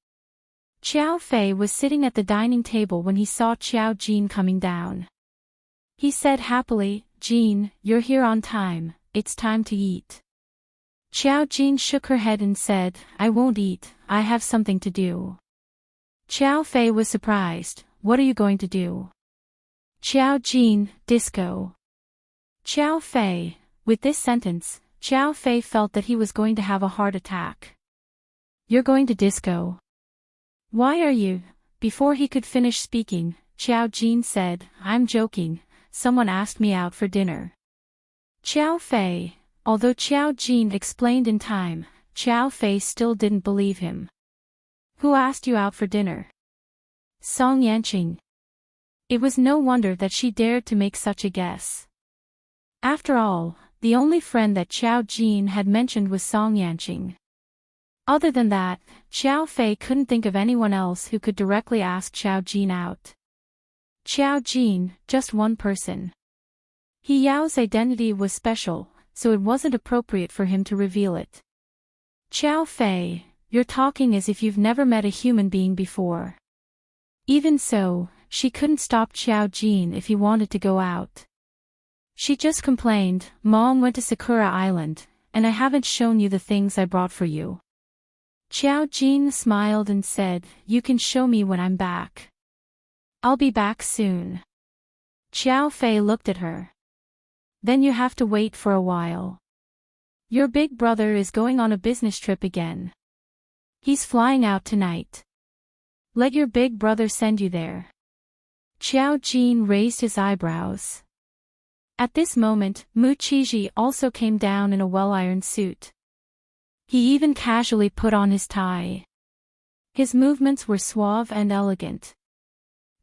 Qiao Fei was sitting at the dining table when he saw Qiao Jin coming down. He said happily, "Jin, you're here on time, it's time to eat." Qiao Jin shook her head and said, "I won't eat, I have something to do." Qiao Fei was surprised, "What are you going to do?" Qiao Jin, "Disco." Qiao Fei. With this sentence, Qiao Fei felt that he was going to have a heart attack. "You're going to disco? Why are you?" Before he could finish speaking, Qiao Jin said, "I'm joking, someone asked me out for dinner." Qiao Fei. Although Qiao Jin explained in time, Qiao Fei still didn't believe him. "Who asked you out for dinner?" Song Yanqing. It was no wonder that she dared to make such a guess. After all, the only friend that Qiao Jin had mentioned was Song Yanqing. Other than that, Qiao Fei couldn't think of anyone else who could directly ask Qiao Jin out. Qiao Jin, just one person. He Yao's identity was special, so it wasn't appropriate for him to reveal it. Qiao Fei, you're talking as if you've never met a human being before. Even so, she couldn't stop Qiao Jin if he wanted to go out. She just complained, "Mom went to Sakura Island, and I haven't shown you the things I brought for you." Qiao Jin smiled and said, "You can show me when I'm back. I'll be back soon." Qiao Fei looked at her. "Then you have to wait for a while. Your big brother is going on a business trip again. He's flying out tonight. Let your big brother send you there." Qiao Jin raised his eyebrows. At this moment, Mu Qiji also came down in a well-ironed suit. He even casually put on his tie. His movements were suave and elegant.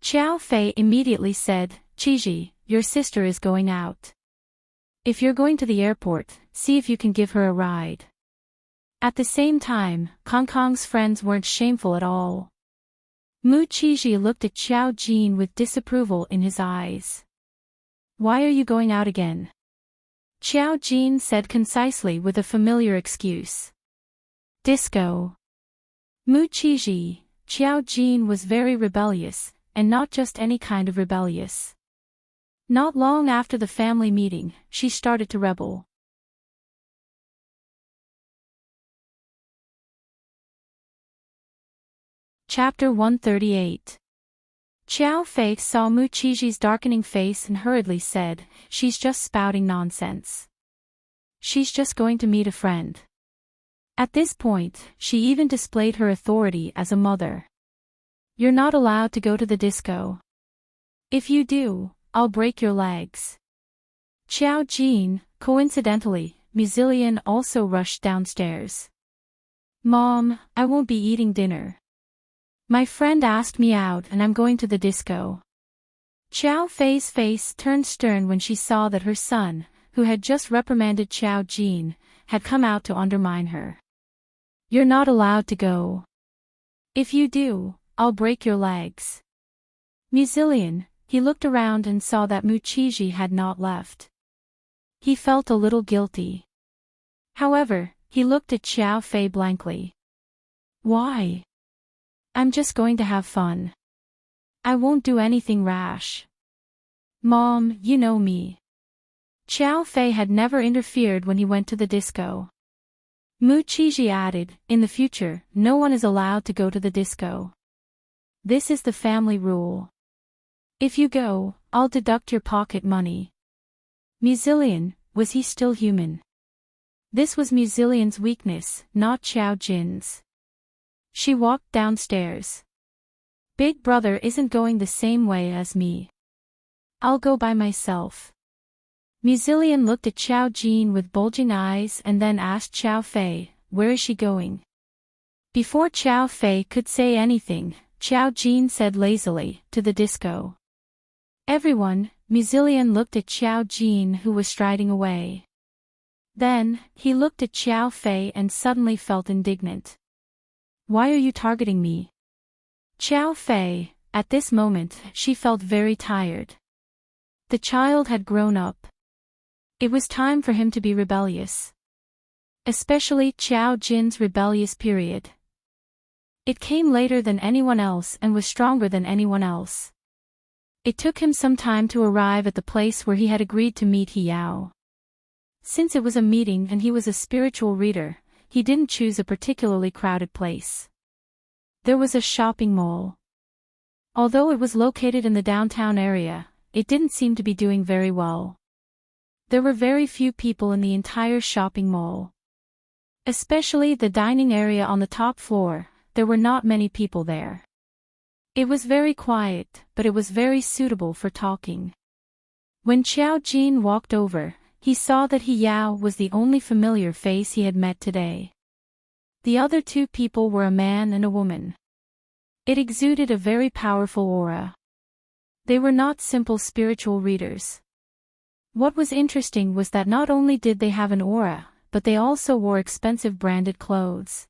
Qiao Fei immediately said, "Qiji, your sister is going out. If you're going to the airport, see if you can give her a ride." At the same time, Kong Kong's friends weren't shameful at all. Mu Qiji looked at Qiao Jin with disapproval in his eyes. "Why are you going out again?" Qiao Jin said concisely with a familiar excuse. "Disco." Mu Qiji, Qiao Jin was very rebellious, and not just any kind of rebellious. Not long after the family meeting, she started to rebel. Chapter 138. Qiao Fei saw Mu Qiji's darkening face and hurriedly said, "She's just spouting nonsense. She's just going to meet a friend." At this point, she even displayed her authority as a mother. "You're not allowed to go to the disco. If you do, I'll break your legs." Qiao Jin, coincidentally, Muzilian also rushed downstairs. Mom, I won't be eating dinner. My friend asked me out and I'm going to the disco. Xiao Fei's face turned stern when she saw that her son, who had just reprimanded Xiao Jin, had come out to undermine her. You're not allowed to go. If you do, I'll break your legs. Muzillion, he looked around and saw that Muchiji had not left. He felt a little guilty. However, he looked at Xiao Fei blankly. Why? I'm just going to have fun. I won't do anything rash. Mom, you know me. Xiao Fei had never interfered when he went to the disco. Muchiji added, in the future, no one is allowed to go to the disco. This is the family rule. If you go, I'll deduct your pocket money. Muzillion, was he still human? This was Muzillion's weakness, not Xiao Jin's. She walked downstairs. Big brother isn't going the same way as me. I'll go by myself. Muzillion looked at Xiao Jin with bulging eyes and then asked Xiao Fei, where is she going? Before Xiao Fei could say anything, Xiao Jin said lazily, to the disco. Everyone, Muzillion looked at Xiao Jin who was striding away. Then, he looked at Xiao Fei and suddenly felt indignant. Why are you targeting me? Xiao Fei, at this moment, she felt very tired. The child had grown up. It was time for him to be rebellious. Especially Xiao Jin's rebellious period. It came later than anyone else and was stronger than anyone else. It took him some time to arrive at the place where he had agreed to meet He Yao. Since it was a meeting and he was a spiritual reader, he didn't choose a particularly crowded place. There was a shopping mall. Although it was located in the downtown area, it didn't seem to be doing very well. There were very few people in the entire shopping mall. Especially the dining area on the top floor, there were not many people there. It was very quiet, but it was very suitable for talking. When Xiao Jin walked over, he saw that He Yao was the only familiar face he had met today. The other two people were a man and a woman. It exuded a very powerful aura. They were not simple spiritual readers. What was interesting was that not only did they have an aura, but they also wore expensive branded clothes.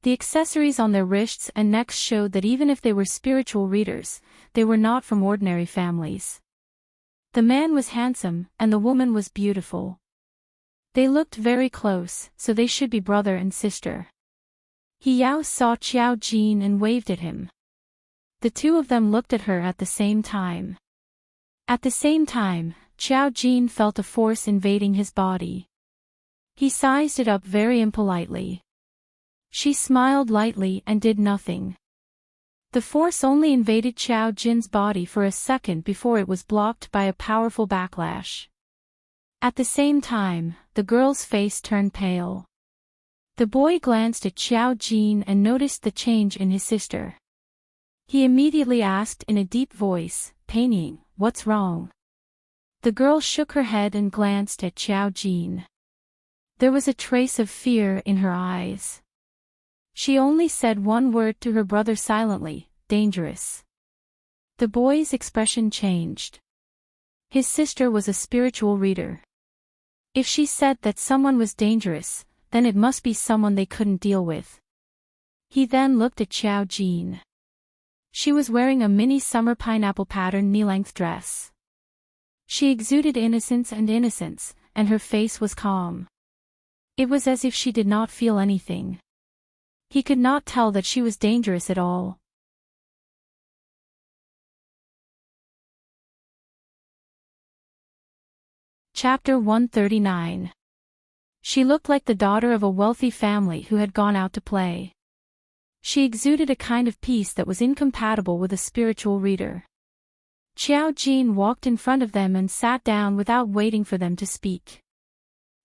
The accessories on their wrists and necks showed that even if they were spiritual readers, they were not from ordinary families. The man was handsome, and the woman was beautiful. They looked very close, so they should be brother and sister. He Yao saw Xiao Jin and waved at him. The two of them looked at her at the same time. At the same time, Xiao Jin felt a force invading his body. He sized it up very impolitely. She smiled lightly and did nothing. The force only invaded Xiao Jin's body for a second before it was blocked by a powerful backlash. At the same time, the girl's face turned pale. The boy glanced at Xiao Jin and noticed the change in his sister. He immediately asked in a deep voice, "Painting, what's wrong?" The girl shook her head and glanced at Xiao Jin. There was a trace of fear in her eyes. She only said one word to her brother silently, "Dangerous." The boy's expression changed. His sister was a spiritual reader. If she said that someone was dangerous, then it must be someone they couldn't deal with. He then looked at Xiao Jin. She was wearing a mini summer pineapple pattern knee-length dress. She exuded innocence, and her face was calm. It was as if she did not feel anything. He could not tell that she was dangerous at all. Chapter 139. She looked like the daughter of a wealthy family who had gone out to play. She exuded a kind of peace that was incompatible with a spiritual reader. Xiao Jin walked in front of them and sat down without waiting for them to speak.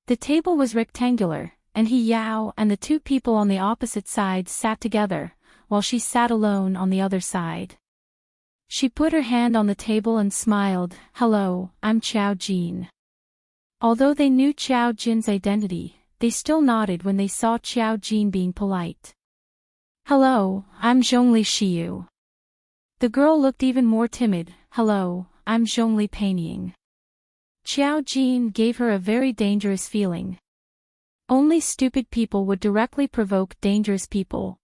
The table was rectangular, and He Yao and the two people on the opposite sides sat together, while she sat alone on the other side. She put her hand on the table and smiled, "Hello, I'm Xiao Jin." Although they knew Xiao Jin's identity, they still nodded when they saw Qiao Jin being polite. "Hello, I'm Zhongli Shiyu." The girl looked even more timid. "Hello, I'm Zhongli Panying." Qiao Jin gave her a very dangerous feeling. Only stupid people would directly provoke dangerous people.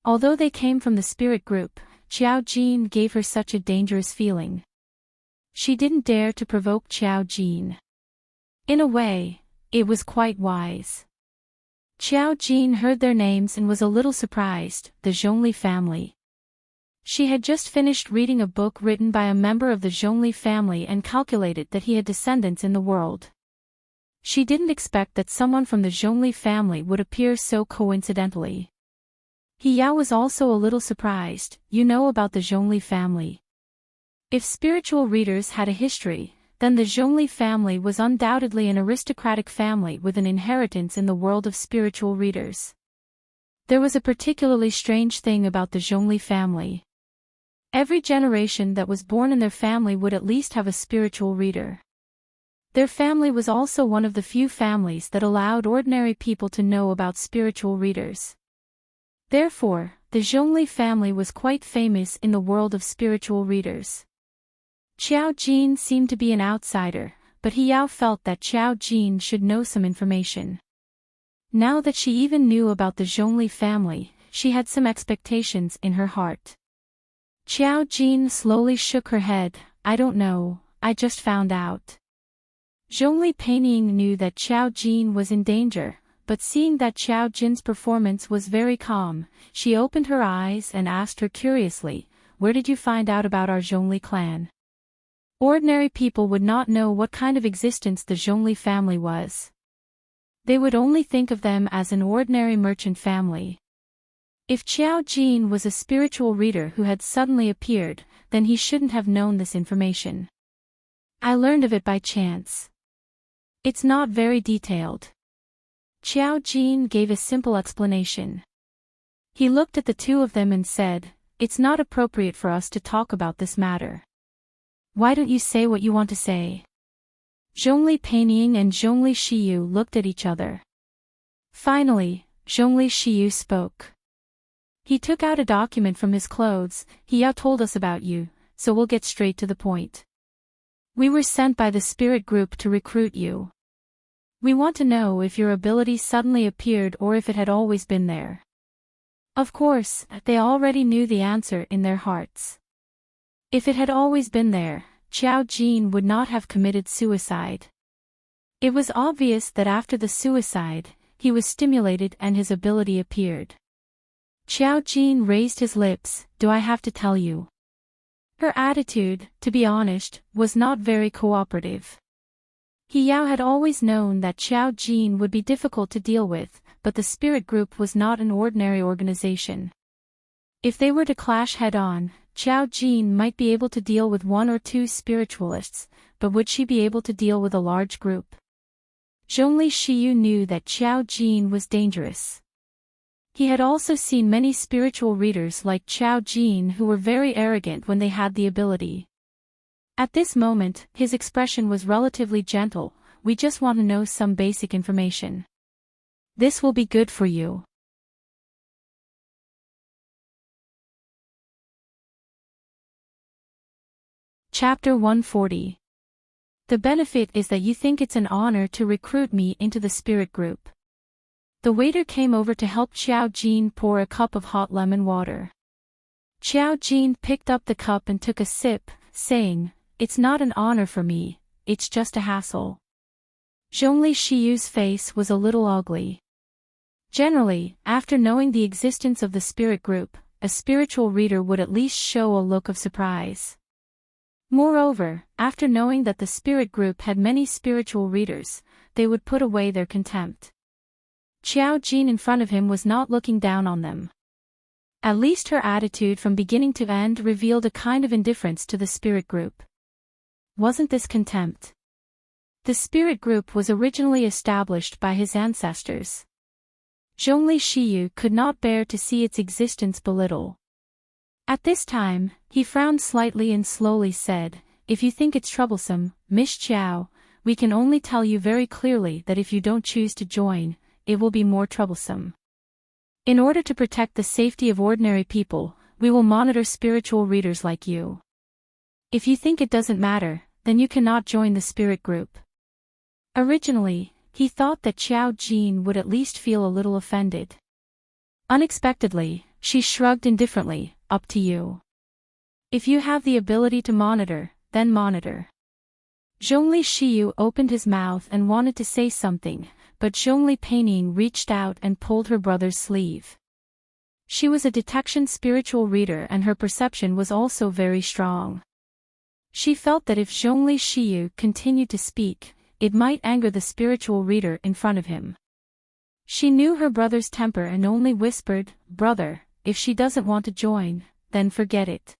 Although they came from the spirit group, Qiao Jin gave her such a dangerous feeling. She didn't dare to provoke Qiao Jin. In a way, it was quite wise. Qiao Jin heard their names and was a little surprised, the Zhongli family. She had just finished reading a book written by a member of the Zhongli family and calculated that he had descendants in the world. She didn't expect that someone from the Zhongli family would appear so coincidentally. He Yao was also a little surprised. "You know about the Zhongli family?" If spiritual readers had a history, then the Zhongli family was undoubtedly an aristocratic family with an inheritance in the world of spiritual readers. There was a particularly strange thing about the Zhongli family. Every generation that was born in their family would at least have a spiritual reader. Their family was also one of the few families that allowed ordinary people to know about spiritual readers. Therefore, the Zhongli family was quite famous in the world of spiritual readers. Qiao Jin seemed to be an outsider, but He Yao felt that Qiao Jin should know some information. Now that she even knew about the Zhongli family, she had some expectations in her heart. Qiao Jin slowly shook her head. "I don't know, I just found out." Zhongli Panying knew that Qiao Jin was in danger, but seeing that Qiao Jin's performance was very calm, she opened her eyes and asked her curiously, "Where did you find out about our Zhongli clan?" Ordinary people would not know what kind of existence the Zhongli family was. They would only think of them as an ordinary merchant family. If Qiao Jin was a spiritual reader who had suddenly appeared, then he shouldn't have known this information. "I learned of it by chance. It's not very detailed." Qiao Jin gave a simple explanation. He looked at the two of them and said, "It's not appropriate for us to talk about this matter. Why don't you say what you want to say?" Zhongli Panying and Zhongli Shiyu looked at each other. Finally, Zhongli Shiyu spoke. He took out a document from his clothes. "He Yao told us about you, so we'll get straight to the point. We were sent by the spirit group to recruit you. We want to know if your ability suddenly appeared or if it had always been there." Of course, they already knew the answer in their hearts. If it had always been there, Qiao Jin would not have committed suicide. It was obvious that after the suicide, he was stimulated and his ability appeared. Qiao Jin raised his lips. "Do I have to tell you?" Her attitude, to be honest, was not very cooperative. He Yao had always known that Qiao Jin would be difficult to deal with, but the spirit group was not an ordinary organization. If they were to clash head-on, Qiao Jin might be able to deal with one or two spiritualists, but would she be able to deal with a large group? Zhongli Shiyu knew that Qiao Jin was dangerous. He had also seen many spiritual readers like Qiao Jin who were very arrogant when they had the ability. At this moment, his expression was relatively gentle. "We just want to know some basic information. This will be good for you." Chapter 140. The benefit is that you think it's an honor to recruit me into the spirit group. The waiter came over to help Qiao Jin pour a cup of hot lemon water. Qiao Jin picked up the cup and took a sip, saying, "It's not an honor for me, it's just a hassle." Zhongli Shiyu's face was a little ugly. Generally, after knowing the existence of the spirit group, a spiritual reader would at least show a look of surprise. Moreover, after knowing that the spirit group had many spiritual readers, they would put away their contempt. Qiao Jin in front of him was not looking down on them. At least her attitude from beginning to end revealed a kind of indifference to the spirit group. Wasn't this contempt? The spirit group was originally established by his ancestors. Zhongli Shiyu could not bear to see its existence belittled. At this time, he frowned slightly and slowly said, "If you think it's troublesome, Miss Qiao, we can only tell you very clearly that if you don't choose to join, it will be more troublesome. In order to protect the safety of ordinary people, we will monitor spiritual readers like you. If you think it doesn't matter, then you cannot join the spirit group." Originally, he thought that Xiao Jin would at least feel a little offended. Unexpectedly, she shrugged indifferently, "Up to you. If you have the ability to monitor, then monitor." Zhongli Shiyu opened his mouth and wanted to say something, but Zhongli Peining reached out and pulled her brother's sleeve. She was a detection spiritual reader and her perception was also very strong. She felt that if Zhongli Shiyu continued to speak, it might anger the spiritual reader in front of him. She knew her brother's temper and only whispered, "Brother, if she doesn't want to join, then forget it."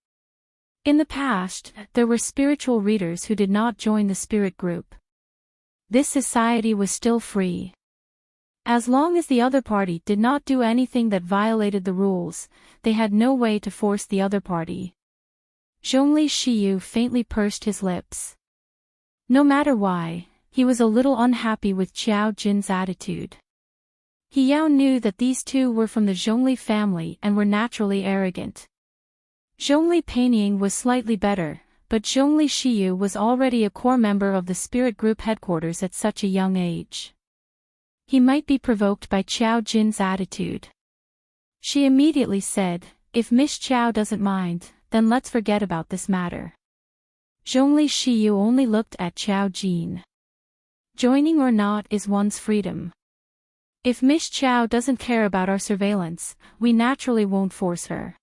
In the past, there were spiritual readers who did not join the spirit group. This society was still free. As long as the other party did not do anything that violated the rules, they had no way to force the other party. Zhongli Shiyu faintly pursed his lips. No matter why, he was a little unhappy with Xiao Jin's attitude. He Yao knew that these two were from the Zhongli family and were naturally arrogant. Zhongli Peining was slightly better, but Zhongli Shiyu was already a core member of the spirit group headquarters at such a young age. He might be provoked by Xiao Jin's attitude. She immediately said, "If Miss Xiao doesn't mind, then let's forget about this matter." Zhongli Shiyu only looked at Xiao Jin. Joining or not is one's freedom. If Miss Xiao doesn't care about our surveillance, we naturally won't force her.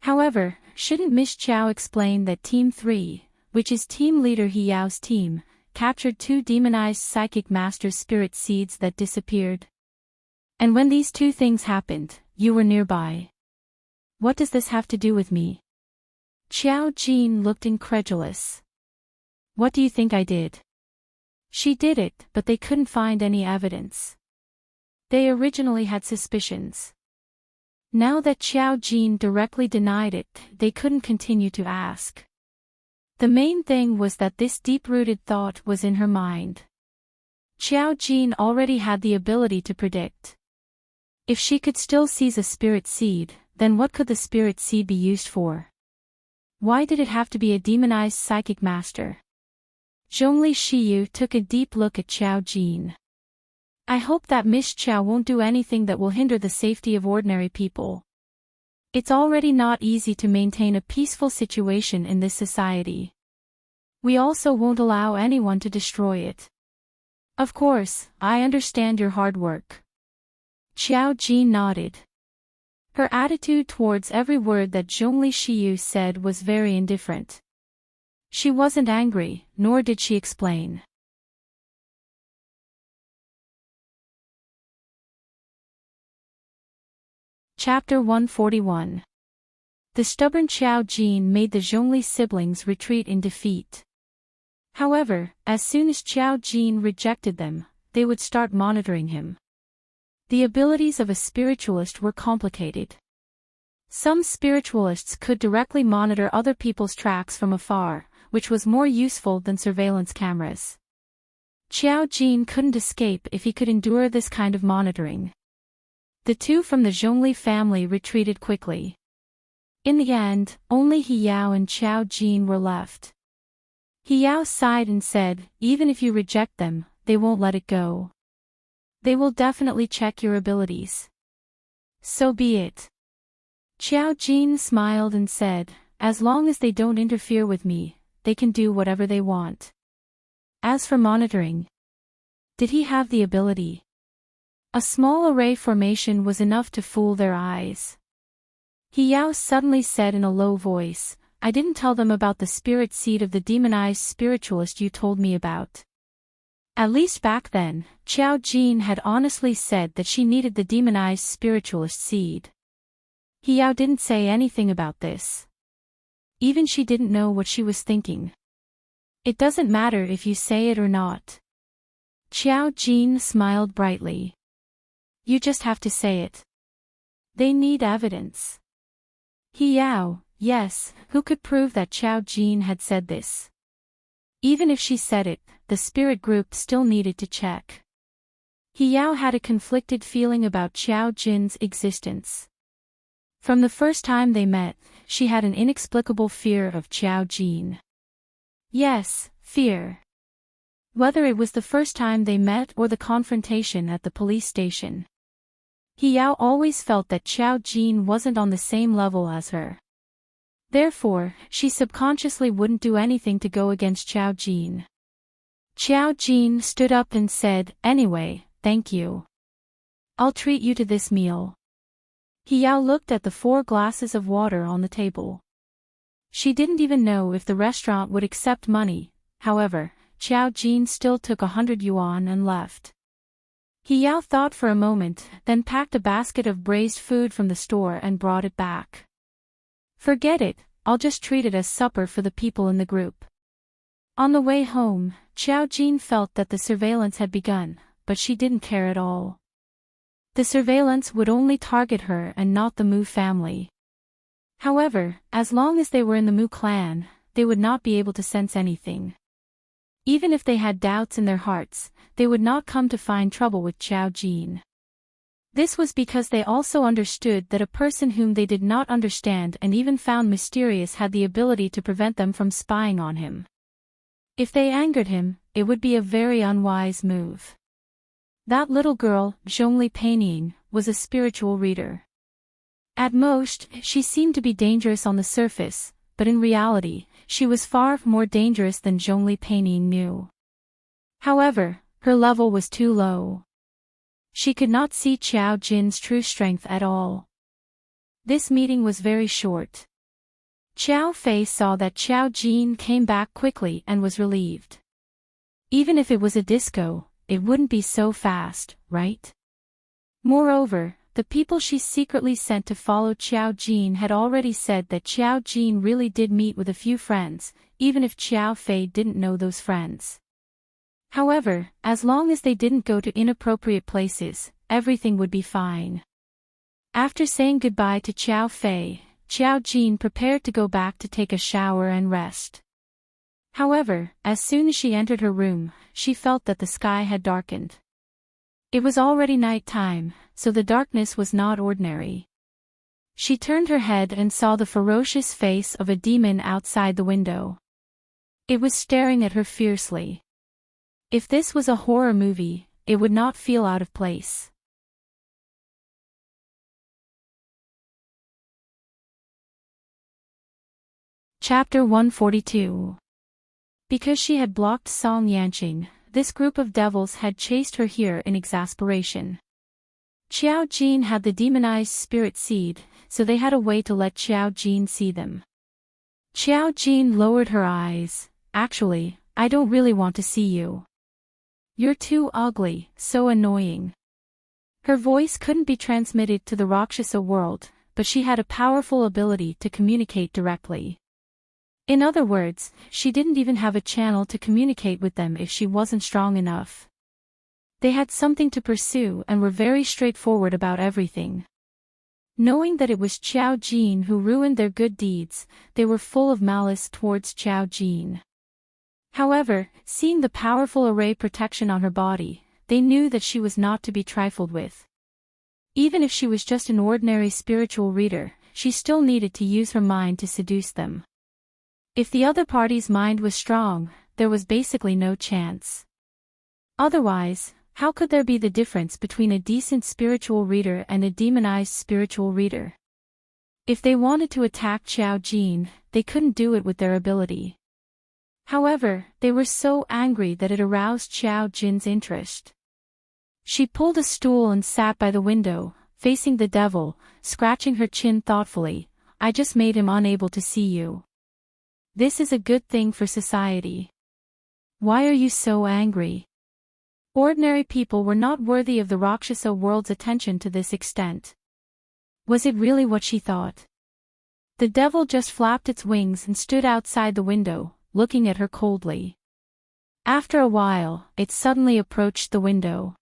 However, shouldn't Miss Xiao explain that Team 3, which is team leader He Yao's team, captured 2 demonized psychic masters' spirit seeds that disappeared? And when these 2 things happened, you were nearby. What does this have to do with me? Xiao Jin looked incredulous. What do you think I did? She did it, but they couldn't find any evidence. They originally had suspicions. Now that Xiao Jin directly denied it, they couldn't continue to ask. The main thing was that this deep-rooted thought was in her mind. Xiao Jin already had the ability to predict. If she could still seize a spirit seed, then what could the spirit seed be used for? Why did it have to be a demonized psychic master? Zhongli Shiyu took a deep look at Xiao Jin. "I hope that Miss Xiao won't do anything that will hinder the safety of ordinary people. It's already not easy to maintain a peaceful situation in this society. We also won't allow anyone to destroy it. Of course, I understand your hard work." Xiao Jin nodded. Her attitude towards every word that Zhongli Shiyu said was very indifferent. She wasn't angry, nor did she explain. Chapter 141. The stubborn Xiao Jin made the Zhongli siblings retreat in defeat. However, as soon as Xiao Jin rejected them, they would start monitoring him. The abilities of a spiritualist were complicated. Some spiritualists could directly monitor other people's tracks from afar, which was more useful than surveillance cameras. Xiao Jin couldn't escape if he could endure this kind of monitoring. The 2 from the Zhongli family retreated quickly. In the end, only He Yao and Xiao Jin were left. He Yao sighed and said, "Even if you reject them, they won't let it go. They will definitely check your abilities." "So be it." Xiao Jin smiled and said, "As long as they don't interfere with me, they can do whatever they want." As for monitoring, did he have the ability? A small array formation was enough to fool their eyes. He Yao suddenly said in a low voice, "I didn't tell them about the spirit seed of the demonized spiritualist you told me about." At least back then, Xiao Jin had honestly said that she needed the demonized spiritualist seed. He Yao didn't say anything about this. Even she didn't know what she was thinking. "It doesn't matter if you say it or not." Xiao Jin smiled brightly. "You just have to say it. They need evidence." He Yao, yes, who could prove that Xiao Jin had said this? Even if she said it, the spirit group still needed to check. Yao had a conflicted feeling about Qiao Jin's existence. From the first time they met, she had an inexplicable fear of Qiao Jin. Yes, fear. Whether it was the first time they met or the confrontation at the police station. Yao always felt that Qiao Jin wasn't on the same level as her. Therefore, she subconsciously wouldn't do anything to go against Qiao Jin. Qiao Jin stood up and said, "Anyway, thank you. I'll treat you to this meal." Yao looked at the 4 glasses of water on the table. She didn't even know if the restaurant would accept money. However, Qiao Jin still took 100 yuan and left. Yao thought for a moment, then packed a basket of braised food from the store and brought it back. "Forget it, I'll just treat it as supper for the people in the group." On the way home, Qiao Jin felt that the surveillance had begun, but she didn't care at all. The surveillance would only target her and not the Mu family. However, as long as they were in the Mu clan, they would not be able to sense anything. Even if they had doubts in their hearts, they would not come to find trouble with Qiao Jin. This was because they also understood that a person whom they did not understand and even found mysterious had the ability to prevent them from spying on him. If they angered him, it would be a very unwise move. That little girl, Zhongli Peining, was a spiritual reader. At most, she seemed to be dangerous on the surface, but in reality, she was far more dangerous than Zhongli Peining knew. However, her level was too low. She could not see Qiao Jin's true strength at all. This meeting was very short. Qiao Fei saw that Qiao Jin came back quickly and was relieved. Even if it was a disco, it wouldn't be so fast, right? Moreover, the people she secretly sent to follow Qiao Jin had already said that Qiao Jin really did meet with a few friends, even if Qiao Fei didn't know those friends. However, as long as they didn't go to inappropriate places, everything would be fine. After saying goodbye to Qiao Fei, Qiao Jin prepared to go back to take a shower and rest. However, as soon as she entered her room, she felt that the sky had darkened. It was already night time, so the darkness was not ordinary. She turned her head and saw the ferocious face of a demon outside the window. It was staring at her fiercely. If this was a horror movie, it would not feel out of place. Chapter 142. Because she had blocked Song Yanqing, this group of devils had chased her here in exasperation. Qiao Jin had the demonized spirit seed, so they had a way to let Qiao Jin see them. Qiao Jin lowered her eyes. "Actually, I don't really want to see you. You're too ugly, so annoying." Her voice couldn't be transmitted to the Rakshasa world, but she had a powerful ability to communicate directly. In other words, she didn't even have a channel to communicate with them if she wasn't strong enough. They had something to pursue and were very straightforward about everything. Knowing that it was Qiao Jin who ruined their good deeds, they were full of malice towards Qiao Jin. However, seeing the powerful array protection on her body, they knew that she was not to be trifled with. Even if she was just an ordinary spiritual reader, she still needed to use her mind to seduce them. If the other party's mind was strong, there was basically no chance. Otherwise, how could there be the difference between a decent spiritual reader and a demonized spiritual reader? If they wanted to attack Qiao Jin, they couldn't do it with their ability. However, they were so angry that it aroused Qiao Jin's interest. She pulled a stool and sat by the window, facing the devil, scratching her chin thoughtfully. "I just made him unable to see you. This is a good thing for society. Why are you so angry?" Ordinary people were not worthy of the Rakshasa world's attention to this extent. Was it really what she thought? The devil just flapped its wings and stood outside the window, looking at her coldly. After a while, it suddenly approached the window.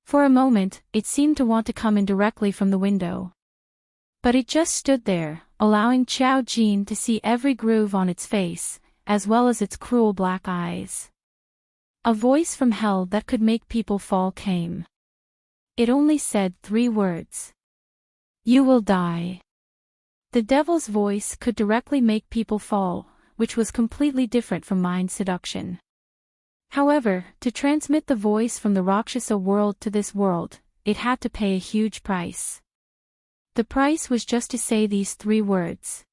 For a moment, it seemed to want to come in directly from the window. But it just stood there, allowing Qiao Jin to see every groove on its face, as well as its cruel black eyes. A voice from hell that could make people fall came. It only said 3 words. You will die. The devil's voice could directly make people fall, which was completely different from mind seduction. However, to transmit the voice from the Rakshasa world to this world, it had to pay a huge price. The price was just to say these 3 words.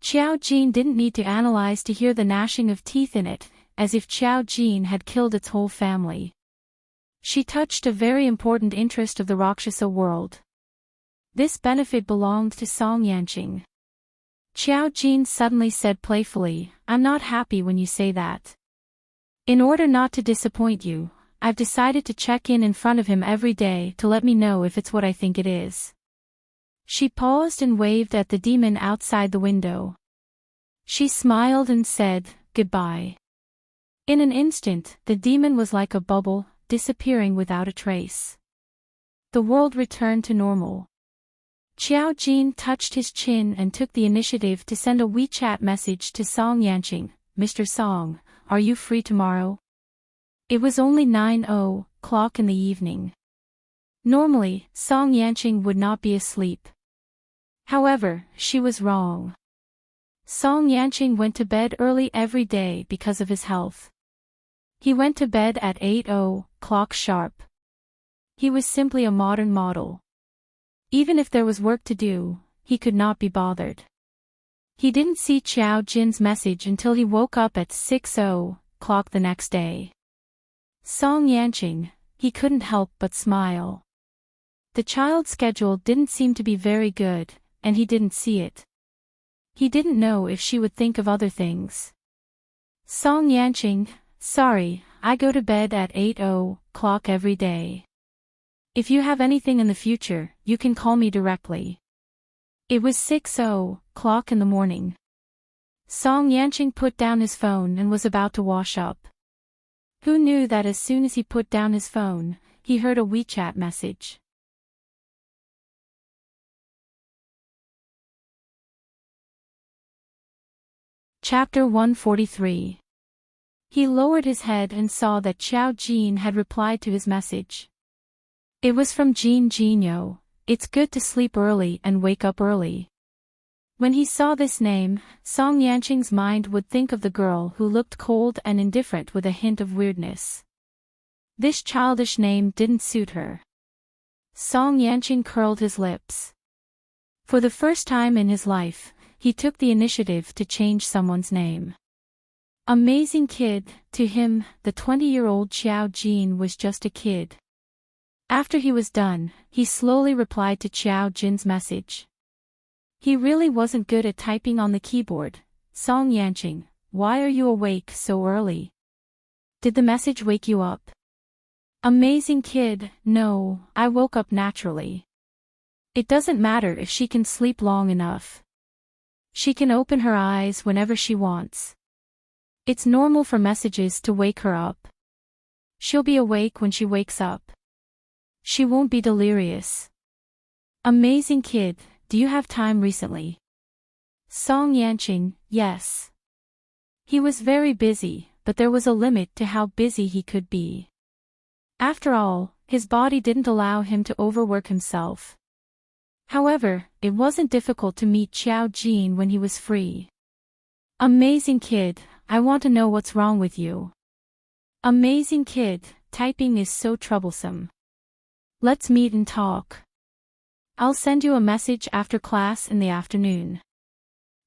Xiao Jin didn't need to analyze to hear the gnashing of teeth in it, as if Xiao Jin had killed its whole family. She touched a very important interest of the Rakshasa world. This benefit belonged to Song Yanqing. Xiao Jin suddenly said playfully, I'm not happy when you say that. In order not to disappoint you, I've decided to check in front of him every day to let me know if it's what I think it is. She paused and waved at the demon outside the window. She smiled and said, goodbye. In an instant, the demon was like a bubble, disappearing without a trace. The world returned to normal. Xiao Jin touched his chin and took the initiative to send a WeChat message to Song Yanqing. Mr. Song, are you free tomorrow? It was only 9:00 in the evening. Normally, Song Yanqing would not be asleep. However, she was wrong. Song Yanqing went to bed early every day because of his health. He went to bed at 8:00 sharp. He was simply a modern model. Even if there was work to do, he could not be bothered. He didn't see Xiao Jin's message until he woke up at 6:00 the next day. Song Yanqing, he couldn't help but smile. The child's schedule didn't seem to be very good, and he didn't see it. He didn't know if she would think of other things. Song Yanqing, sorry, I go to bed at 8:00 every day. If you have anything in the future, you can call me directly. It was 6:00 in the morning. Song Yanqing put down his phone and was about to wash up. Who knew that as soon as he put down his phone, he heard a WeChat message. Chapter 143. He lowered his head and saw that Xiao Jin had replied to his message. It was from Jin Jinyo. It's good to sleep early and wake up early. When he saw this name, Song Yanqing's mind would think of the girl who looked cold and indifferent with a hint of weirdness. This childish name didn't suit her. Song Yanqing curled his lips. For the first time in his life, he took the initiative to change someone's name. Amazing kid, to him, the 20-year-old Xiao Jin was just a kid. After he was done, he slowly replied to Xiao Jin's message. He really wasn't good at typing on the keyboard. Song Yanqing, why are you awake so early? Did the message wake you up? Amazing kid, no, I woke up naturally. It doesn't matter if she can sleep long enough. She can open her eyes whenever she wants. It's normal for messages to wake her up. She'll be awake when she wakes up. She won't be delirious. Amazing kid, do you have time recently? Song Yanqing, yes. He was very busy, but there was a limit to how busy he could be. After all, his body didn't allow him to overwork himself. However, it wasn't difficult to meet Xiao Jin when he was free. Amazing kid, I want to know what's wrong with you. Amazing kid, typing is so troublesome. Let's meet and talk. I'll send you a message after class in the afternoon.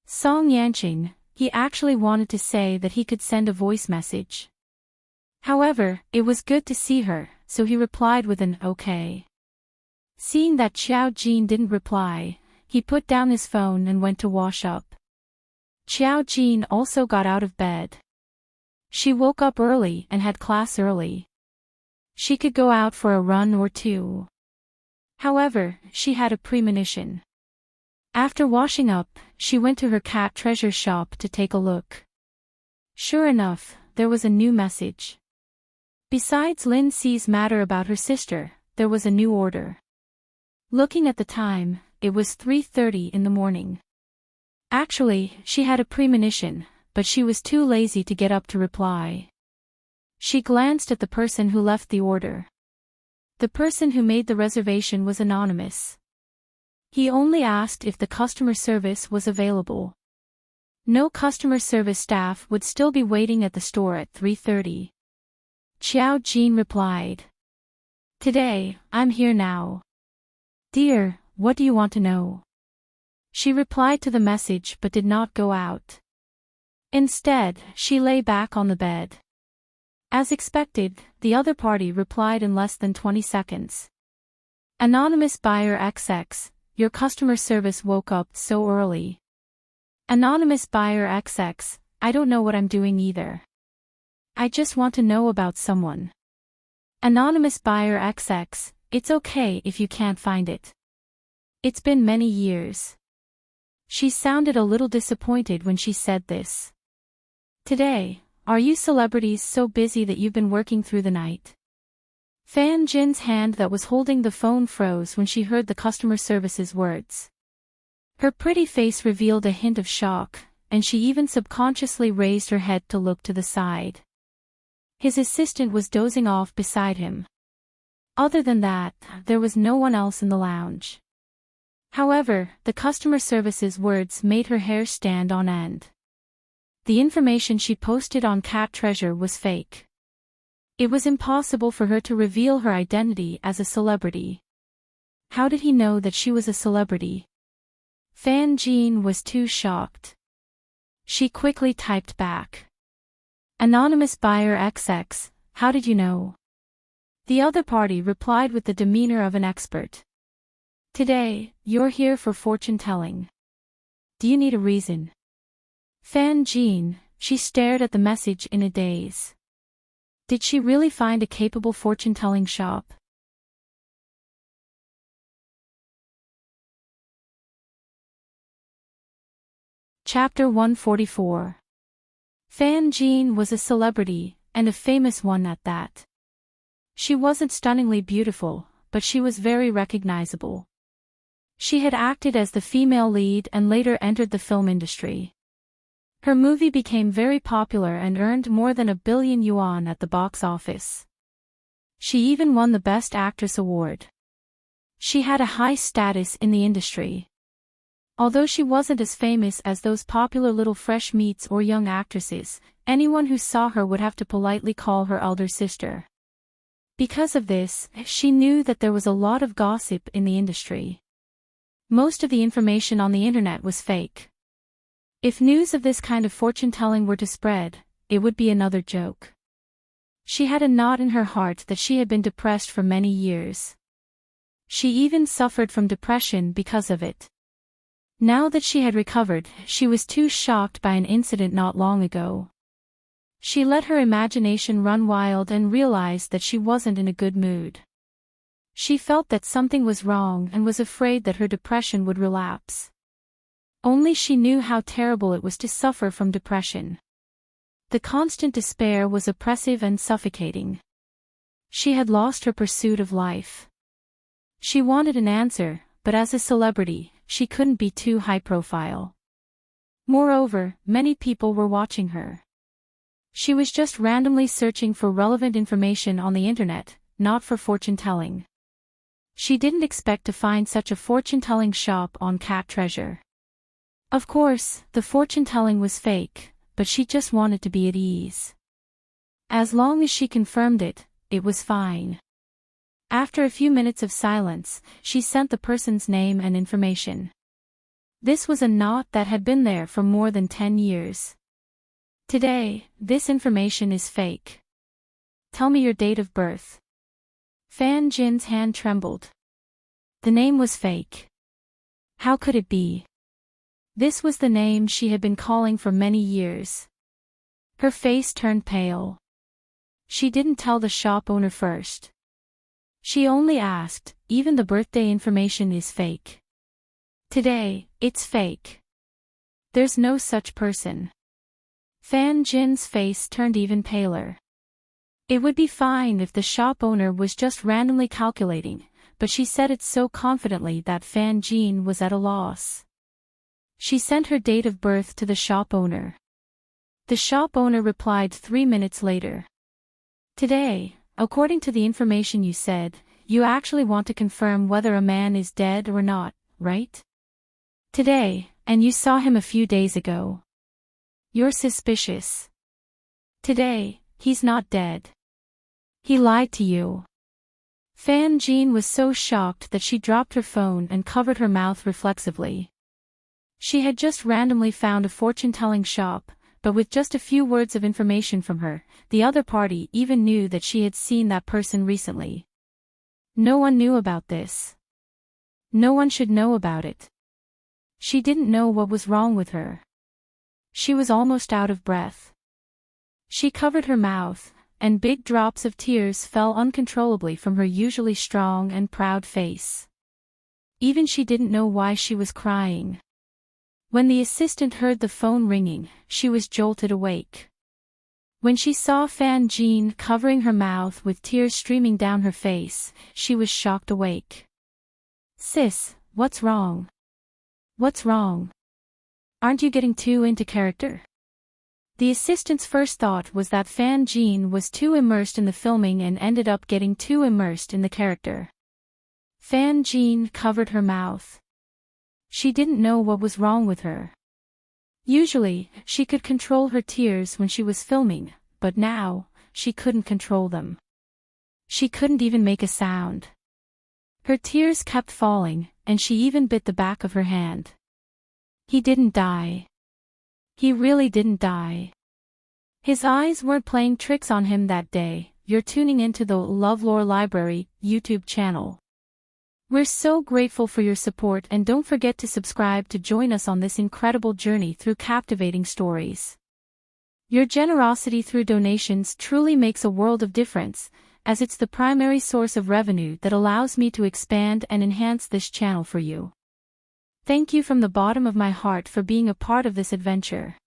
Song Yanqing, he actually wanted to say that he could send a voice message. However, it was good to see her, so he replied with an okay. Seeing that Xiao Jin didn't reply, he put down his phone and went to wash up. Xiao Jin also got out of bed. She woke up early and had class early. She could go out for a run or two. However, she had a premonition. After washing up, she went to her cat treasure shop to take a look. Sure enough, there was a new message. Besides Lin Si's matter about her sister, there was a new order. Looking at the time, it was 3:30 in the morning. Actually, she had a premonition, but she was too lazy to get up to reply. She glanced at the person who left the order. The person who made the reservation was anonymous. He only asked if the customer service was available. No customer service staff would still be waiting at the store at 3:30. Xiao Jin replied. Today, I'm here now. Dear, what do you want to know? She replied to the message but did not go out. Instead, she lay back on the bed. As expected, the other party replied in less than 20 seconds. Anonymous buyer XX, your customer service woke up so early. Anonymous buyer XX, I don't know what I'm doing either. I just want to know about someone. Anonymous buyer XX, it's okay if you can't find it. It's been many years. She sounded a little disappointed when she said this. Today, are you celebrities so busy that you've been working through the night? Fan Jin's hand that was holding the phone froze when she heard the customer service's words. Her pretty face revealed a hint of shock, and she even subconsciously raised her head to look to the side. His assistant was dozing off beside him. Other than that, there was no one else in the lounge. However, the customer service's words made her hair stand on end. The information she posted on Cat Treasure was fake. It was impossible for her to reveal her identity as a celebrity. How did he know that she was a celebrity? Fan Jin was too shocked. She quickly typed back. Anonymous buyer XX, how did you know? The other party replied with the demeanor of an expert. Today, you're here for fortune-telling. Do you need a reason? Fan Jin, she stared at the message in a daze. Did she really find a capable fortune-telling shop? Chapter 144. Fan Jin was a celebrity, and a famous one at that. She wasn't stunningly beautiful, but she was very recognizable. She had acted as the female lead and later entered the film industry. Her movie became very popular and earned more than 1 billion yuan at the box office. She even won the Best Actress award. She had a high status in the industry. Although she wasn't as famous as those popular little fresh meats or young actresses, anyone who saw her would have to politely call her elder sister. Because of this, she knew that there was a lot of gossip in the industry. Most of the information on the internet was fake. If news of this kind of fortune-telling were to spread, it would be another joke. She had a knot in her heart that she had been depressed for many years. She even suffered from depression because of it. Now that she had recovered, she was too shocked by an incident not long ago. She let her imagination run wild and realized that she wasn't in a good mood. She felt that something was wrong and was afraid that her depression would relapse. Only she knew how terrible it was to suffer from depression. The constant despair was oppressive and suffocating. She had lost her pursuit of life. She wanted an answer, but as a celebrity, she couldn't be too high profile. Moreover, many people were watching her. She was just randomly searching for relevant information on the internet, not for fortune-telling. She didn't expect to find such a fortune-telling shop on Cat Treasure. Of course, the fortune-telling was fake, but she just wanted to be at ease. As long as she confirmed it, it was fine. After a few minutes of silence, she sent the person's name and information. This was a knot that had been there for more than 10 years. Today, this information is fake. Tell me your date of birth. Fan Jin's hand trembled. The name was fake. How could it be? This was the name she had been calling for many years. Her face turned pale. She didn't tell the shop owner first. She only asked, even the birthday information is fake. Today, it's fake. There's no such person. Fan Jin's face turned even paler. It would be fine if the shop owner was just randomly calculating, but she said it so confidently that Fan Jin was at a loss. She sent her date of birth to the shop owner. The shop owner replied 3 minutes later. Today, according to the information you said, you actually want to confirm whether a man is dead or not, right? Today, and you saw him a few days ago. You're suspicious. Today, he's not dead. He lied to you. Fan Jean was so shocked that she dropped her phone and covered her mouth reflexively. She had just randomly found a fortune-telling shop, but with just a few words of information from her, the other party even knew that she had seen that person recently. No one knew about this. No one should know about it. She didn't know what was wrong with her. She was almost out of breath. She covered her mouth, and big drops of tears fell uncontrollably from her usually strong and proud face. Even she didn't know why she was crying. When the assistant heard the phone ringing, she was jolted awake. When she saw Fan Jean covering her mouth with tears streaming down her face, she was shocked awake. "Sis, what's wrong? What's wrong? Aren't you getting too into character?" The assistant's first thought was that Fan Jean was too immersed in the filming and ended up getting too immersed in the character. Fan Jean covered her mouth. She didn't know what was wrong with her. Usually, she could control her tears when she was filming, but now, she couldn't control them. She couldn't even make a sound. Her tears kept falling, and she even bit the back of her hand. He didn't die. He really didn't die. His eyes weren't playing tricks on him that day. You're tuning into the LoveLore Library YouTube channel. We're so grateful for your support, and don't forget to subscribe to join us on this incredible journey through captivating stories. Your generosity through donations truly makes a world of difference, as it's the primary source of revenue that allows me to expand and enhance this channel for you. Thank you from the bottom of my heart for being a part of this adventure.